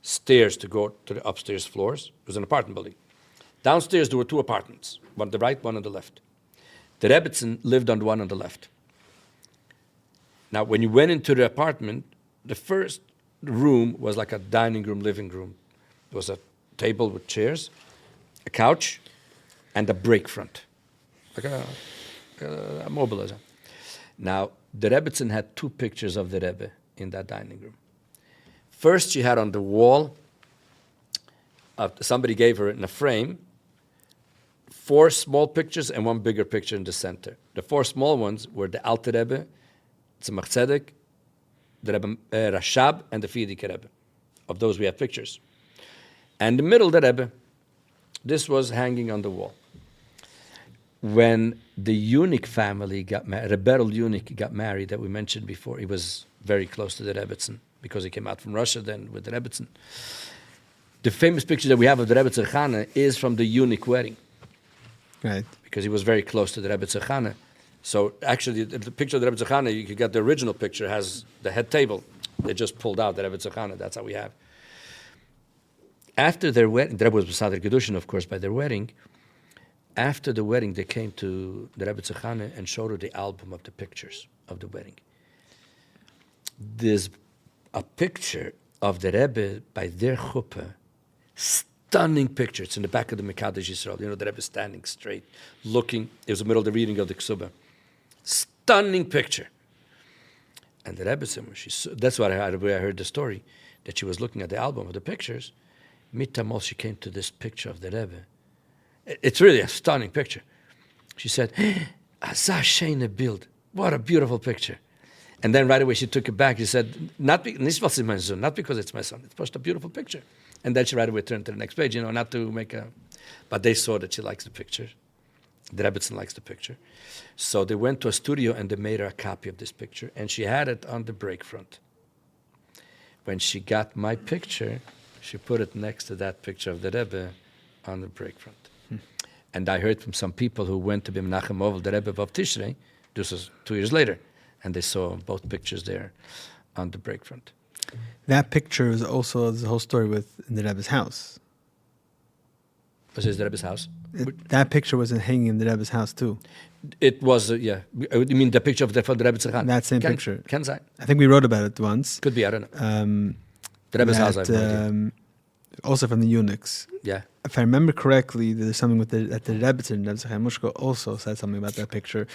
stairs to go to the upstairs floors. It was an apartment building. Downstairs there were 2 apartments, one on the right, one on the left. The Rebbetzin lived on the one on the left. Now, when you went into the apartment, the first room was like a dining room, living room. There was a table with chairs, a couch, and a break front, like a mobilizer. Now, the Rebbetzin had 2 pictures of the Rebbe in that dining room. First, she had on the wall, somebody gave her in a frame, 4 small pictures and 1 bigger picture in the center. The 4 small ones were the Alte Rebbe, Tzemach Tzedek, the Rebbe Rashab, and the Fiedike Rebbe. Of those we have pictures. And the middle, the Rebbe, this was hanging on the wall. When the eunuch family got married, Rebbe eunuch got married that we mentioned before, he was very close to the Rebbetzin because he came out from Russia then with the Rebbetzin. The famous picture that we have of the Rebbe Zechana is from the eunuch wedding. Right. Because he was very close to the Rebbe Zechana. So actually, the picture of the Rebbe Zechana, you could get the original picture, has the head table. They just pulled out the Rebbe Zechana. That's how we have. After their wedding, the Rebbe was Besader Kedushin, of course, by their wedding. After the wedding, they came to the Rebbe Zechana and showed her the album of the pictures of the wedding. There's a picture of the Rebbe by their chuppah, stunning picture. It's in the back of the Mekadesh Yisrael. You know, the Rebbe standing straight, looking. It was the middle of the reading of the Ksubah. Stunning picture. And the Rebbe said, that's why I heard the story, that she was looking at the album of the pictures. Mitamol, she came to this picture of the Rebbe. It's really a stunning picture. She said, Azah Sheine Bild. What a beautiful picture. And then right away she took it back. She said, not because it's my son, it's just a beautiful picture. And then she right away turned to the next page, not to make a... But they saw that she likes the picture. The Rebbetzin likes the picture. So they went to a studio and they made her a copy of this picture, and she had it on the break front. When she got my picture, she put it next to that picture of the Rebbe on the break front. And I heard from some people who went to be Menachem Ovel, the Rebbe of Tishrei, this was 2 years later, and they saw both pictures there on the break front. That picture is also the whole story with in the Rebbe's house. Was this the Rebbe's house? That picture was hanging in the Rebbe's house too. It was, yeah. You mean the picture of the Rebbe Tzachar? That same picture. Can say. I think we wrote about it once. Could be, I don't know. The Rebbe's house, I have no idea. Also from the eunuchs. Yeah. If I remember correctly, there's something with the Rebbe Mushko also said something about that picture.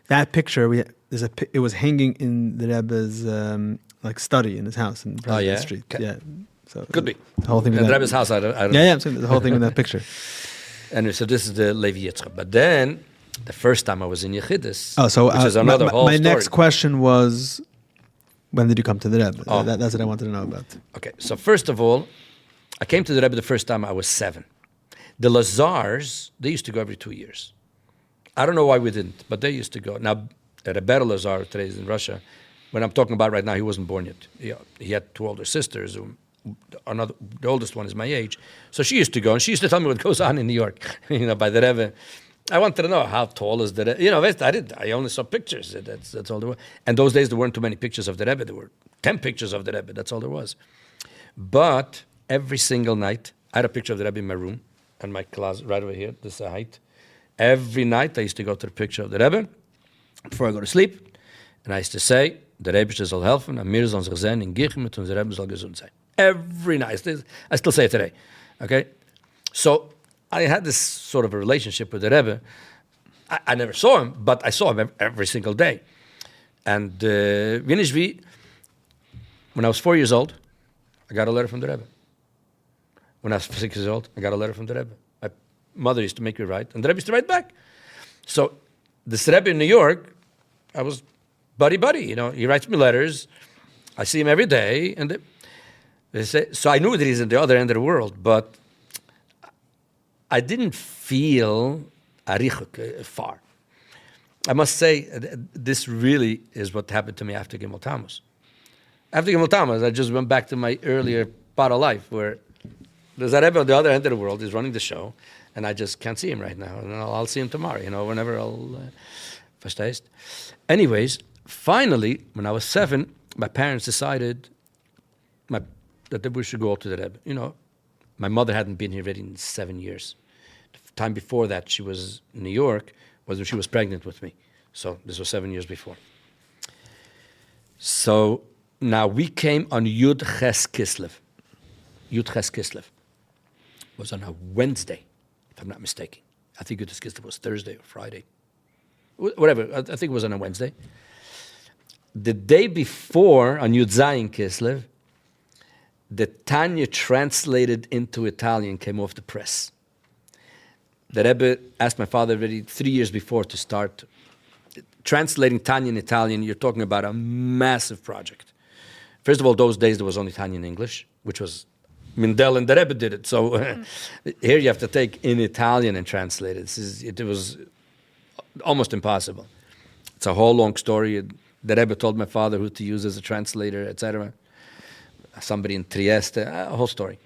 That picture, it was hanging in the Rebbe's study in his house in President Street. Yeah. So could be. The whole thing. In the Rebbe's house, I don't know. Yeah, I'm saying the whole thing with that picture. And so this is the Levi Yitzchak. But then, the first time I was in Yechidus, which is another whole story. My next question was, when did you come to the Rebbe? Oh. That's what I wanted to know about. Okay, so first of all, I came to the Rebbe the first time I was 7. The Lazars, they used to go every 2 years. I don't know why we didn't, but they used to go. Now, the Rebbe Lazar today is in Russia. When I'm talking about right now, he wasn't born yet. He had 2 older sisters. The oldest one is my age. So she used to go, and she used to tell me what goes on in New York, by the Rebbe. I wanted to know how tall is the Rebbe. I only saw pictures. That's all there was. And those days, there weren't too many pictures of the Rebbe. There were 10 pictures of the Rebbe. That's all there was. But every single night, I had a picture of the Rebbe in my room, and my closet right over here, this height. Every night, I used to go to the picture of the Rebbe before I go to sleep, and I used to say, the Rebbe soll helfen, und mir sollen sich sehen in Gichmet, und der Rebbe soll gesund sein. Every night. I still say it today. Okay? So I had this sort of a relationship with the Rebbe. I never saw him, but I saw him every single day. And when I was 4 years old, I got a letter from the Rebbe. When I was 6 years old, I got a letter from the Rebbe. My mother used to make me write, and the Rebbe used to write back. So this Rebbe in New York, I was buddy. He writes me letters. I see him every day, and they say, so I knew that he's at the other end of the world, but I didn't feel arichuk far. I must say, this really is what happened to me after Gimel Tammuz. After Gimel Tammuz, I just went back to my earlier part of life, where there's a Rebbe on the other end of the world. He's running the show, and I just can't see him right now. And I'll see him tomorrow, whenever I'll... Verstehst? Anyways, finally, when I was 7, my parents decided that we should go to the Rebbe. My mother hadn't been here already in 7 years. The time before that, she was in New York, was when she was pregnant with me. So this was 7 years before. So now we came on Yud Ches Kislev. Yud Ches Kislev was on a Wednesday, if I'm not mistaken. I think Yud Ches Kislev was Thursday or Friday. Whatever, I think it was on a Wednesday. The day before, on Yud Zayin Kislev, the Tanya translated into Italian came off the press. The Rebbe asked my father already 3 years before to start translating Tanya in Italian. You're talking about a massive project. First of all, those days there was only Tanya in English, which was Mindel and the Rebbe did it. So here you have to take in Italian and translate it. It was almost impossible. It's a whole long story. The Rebbe told my father who to use as a translator, etc. Somebody in Trieste, a whole story.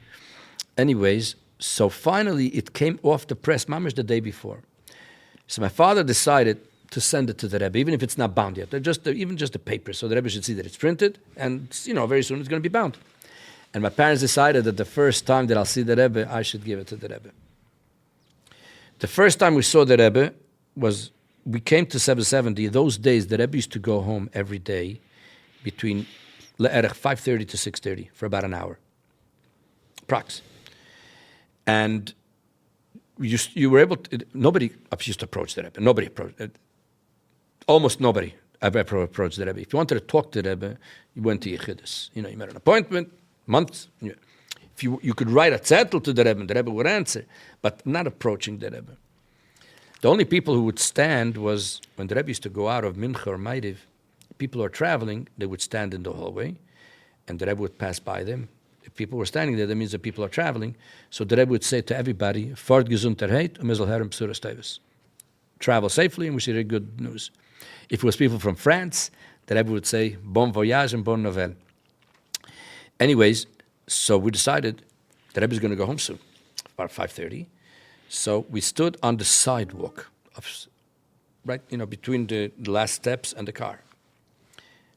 Anyways, so finally it came off the press, mamish the day before. So my father decided to send it to the Rebbe, even if it's not bound yet, even just the paper, so the Rebbe should see that it's printed, and very soon it's going to be bound. And my parents decided that the first time that I'll see the Rebbe, I should give it to the Rebbe. The first time we saw the Rebbe was, we came to 770. Those days, the Rebbe used to go home every day between 5:30 to 6:30 for about an hour. Prox. And you were able to, nobody used to approach the Rebbe. Almost nobody ever approached the Rebbe. If you wanted to talk to the Rebbe, you went to Yechidus. You made an appointment, months. If you could write a zettel to the Rebbe would answer, but not approaching the Rebbe. The only people who would stand was when the Rebbe used to go out of Mincha or Maidiv. People who are traveling, they would stand in the hallway, and the Rebbe would pass by them. If people were standing there, that means that people are traveling. So the Rebbe would say to everybody, "Fort Gesundheit und mir soll Herren Psuras Tevis." travel safely and wish you the good news. If it was people from France, the Rebbe would say, bon voyage and bon nouvelle. Anyways, so we decided the Rebbe is going to go home soon, about 5:30. So we stood on the sidewalk, between the last steps and the car.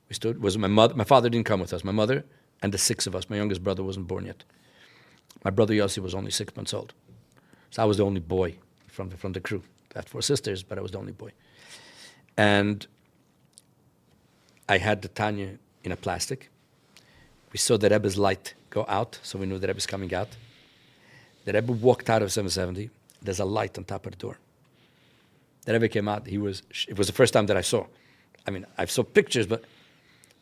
We stood. It was my mother. My father didn't come with us. My mother and the six of us. My youngest brother wasn't born yet. My brother Yossi was only 6 months old. So I was the only boy from the crew. I had 4 sisters, but I was the only boy. And I had the Tanya in a plastic. We saw the Rebbe's light go out, so we knew the Rebbe's coming out. The Rebbe walked out of 770. There's a light on top of the door. The Rebbe came out. It was the first time that I saw. I mean, I saw pictures, but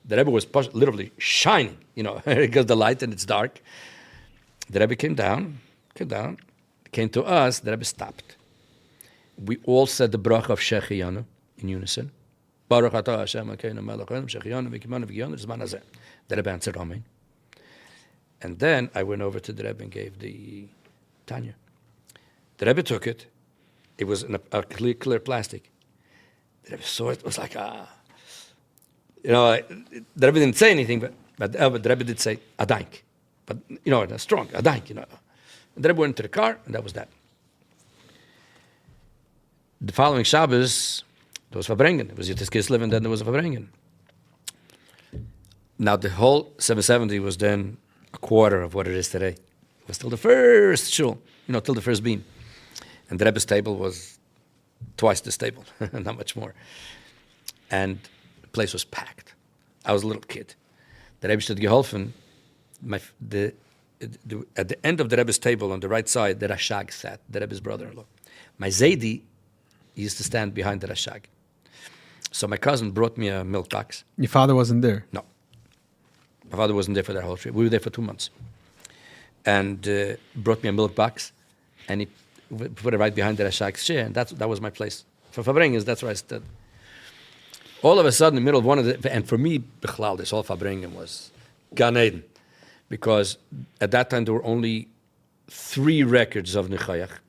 the Rebbe was literally shining, because the light and it's dark. The Rebbe came down, came to us. The Rebbe stopped. We all said the bracha of Shechiyanu in unison. Baruch atah Hashem Elokeinu melech haolam Shechiyanu v'kimanu v'giyonu zman hazeh. The Rebbe answered Amen. And then I went over to the Rebbe and gave the Tanya. The Rebbe took it. It was in a clear plastic. The Rebbe saw it. It was like, the Rebbe didn't say anything, but the Rebbe did say, Adaink. But, strong, Adaink, And the Rebbe went into the car, and that was that. The following Shabbos, there was Verbringen. It was Yitzchak Kislev, and then there was a Verbringen. Now, the whole 770 was then a quarter of what it is today. It was still the first shul, till the first beam. And the Rebbe's table was twice this table, not much more. And the place was packed. I was a little kid. The Rebbe stood geholfen. At the end of the Rebbe's table on the right side, the Rashag sat, the Rebbe's brother-in-law. My Zaidi used to stand behind the Rashag. So my cousin brought me a milk box. Your father wasn't there? No. My father wasn't there for that whole trip. We were there for 2 months. And brought me a milk box, and he put it right behind the Rashag's chair, and that was my place. For Fabrengens, that's where I stood. All of a sudden, in the middle of one of the... And for me, Bechlal, this whole Fabrengen was Gan Eden. Because at that time, there were only 3 records of Nechayach.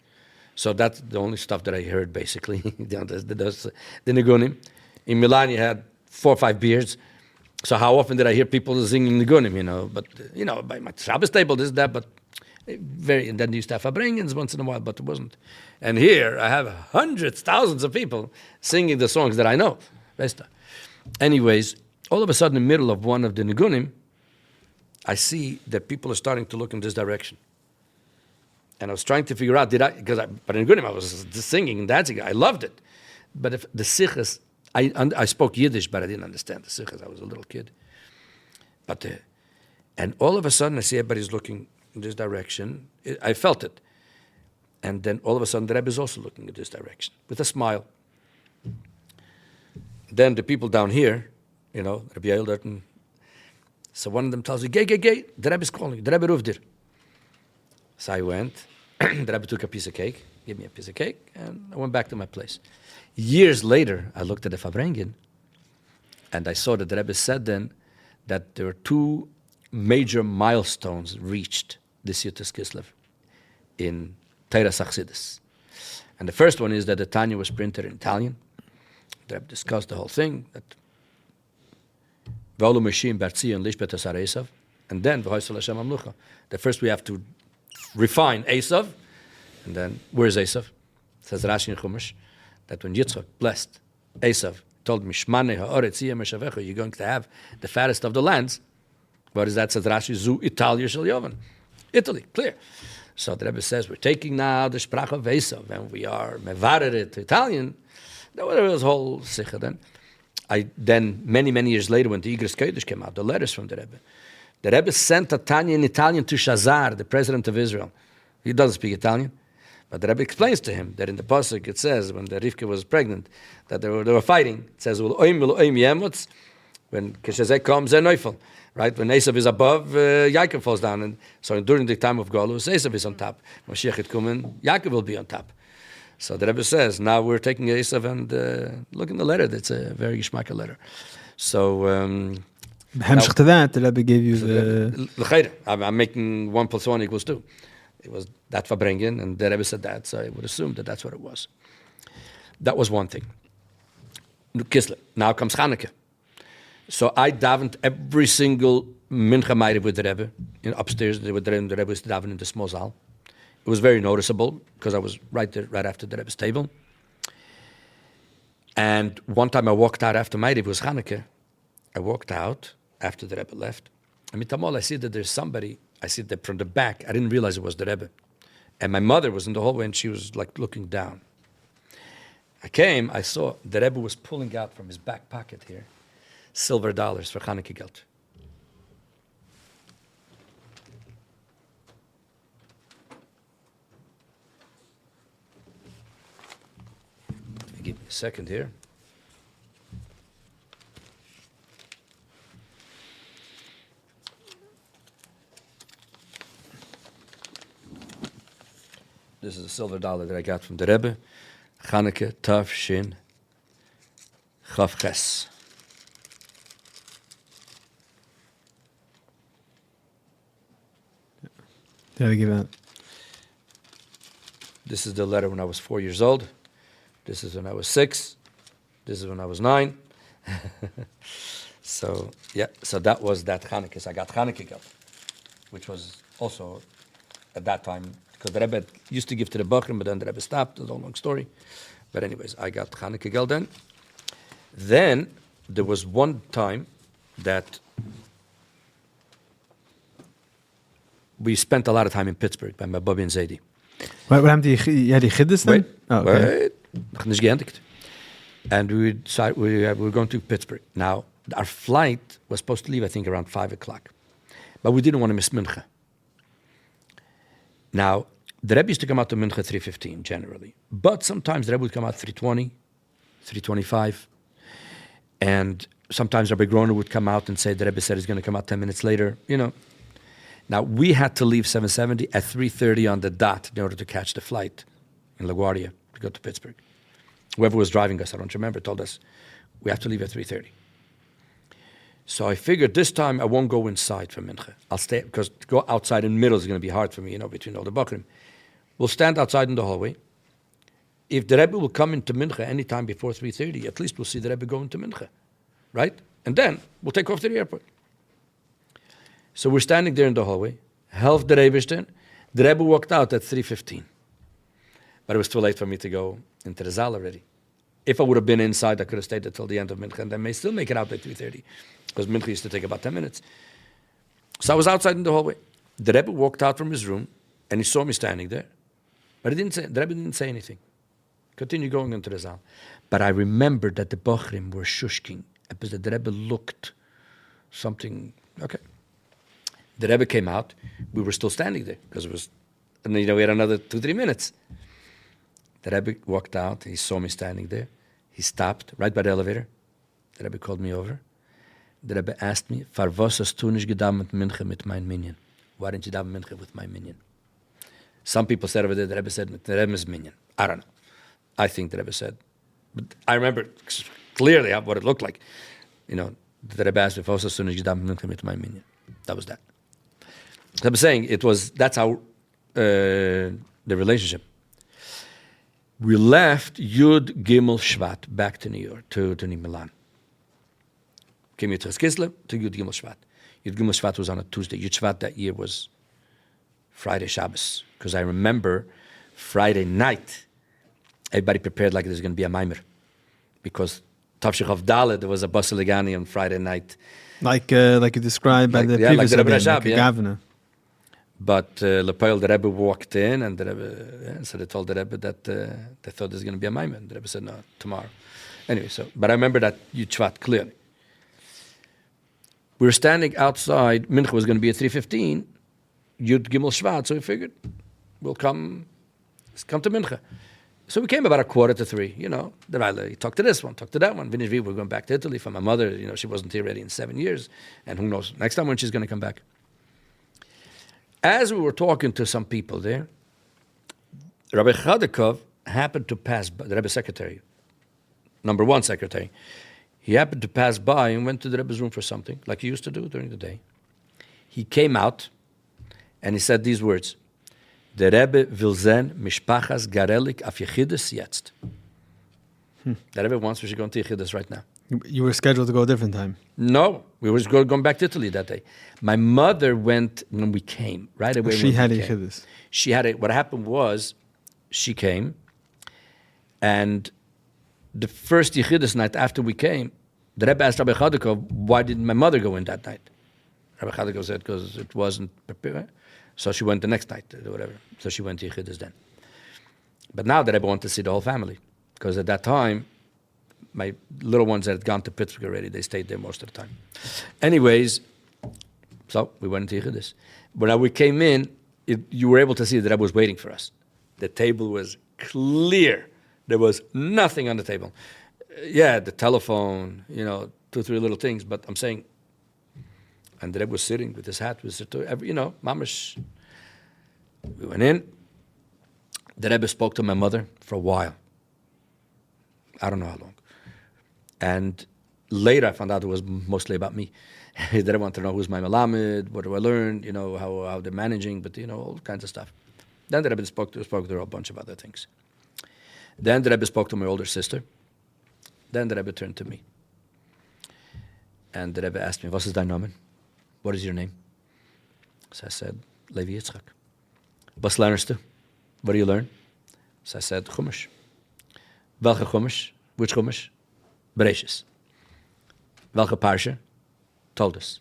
So that's the only stuff that I heard, basically. the Nigunim. In Milan, you had 4 or 5 beers. So how often did I hear people singing Nigunim, But, by my Shabbos table, this, that, but... And then you used to have Fabrengens once in a while, but it wasn't. And here, I have hundreds, thousands of people singing the songs that I know. Anyways, all of a sudden, in the middle of one of the Nigunim, I see that people are starting to look in this direction. And I was trying to figure out, but in Nigunim, I was singing and dancing. I loved it. But if the shlichus, I spoke Yiddish, but I didn't understand the shlichus. I was a little kid. And all of a sudden, I see everybody's looking in this direction. I felt it. And then all of a sudden, the Rebbe is also looking in this direction with a smile. Then the people down here, Rabbi Eildert, so one of them tells me, Gay, the Rebbe is calling you, the Rebbe Ruvdir. So I went, the Rebbe took a piece of cake, gave me a piece of cake, and I went back to my place. Years later, I looked at the Fabrengen, and I saw that the Rebbe said then that there were 2 major milestones reached this Yitzchak Kislev in Teira Sachsidis. And the first one is that the Tanya was printed in Italian. The Rebbe discussed the whole thing, that and then the first we have to refine Esav, and then where's Esav? Says Rashi in Chumash that when Yitzchak blessed Esav, told him, you're going to have the fattest of the lands. What is that? Says Rashi, Zu Italia Shel Yovan. Italy, clear. So the Rebbe says, we're taking now the Sprach of Esav, and we are mevared it to Italian. There was a whole sikha then. Many years later, when the Igros Kodesh came out, the letters from the Rebbe sent a Tanya in Italian to Shazar, the president of Israel. He doesn't speak Italian, but the Rebbe explains to him that in the pasuk it says when the Rivka was pregnant that they were fighting. It says when Keshazek comes, they're neufel. Right? When Esav is above, Yaakov falls down. And so during the time of Golus, Esav is on top. When Mashiach kommen, Yaakov will be on top. So the Rebbe says, now we're taking Esav and look in the letter. That's a very geschmacka letter. So... Hemshech to that, the Rebbe gave you the... I'm making 1 + 1 = 2. It was that Fabrengen, and the Rebbe said that, so I would assume that that's what it was. That was one thing. Kislev. Now comes Chanukah. So I davened every single mincha ma'ariv with the Rebbe upstairs. With the Rebbe was davening in the small zal. It was very noticeable because I was right there, right after the Rebbe's table. And one time I walked out after ma'ariv, it was Chanukah. I walked out after the Rebbe left. I see that there's somebody. I see that from the back. I didn't realize it was the Rebbe. And my mother was in the hallway and she was like looking down. I saw the Rebbe was pulling out from his back pocket here silver dollars for Chanukah geld. Give me a second here. This is a silver dollar that I got from the Rebbe. Chanukah Tav Shin Chav Ches. Did I give out? This is the letter when I was 4 years old. This is when I was 6. This is when I was 9. So that was that Chanukah. So I got Chanukah geld, which was also at that time, because the Rebbe used to give to the Bachrim, but then the Rebbe stopped. It's a long story. But anyways, I got Chanukah geld then. Then there was one time that we spent a lot of time in Pittsburgh by my Bobby and Zaidi. What happened to you? You had die Chiddush then? Wait. Nog niet geëindigd. And we decided we were going to Pittsburgh. Now, our flight was supposed to leave, I think, around 5 o'clock. But we didn't want to miss Mincha. Now, the Rebbe used to come out to Mincha 3:15 generally. But sometimes the Rebbe would come out 3:20, 3:25. And sometimes Rabbi Groner would come out and say the Rebbe said he's going to come out 10 minutes later, Now, we had to leave 770 at 3:30 on the dot in order to catch the flight in LaGuardia to go to Pittsburgh. Whoever was driving us, I don't remember, told us, we have to leave at 3:30. So I figured this time I won't go inside for Mincha. I'll stay, because to go outside in the middle is going to be hard for me, between all the Bakrim. We'll stand outside in the hallway. If the Rebbe will come into Mincha anytime before 3:30, at least we'll see the Rebbe go into Mincha, right? And then we'll take off to the airport. So we're standing there in the hallway. Helf the Rebbe. The Rebbe walked out at 3:15. But it was too late for me to go into the Zal already. If I would have been inside, I could have stayed until the end of Mincha, and I may still make it out by 3:30, because Mincha used to take about 10 minutes. So I was outside in the hallway. The Rebbe walked out from his room, and he saw me standing there. But the Rebbe didn't say anything. Continue going into the Zal. But I remembered that the Bachrim were shushking, because the Rebbe looked something, okay. The Rebbe came out. We were still standing there because it was, and we had another 2-3 minutes. The Rebbe walked out. He saw me standing there. He stopped right by the elevator. The Rebbe called me over. The Rebbe asked me, "Far was hast du nicht gedammt Mincha mit mein Minyan? Why didn't you daven Mincha with my Minyan?" Some people said over there, the Rebbe said, "The Rebbe's Minyan." I don't know. I think the Rebbe said, but I remember clearly what it looked like. The Rebbe asked me, "Far was hast du nicht gedammt Mincha mit mein Minyan?" That was that. I'm saying that's how the relationship. We left Yud Gimel Shvat back to New York, to Milan. Came here to Kislev to Yud Gimel Shvat. Yud Gimel Shvat was on a Tuesday. Yud Shvat that year was Friday Shabbos, because I remember Friday night, everybody prepared like there's going to be a Maimer, because Tavshich of Dalet, there was a Basiligani on Friday night. Like you described by the previous Rebbe Rebbe, governor. But Lepoil, the Rebbe walked in, and the Rebbe, so they told the Rebbe that they thought there's going to be a Maimer. The Rebbe said, no, tomorrow. Anyway, but I remember that Yud clearly. We were standing outside, Mincha was going to be at 3:15, Yud Gimel Shvat, so we figured, let's come to Mincha. So we came about 2:45, the Rebbe talked to this one, talked to that one. We were going back to Italy for my mother, she wasn't here already in 7 years, and who knows, next time when she's going to come back. As we were talking to some people there, Rabbi Chadakov happened to pass by, the Rebbe's secretary, number one secretary. He happened to pass by and went to the Rebbe's room for something, like he used to do during the day. He came out and he said these words, "The Rebbe will sehen Mishpachas Garelik auf Yechidus jetzt." The Rebbe wants we should go into Yechidus right now. You were scheduled to go a different time. No, we were going back to Italy that day. My mother went when we came, right away. She had a Yechidus. She had it. What happened was, she came, and the first Yechidus night after we came, the Rebbe asked Rabbi Chadukov, why didn't my mother go in that night? Rabbi Chadukov said, because it wasn't prepared. So she went the next night, or whatever. So she went to Yechidus then. But now the Rebbe wanted to see the whole family, because at that time, my little ones had gone to Pittsburgh already. They stayed there most of the time. Anyways, so we went to Yechidus. When we came in, you were able to see that Rebbe was waiting for us. The table was clear. There was nothing on the table. Yeah, the telephone, 2, 3 little things. But I'm saying, and the Rebbe was sitting with his hat, mamash. We went in. The Rebbe spoke to my mother for a while. I don't know how long. And later I found out it was mostly about me. They didn't want to know who's my Melamed, what do I learn, how they're managing, but, all kinds of stuff. Then the Rebbe spoke to her a bunch of other things. Then the Rebbe spoke to my older sister. Then the Rebbe turned to me. And the Rebbe asked me, "Was ist dein Name? What is your name?" So I said, Levi Yitzchak. Was lernst du? What do you learn? So I said, Chumash. Welke Chumash? Which Chumash? Bereshis. Welke Parsha? Toldos.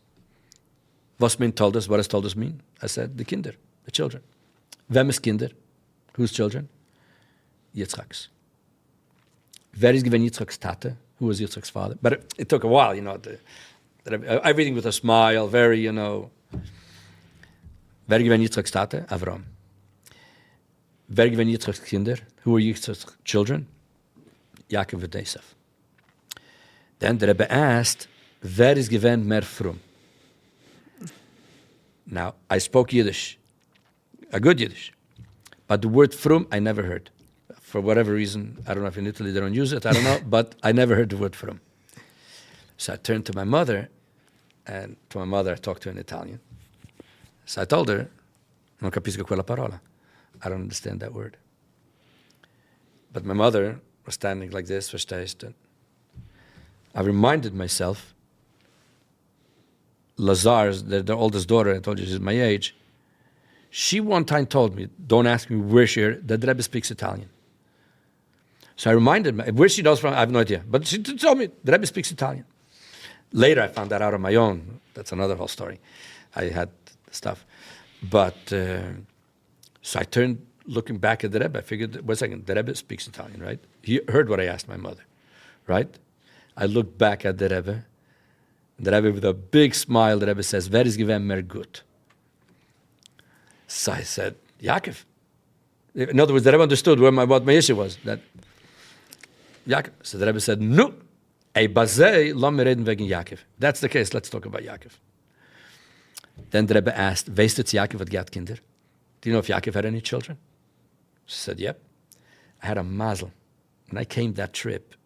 Was mean Toldos? What does Toldos mean? I said, the Kinder, the children. Wem is Kinder? Whose children? Yitzchak's. Wer is given Yitzchak's tate? Who was Yitzchak's father? But it took a while, everything with a smile, very, Wer given Yitzchak's tate? Avram. Wer given Yitzchak's Kinder? Who were Yitzchak's children? Yaakov and Esav. Then the Rebbe asked, "Wer is given mer Frum?" Now, I spoke Yiddish, a good Yiddish, but the word Frum I never heard. For whatever reason, I don't know if in Italy they don't use it, I don't know, but I never heard the word Frum. So I turned to my mother, and to my mother I talked to her in Italian. So I told her, "Non capisco quella parola." I don't understand that word. But my mother was standing like this, verstehst du? I reminded myself, Lazar's, the oldest daughter, I told you she's my age, she one time told me, don't ask me where she heard, that the Rebbe speaks Italian. So I reminded me, where she knows from, I have no idea. But she told me, the Rebbe speaks Italian. Later I found that out on my own. That's another whole story. I had stuff. But, so I turned, looking back at the Rebbe, I figured, wait a second, the Rebbe speaks Italian, right? He heard what I asked my mother, right? I looked back at the Rebbe, and the Rebbe with a big smile, the Rebbe says, "Wer ist given mer gut?" So I said, Yaakov. In other words, the Rebbe understood what my issue was, that Yaakov. So the Rebbe said, "No, ei bazei lo mir reden wegen Yaakov." That's the case, let's talk about Yaakov. Then the Rebbe asked, "Weißt du, Yaakov hat gehabt Kinder? Do you know if Yaakov had any children?" She said, "Yep. I had a mazel. When I came that trip,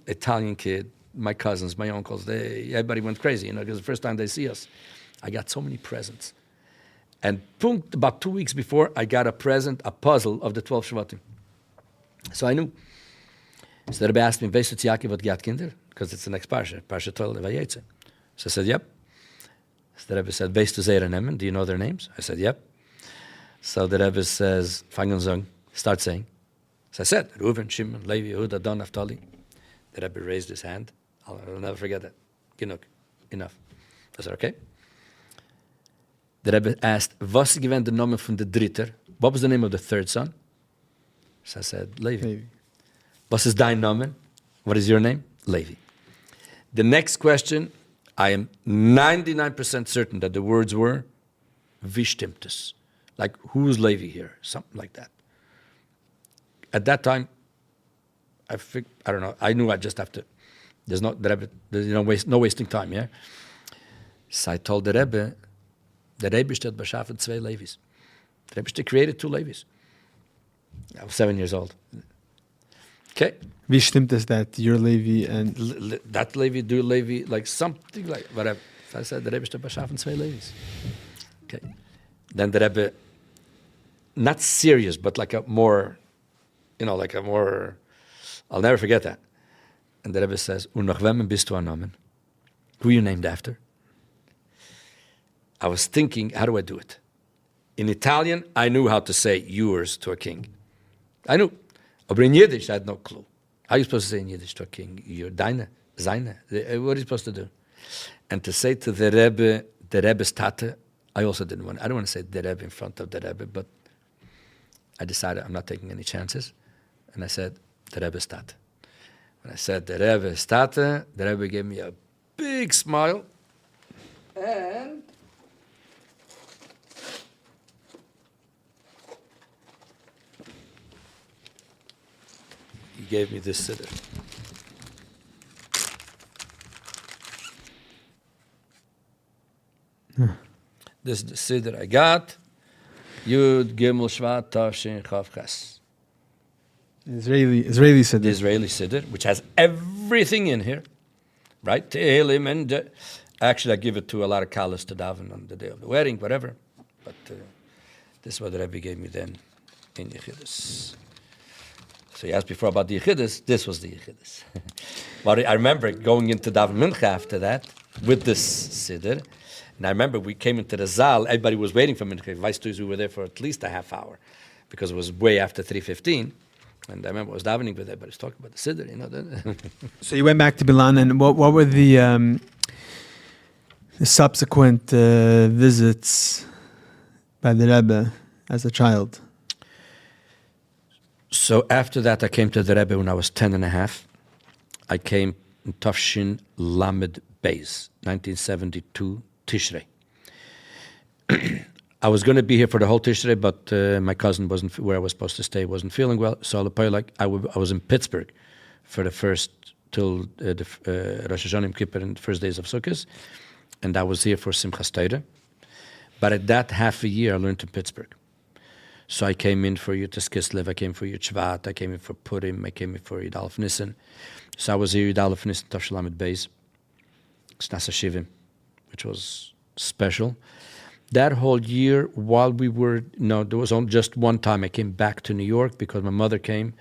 Italian kid, my cousins, my uncles, everybody went crazy, because the first time they see us, I got so many presents. And boom, about 2 weeks before, I got a present, a puzzle of the 12 Shvatim. So I knew. So the Rebbe asked me, "Weißt du, Yaakov hat gehabt Kinder?" Because it's the next parsha, Parsha 12, Vayetze. So I said, "Yep." So the Rebbe said, "Weißt du Zeir and Emen? Do you know their names?" I said, "Yep." So the Rebbe says, "Fang an sagen, start saying." So I said, Reuven, Shimon, Levi, Yehuda, Dan, Naphtali. The Rebbe raised his hand. I'll never forget that. Genug. Enough. I said, okay. The Rebbe asked, "Was given the name von the dritter?" What was the name of the third son? So I said, Levi. Was is dein Name? What is your name? Levi. The next question, I am 99% certain that the words were, "Wie stimmt es?" Like, who's Levi here? Something like that. At that time, I don't know. I knew I just have to. There's no wasting time. Yeah. So I told the Rebbe steht beschaffen 2 Levis. The Rebbe created 2 Levis. I was 7 years old. Okay. Wie stimmt es that you're Levi and that Levi, do Levi, like something like whatever. So I said the Rebbe steht beschaffen 2 Levis. Okay. Then the Rebbe, not serious, but like a more, like a more I'll never forget that. And the Rebbe says, "Und nach wem bist du angenommen? Who are you named after?" I was thinking, how do I do it? In Italian, I knew how to say yours to a king. I knew. But in Yiddish, I had no clue. How are you supposed to say in Yiddish to a king? Your deine, seine. What are you supposed to do? And to say to the Rebbe's tate, I also didn't want. I don't want to say the Rebbe in front of the Rebbe, but I decided I'm not taking any chances. And I said, the Rebbe's tate. When I said the Rebbe's tate, the Rebbe gave me a big smile. And he gave me this siddur. This is the siddur I got. Yud Gimel Shvat Tavshin Chav Ches. Israeli siddur. The Israeli siddur, which has everything in here, right? Tehillim and actually I give it to a lot of kalas to daven on the day of the wedding, whatever. But this is what the Rebbe gave me then in Yechidus. So you asked before about the Yechidus. This was the Yechidus. But I remember going into daven mincha after that with this siddur. And I remember we came into the Zal, everybody was waiting for mincha. We were there for at least a half hour because it was way after 3:15. And I remember I was davening with everybody, was talking about the siddur, you know. So you went back to Milan, and what were the subsequent visits by the Rebbe as a child? So after that, I came to the Rebbe when I was 10 and a half. I came in Tafshin Lamed Beis, 1972, Tishrei. I was going to be here for the whole Tishrei, but my cousin wasn't where I was supposed to stay, wasn't feeling well. So I was in Pittsburgh for the first, till the Rosh Hashanah Yom Kippur and the first days of Sukkot. And I was here for Simchas Torah. But at that half a year, I learned in Pittsburgh. So I came in for Yutas Kislev, I came for Yud Shvat, I came in for Purim, I came in for Yud Aleph Nissen. So I was here Yud Aleph Nissen, Tavshel Lamed Beis, Shnasa Shivim, which was special. That whole year, while we were, there was only just one time I came back to New York because my mother came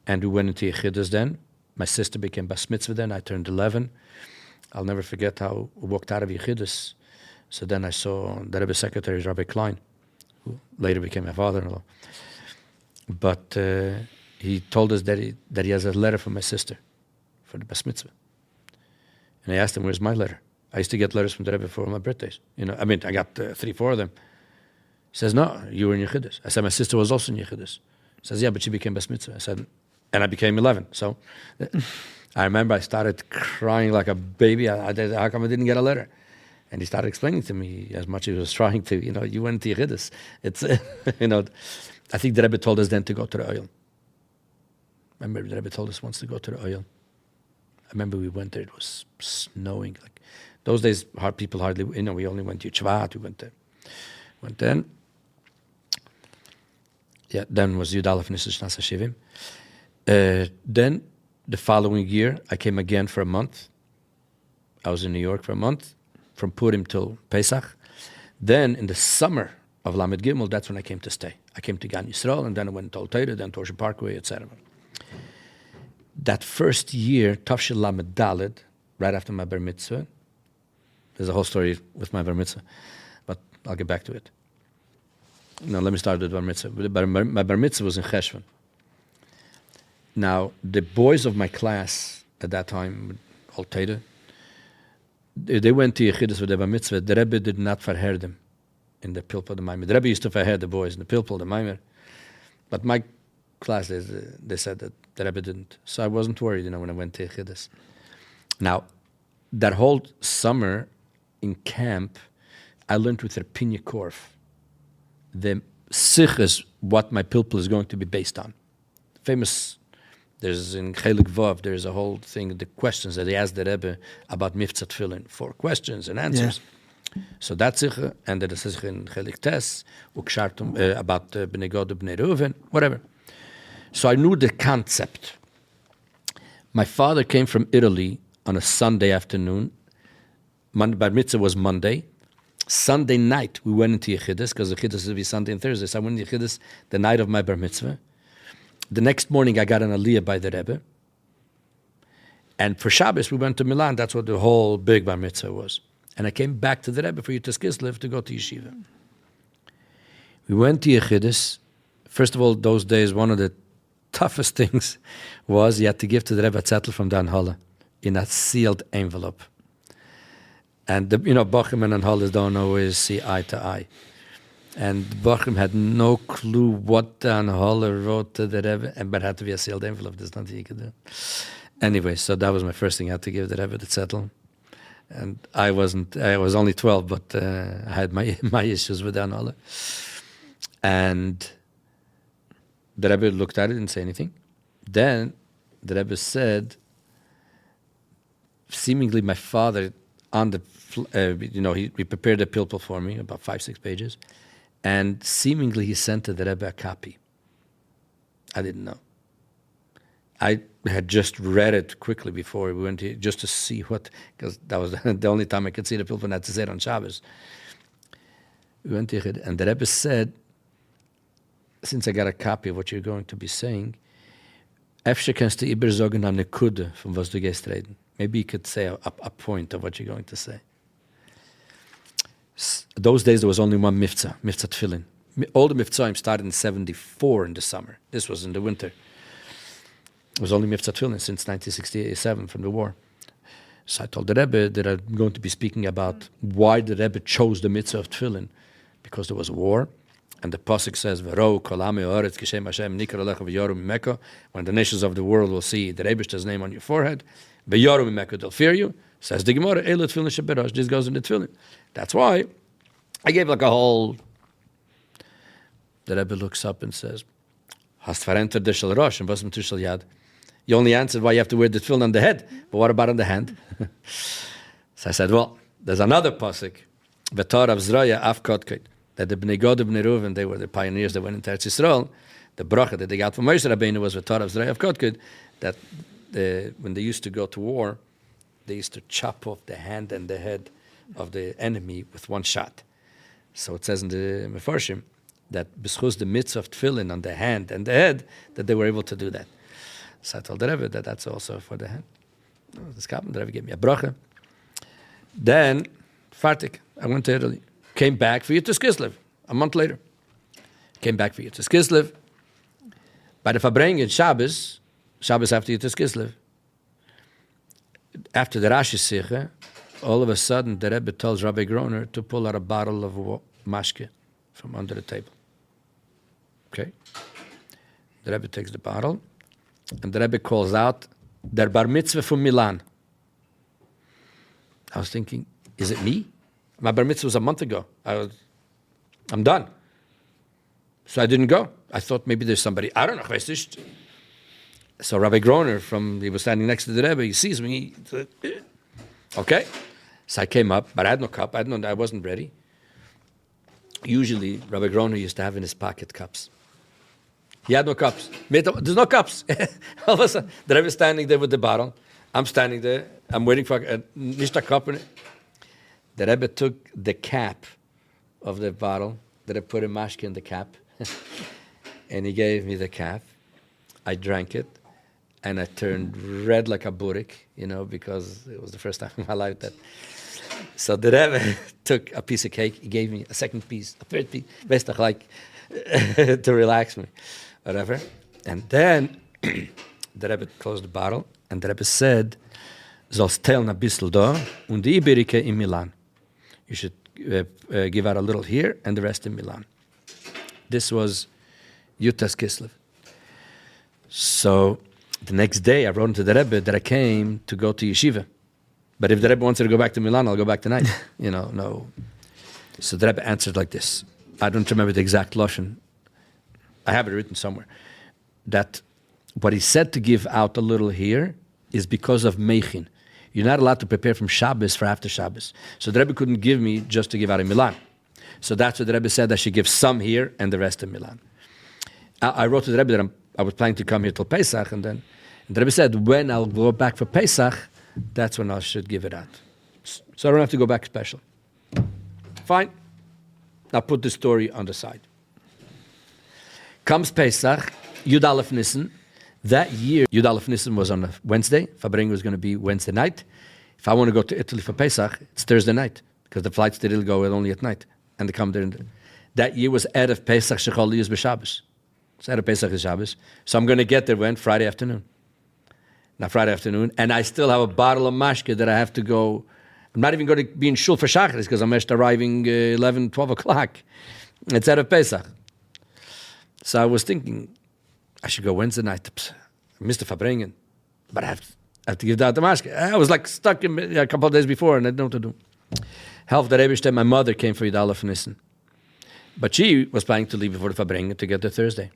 and we went into Yechidus then. My sister became Bas Mitzvah then, I turned 11. I'll never forget how we walked out of Yechidus. So then I saw the Rebbe secretary, Rabbi Klein, who later became my father-in-law. But he told us that he has a letter from my sister for the Bas Mitzvah. And I asked him, where's my letter? I used to get letters from the Rebbe for my birthdays. I got 3-4 of them. He says, no, you were in Yechidus. I said, my sister was also in Yechidus. He says, yeah, but she became Bas Mitzvah. I said, and I became 11. So I remember I started crying like a baby. How come I didn't get a letter? And he started explaining to me as much as he was trying to, you went to Yechidus. It's, I think the Rebbe told us then to go to the oil. Remember the Rebbe told us once to go to the oil. I remember we went there, it was snowing. Like those days, people hardly, we only went to Shvat, we went there. Then was Yud Aleph Nissen Shnasa Shivim. Then the following year, I came again for a month. I was in New York for a month, from Purim till Pesach. Then in the summer of Lamed Gimel, that's when I came to stay. I came to Gan Yisrael, and then I went to Old Torah, then to Ocean Parkway, etc. That first year, Tavshel Lamed Daled, right after my bar mitzvah, there's a whole story with my bar mitzvah, but I'll get back to it. Now, let me start with bar mitzvah. My bar mitzvah was in Cheshvan. Now, the boys of my class at that time, Old Torah, they went to Yechidus with the bar mitzvah. The Rebbe did not verhear them in the Pilpul, the Maimer. The Rebbe used to verhear the boys in the Pilpul, the Maimer. But my class, they said that the Rebbe didn't. So I wasn't worried, when I went to Yechidus. Now, that whole summer in camp, I learned with Rapinya Korf the shlichus, what my Pilpul is going to be based on. Famous, there's in Chelik Vav, there's a whole thing, the questions that he asked the Rebbe about Miftzat Tefillin, 4 questions and answers. Yeah. So that's sicher, and there is sicher in Chelik Tes, about Bnei Gad, Bnei Reuven, whatever. So I knew the concept. My father came from Italy on a Sunday afternoon. Bar Mitzvah was Monday. Sunday night, we went into Yechidus, because Yechidus would be Sunday and Thursday. So I went into Yechidus the night of my Bar Mitzvah. The next morning, I got an aliyah by the Rebbe. And for Shabbos, we went to Milan. That's what the whole big bar mitzvah was. And I came back to the Rebbe for Yutas Kislev to go to yeshiva. We went to Yechidus. First of all, those days, one of the toughest things was you had to give to the Rebbe a zettel from Dan Holle in a sealed envelope. And, Bochum and Hollis don't always see eye to eye. And Bochum had no clue what Dan Holle wrote to the Rebbe, but it had to be a sealed envelope. There's nothing you could do. Anyway, so that was my first thing. I had to give the Rebbe the zettel. And I was only 12, but I had my issues with Dan Holle. And the Rebbe looked at it and didn't say anything. Then the Rebbe said, seemingly my father, on the, he prepared a pilpul for me, about 5-6 pages, and seemingly he sent to the Rebbe a copy. I didn't know. I had just read it quickly before we went here, just to see what, because that was the only time I could see the pilpul, and I had to say it on Shabbos. We went here, and the Rebbe said, since I got a copy of what you're going to be saying, Efshe kannst du übersagen an Nekude, von was du gehst reden. Maybe you could say a point of what you're going to say. Those days there was only one mitzvah tefillin. All the mitzvahim started in 1974 in the summer. This was in the winter. It was only mitzvah tefillin since 1967 from the war. So I told the Rebbe that I'm going to be speaking about why the Rebbe chose the mitzvah of tefillin, because there was a war. And the pasuk says, "V'ro kol ha'amei ha'aretz kishem Hashem nikra lecha v'yoru mimeka." When the nations of the world will see the Rebbe's name on your forehead, v'yoru mimeka, they'll fear you. Says the Gemara, "Elu tefillin sheberosh." This goes in the tefillin. That's why I gave like a whole. The Rebbe looks up and says, "Hast verenter de shel rosh and was mit shel yad." You only answered why you have to wear the tefillin on the head, but what about on the hand? So I said, well, there's another pasuk, "V'tar av zraya af kodkeit." That the Bnei Gad, Bnei Reuven, they were the pioneers that went into Eretz Yisrael. The bracha that they got from Moshe Rabbeinu was V'tar av zraya af kodkeit, that when they used to go to war, they used to chop off the hand and the head of the enemy with one shot. So it says in the Mefarshim that b'schus the mitzvah of tefillin on the hand and the head, that they were able to do that. So I told the Rebbe that that's also for the hand. The Rebbe gave me a bracha. Then, fartik, I went to Italy. Came back for Yutas Kislev a month later. Came back for Yutas Kislev. By the upbringing, Shabbos after Yutas Kislev. After the Rashi Sikha, all of a sudden the Rebbe tells Rabbi Groner to pull out a bottle of mashke from under the table. Okay? The Rebbe takes the bottle, and the Rebbe calls out, "Der bar mitzvah from Milan." I was thinking, is it me? My bar mitzvah was a month ago. I'm done. So I didn't go. I thought maybe there's somebody, I don't know, weiß nicht. So Rabbi Groner, he was standing next to the Rebbe, he sees me, okay. So I came up, but I had no cup, I wasn't ready. Usually, Rabbi Groner used to have in his pocket cups. He had no cups. There's no cups. All of a sudden, the Rebbe is standing there with the bottle. I'm standing there. I'm waiting for nicht a cup. The Rebbe took the cap of the bottle. The Rebbe put a mashke in the cap. And he gave me the cap. I drank it. And I turned red like a burik, because it was the first time in my life that. So the Rebbe took a piece of cake. He gave me a second piece, a third piece. Best like to relax me. Whatever. And then the Rebbe closed the bottle. And the Rebbe said, "Sollst teilen a bissel da und die Iberike in Milan." You should give out a little here and the rest in Milan. This was Yutas Kislev. So the next day I wrote to the Rebbe that I came to go to yeshiva. But if the Rebbe wants to go back to Milan, I'll go back tonight. No. So the Rebbe answered like this. I don't remember the exact lashon. I have it written somewhere. That what he said to give out a little here is because of Meichin. You're not allowed to prepare from Shabbos for after Shabbos. So the Rebbe couldn't give me just to give out in Milan. So that's what the Rebbe said, I should give some here and the rest in Milan. I wrote to the Rebbe that I was planning to come here till Pesach, and the Rebbe said, when I'll go back for Pesach, that's when I should give it out. So I don't have to go back special. Fine. Now put the story on the side. Comes Pesach, Yud Aleph Nissen, That year, Yud Aleph Nisan was on a Wednesday. Farbrengen was going to be Wednesday night. If I want to go to Italy for Pesach, it's Thursday night because the flights did go only at night, and they come there. That year was Erev Pesach Shechol Yuz b'Shabbos. It's Erev Pesach is Shabbos. So I'm going to get there when? Friday afternoon. Now Friday afternoon, and I still have a bottle of mashke that I have to go. I'm not even going to be in shul for Shacharis because I'm just arriving 11, 12 o'clock. It's Erev Pesach. So I was thinking, I should go Wednesday night. Mr. Farbrengen, but I have to give out the mashke. I was like stuck in a couple of days before, and I didn't know what to do. Half the Rebbe, my mother came for Yud Aleph Nisan. But she was planning to leave before the Farbrengen to get there Thursday.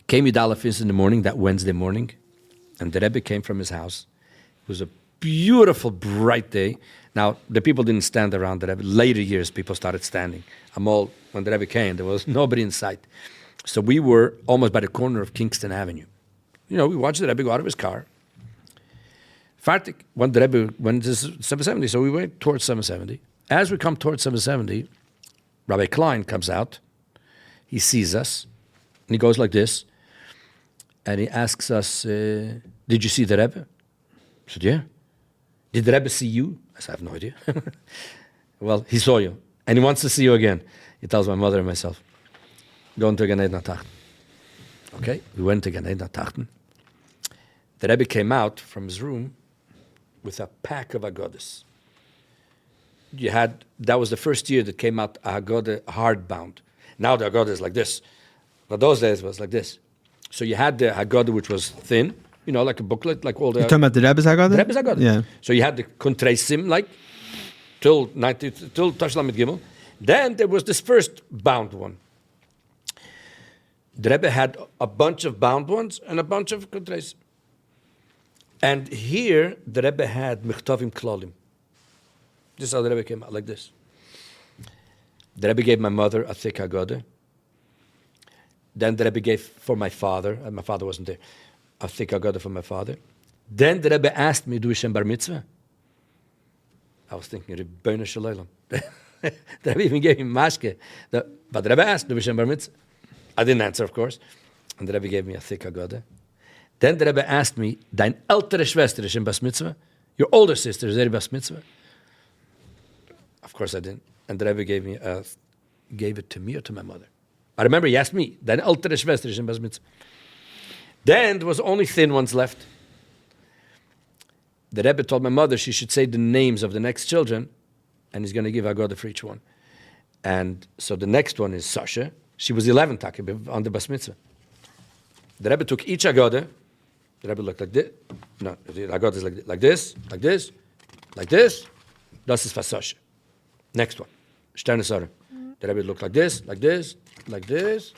Came Yud Aleph Nisan in the morning, that Wednesday morning, and the Rebbe came from his house. It was a beautiful, bright day. Now, the people didn't stand around the Rebbe. Later years, people started standing. When the Rebbe came, there was nobody in sight. So we were almost by the corner of Kingston Avenue. We watched the Rebbe go out of his car. Fartik, when the Rebbe went to 770, so we went towards 770. As we come towards 770, Rabbi Klein comes out. He sees us, and he goes like this, and he asks us, did you see the Rebbe? I said, yeah. Did the Rebbe see you? I said, I have no idea. Well, he saw you, and he wants to see you again. He tells my mother and myself, going to Gan Eden Tachten. Okay, we went to Gan Eden Tachten. The Rebbe came out from his room with a pack of Agodas. That was the first year that came out a Haggadah hardbound. Now the Haggadah is like this. But those days it was like this. So you had the Haggadah, which was thin, like a booklet, like all the... You're talking about the Rebbe's Haggadah? The Rebbe's Haggadah. Yeah. So you had the Kuntreisim, like, till Tashlamid Gimel. Then there was this first bound one. The Rebbe had a bunch of bound ones and a bunch of Kuntreisim. And here, the Rebbe had Michtavim Klolim. This is how the Rebbe came out, like this. The Rebbe gave my mother a thick Haggadah. Then the Rebbe gave for my father, and my father wasn't there, a thick Haggadah for my father. Then the Rebbe asked me, do Shem Bar Mitzvah? I was thinking, Rebbeinu Shalom. The Rebbe even gave him mashke. But the Rebbe asked, do Shem Bar Mitzvah? I didn't answer, of course. And the Rebbe gave me a thick Haggadah. Then the Rebbe asked me, dein ältere Schwester ist in Bas Mitzvah? Your older sister is in Bas Mitzvah? Of course I didn't. And the Rebbe gave it to me or to my mother. I remember he asked me, dein ältere Schwester ist in Bas Mitzvah? Then there was only thin ones left. The Rebbe told my mother she should say the names of the next children, and he's going to give Haggadah for each one. And so the next one is Sasha. She was 11 on the Bas Mitzvah. The Rebbe took each Haggadah. The Rebbe looked like this. No, the Haggadah is like this, like this, like this. Das ist for Sasha. Next one, Sterne Sarah. The Rebbe looked like this, like this, like this.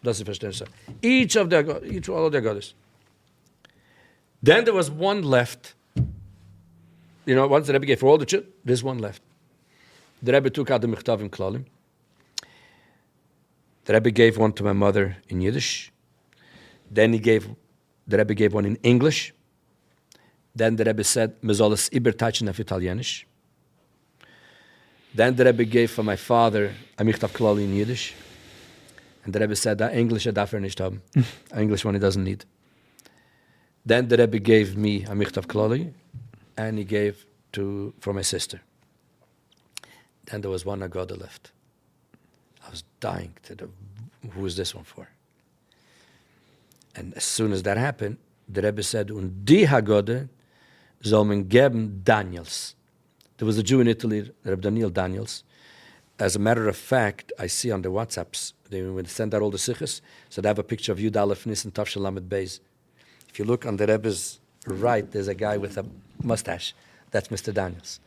Das ist for Sterne Sarah. All of the Haggadahs. Then there was one left. Once the Rebbe gave for all the children, there's one left. The Rebbe took out the Michtavim Klalim. The Rebbe gave one to my mother in Yiddish. Then the Rebbe gave one in English. Then the Rebbe said, "Me soll es übertauschen auf Italienisch." Then the Rebbe gave for my father a Michtav Klali in Yiddish. And the Rebbe said, that English darf nicht haben. English one he doesn't need. Then the Rebbe gave me a Michtav Klali, and he gave for my sister. Then there was one Haggadah left. I was dying who is this one for? And as soon as that happened, the Rebbe said, und die Haggadah soll man geben Daniels. There was a Jew in Italy, Rebbe Daniel Daniels. As a matter of fact, I see on the WhatsApps, they would send out all the shlichus, so they have a picture of Yud Aleph Nisan Tav Shalamed Beis. If you look on the Rebbe's right, there's a guy with a mustache. That's Mr. Daniels.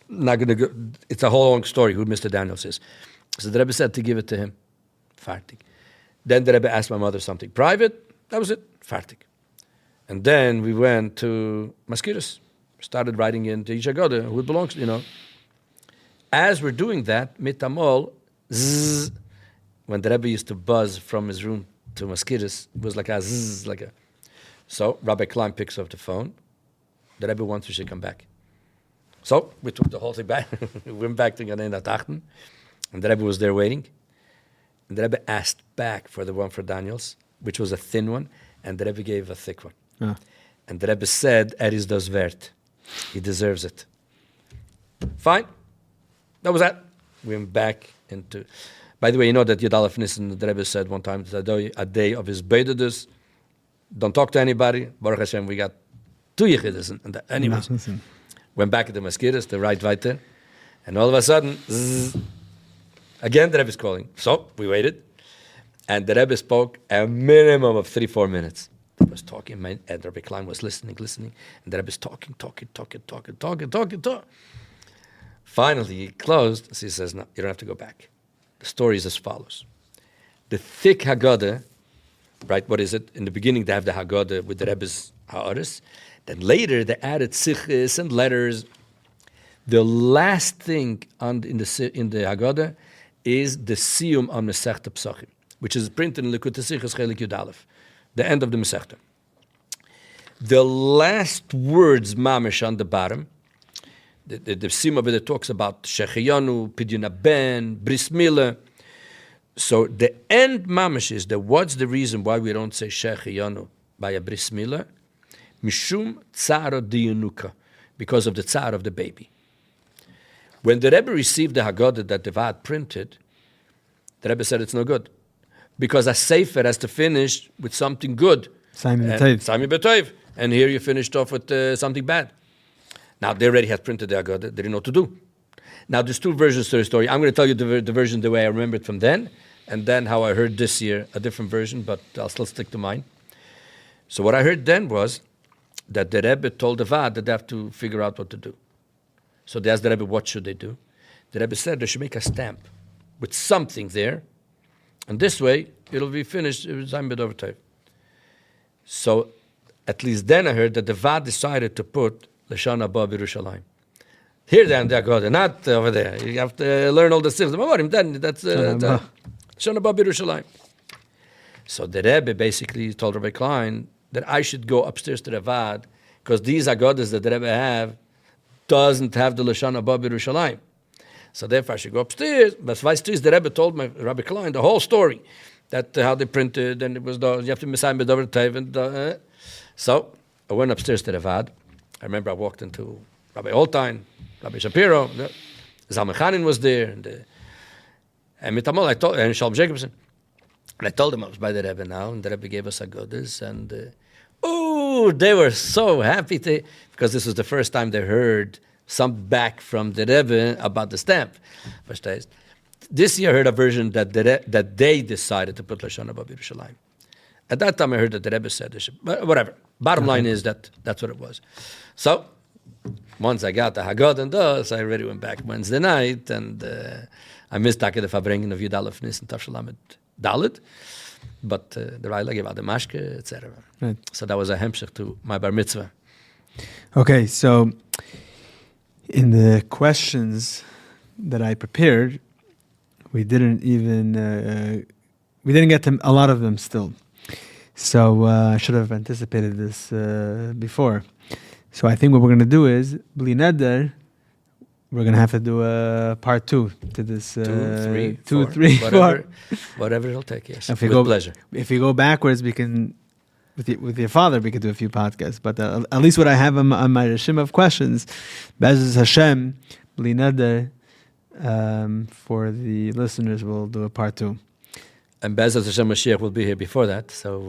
Not gonna go, it's a whole long story who Mr. Daniels is. So the Rebbe said to give it to him. Fartig. Then the Rebbe asked my mother something private. That was it. Fartig. And then we went to Maskiris. Started writing into each Haggadah who it belongs to, As we're doing that, mitamol, zzz, when the Rebbe used to buzz from his room to Maskiris, it was like a zzz, So Rabbi Klein picks up the phone. The Rebbe wants we should come back. So we took the whole thing back. We went back to Gan Eden and the Rebbe was there waiting. And the Rebbe asked back for the one for Daniels. which was a thin one, and the Rebbe gave a thick one. Ah. And the Rebbe said, is das wert. He deserves it. Fine. That was that. We went back into... By the way, you know that Yud Aleph Nissen, the Rebbe said one time, a day of his Beidadus, don't talk to anybody. Baruch Hashem, we got 2 Yechidus. And anyways, went back at the Maskiris, the right weiter, and all of a sudden, zzz, again the Rebbe is calling. So we waited, and the Rebbe spoke a minimum of 3-4 minutes. He was talking, and Rabbi Klein was listening, and the Rebbe is talking. Finally, he closed, so he says, no, you don't have to go back. The story is as follows. The thick Haggadah, right, what is it? In the beginning, they have the Haggadah with the Rebbe's Ha'aris. Then later, they added shlichus and letters. The last thing in the Haggadah is the Siyum on Masechta Psachim, which is printed in Likutei Sichos Chelik Yud Aleph, the end of the Masechta. The last words, mamish, on the bottom, the Siyum of it talks about Shechiyanu, Pidyon Ben, Bris Milah. So the end mamish is that what's the reason why we don't say Shechiyanu by a Bris Milah? Mishum tzara diyanuka, because of the tzar of the baby. When the Rebbe received the Haggadah that the Vad printed, the Rebbe said it's no good, because a sefer has to finish with something good. Simon B'Toiv. And here you finished off with something bad. Now, they already had printed the Haggadah. They didn't know what to do. Now, there's 2 versions to the story. I'm going to tell you the version the way I remember it from then, and then how I heard this year, a different version, but I'll still stick to mine. So what I heard then was that the Rebbe told the Vad that they have to figure out what to do. So they asked the Rebbe, what should they do? The Rebbe said they should make a stamp with something there, and this way, it'll be finished. So at least then I heard that the Vad decided to put Lashon Haba B'Yerushalayim. Here they are, not over there. You have to learn all the things. That's Lashon Haba B'Yerushalayim. So the Rebbe basically told Rabbi Klein that I should go upstairs to the Vad, because these Haggadahs that the Rebbe have doesn't have the Lashon Haba B'Yerushalayim. So therefore I should go upstairs. But the Rebbe told my Rabbi Klein the whole story, that how they printed, and it was you have to Messiah B'Dover Tev. So I went upstairs to the Vad. I remember I walked into Rabbi Oltein, Rabbi Shapiro, Zalman Chanin was there, and Mitamol, I told, and Shalom Jacobson. And I told them I was by the Rebbe now, and the Rebbe gave us Haggadahs, and they were so happy because this was the first time they heard some back from the Rebbe about the stamp. This year I heard a version that they decided to put Lashon Haba B'Yerushalayim. At that time I heard that the Rebbe said, but whatever. Bottom line is that's what it was. So, once I got the Haggadah and those, I already went back Wednesday night, and I missed the upbringing of Yud Aleph Nissen Tafshel Lamed Dalet, but the Raila gave out the mashke, etc. Right. So that was a hemshech to my bar mitzvah. Okay, so in the questions that I prepared, we didn't get to a lot of them still. So I should have anticipated this before. So I think what we're going to do is, Bli Neder, we're going to have to do a part 2 to this. 2, 3, 4. Whatever it'll take, yes. With pleasure. If you go backwards, we can, with your father, we could do a few podcasts. But at least what I have on my reshim of questions, Be'ezus Hashem, Bli Neder, for the listeners, we'll do a part 2. And Be'ezus Hashem Mashiach will be here before that, so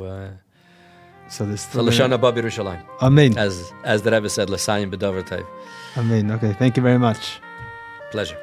Lashon Haba B'Yerushalayim. Amen. As the Rebbe said, L'sayim B'Dover Tev. Amen. Okay, thank you very much. Pleasure.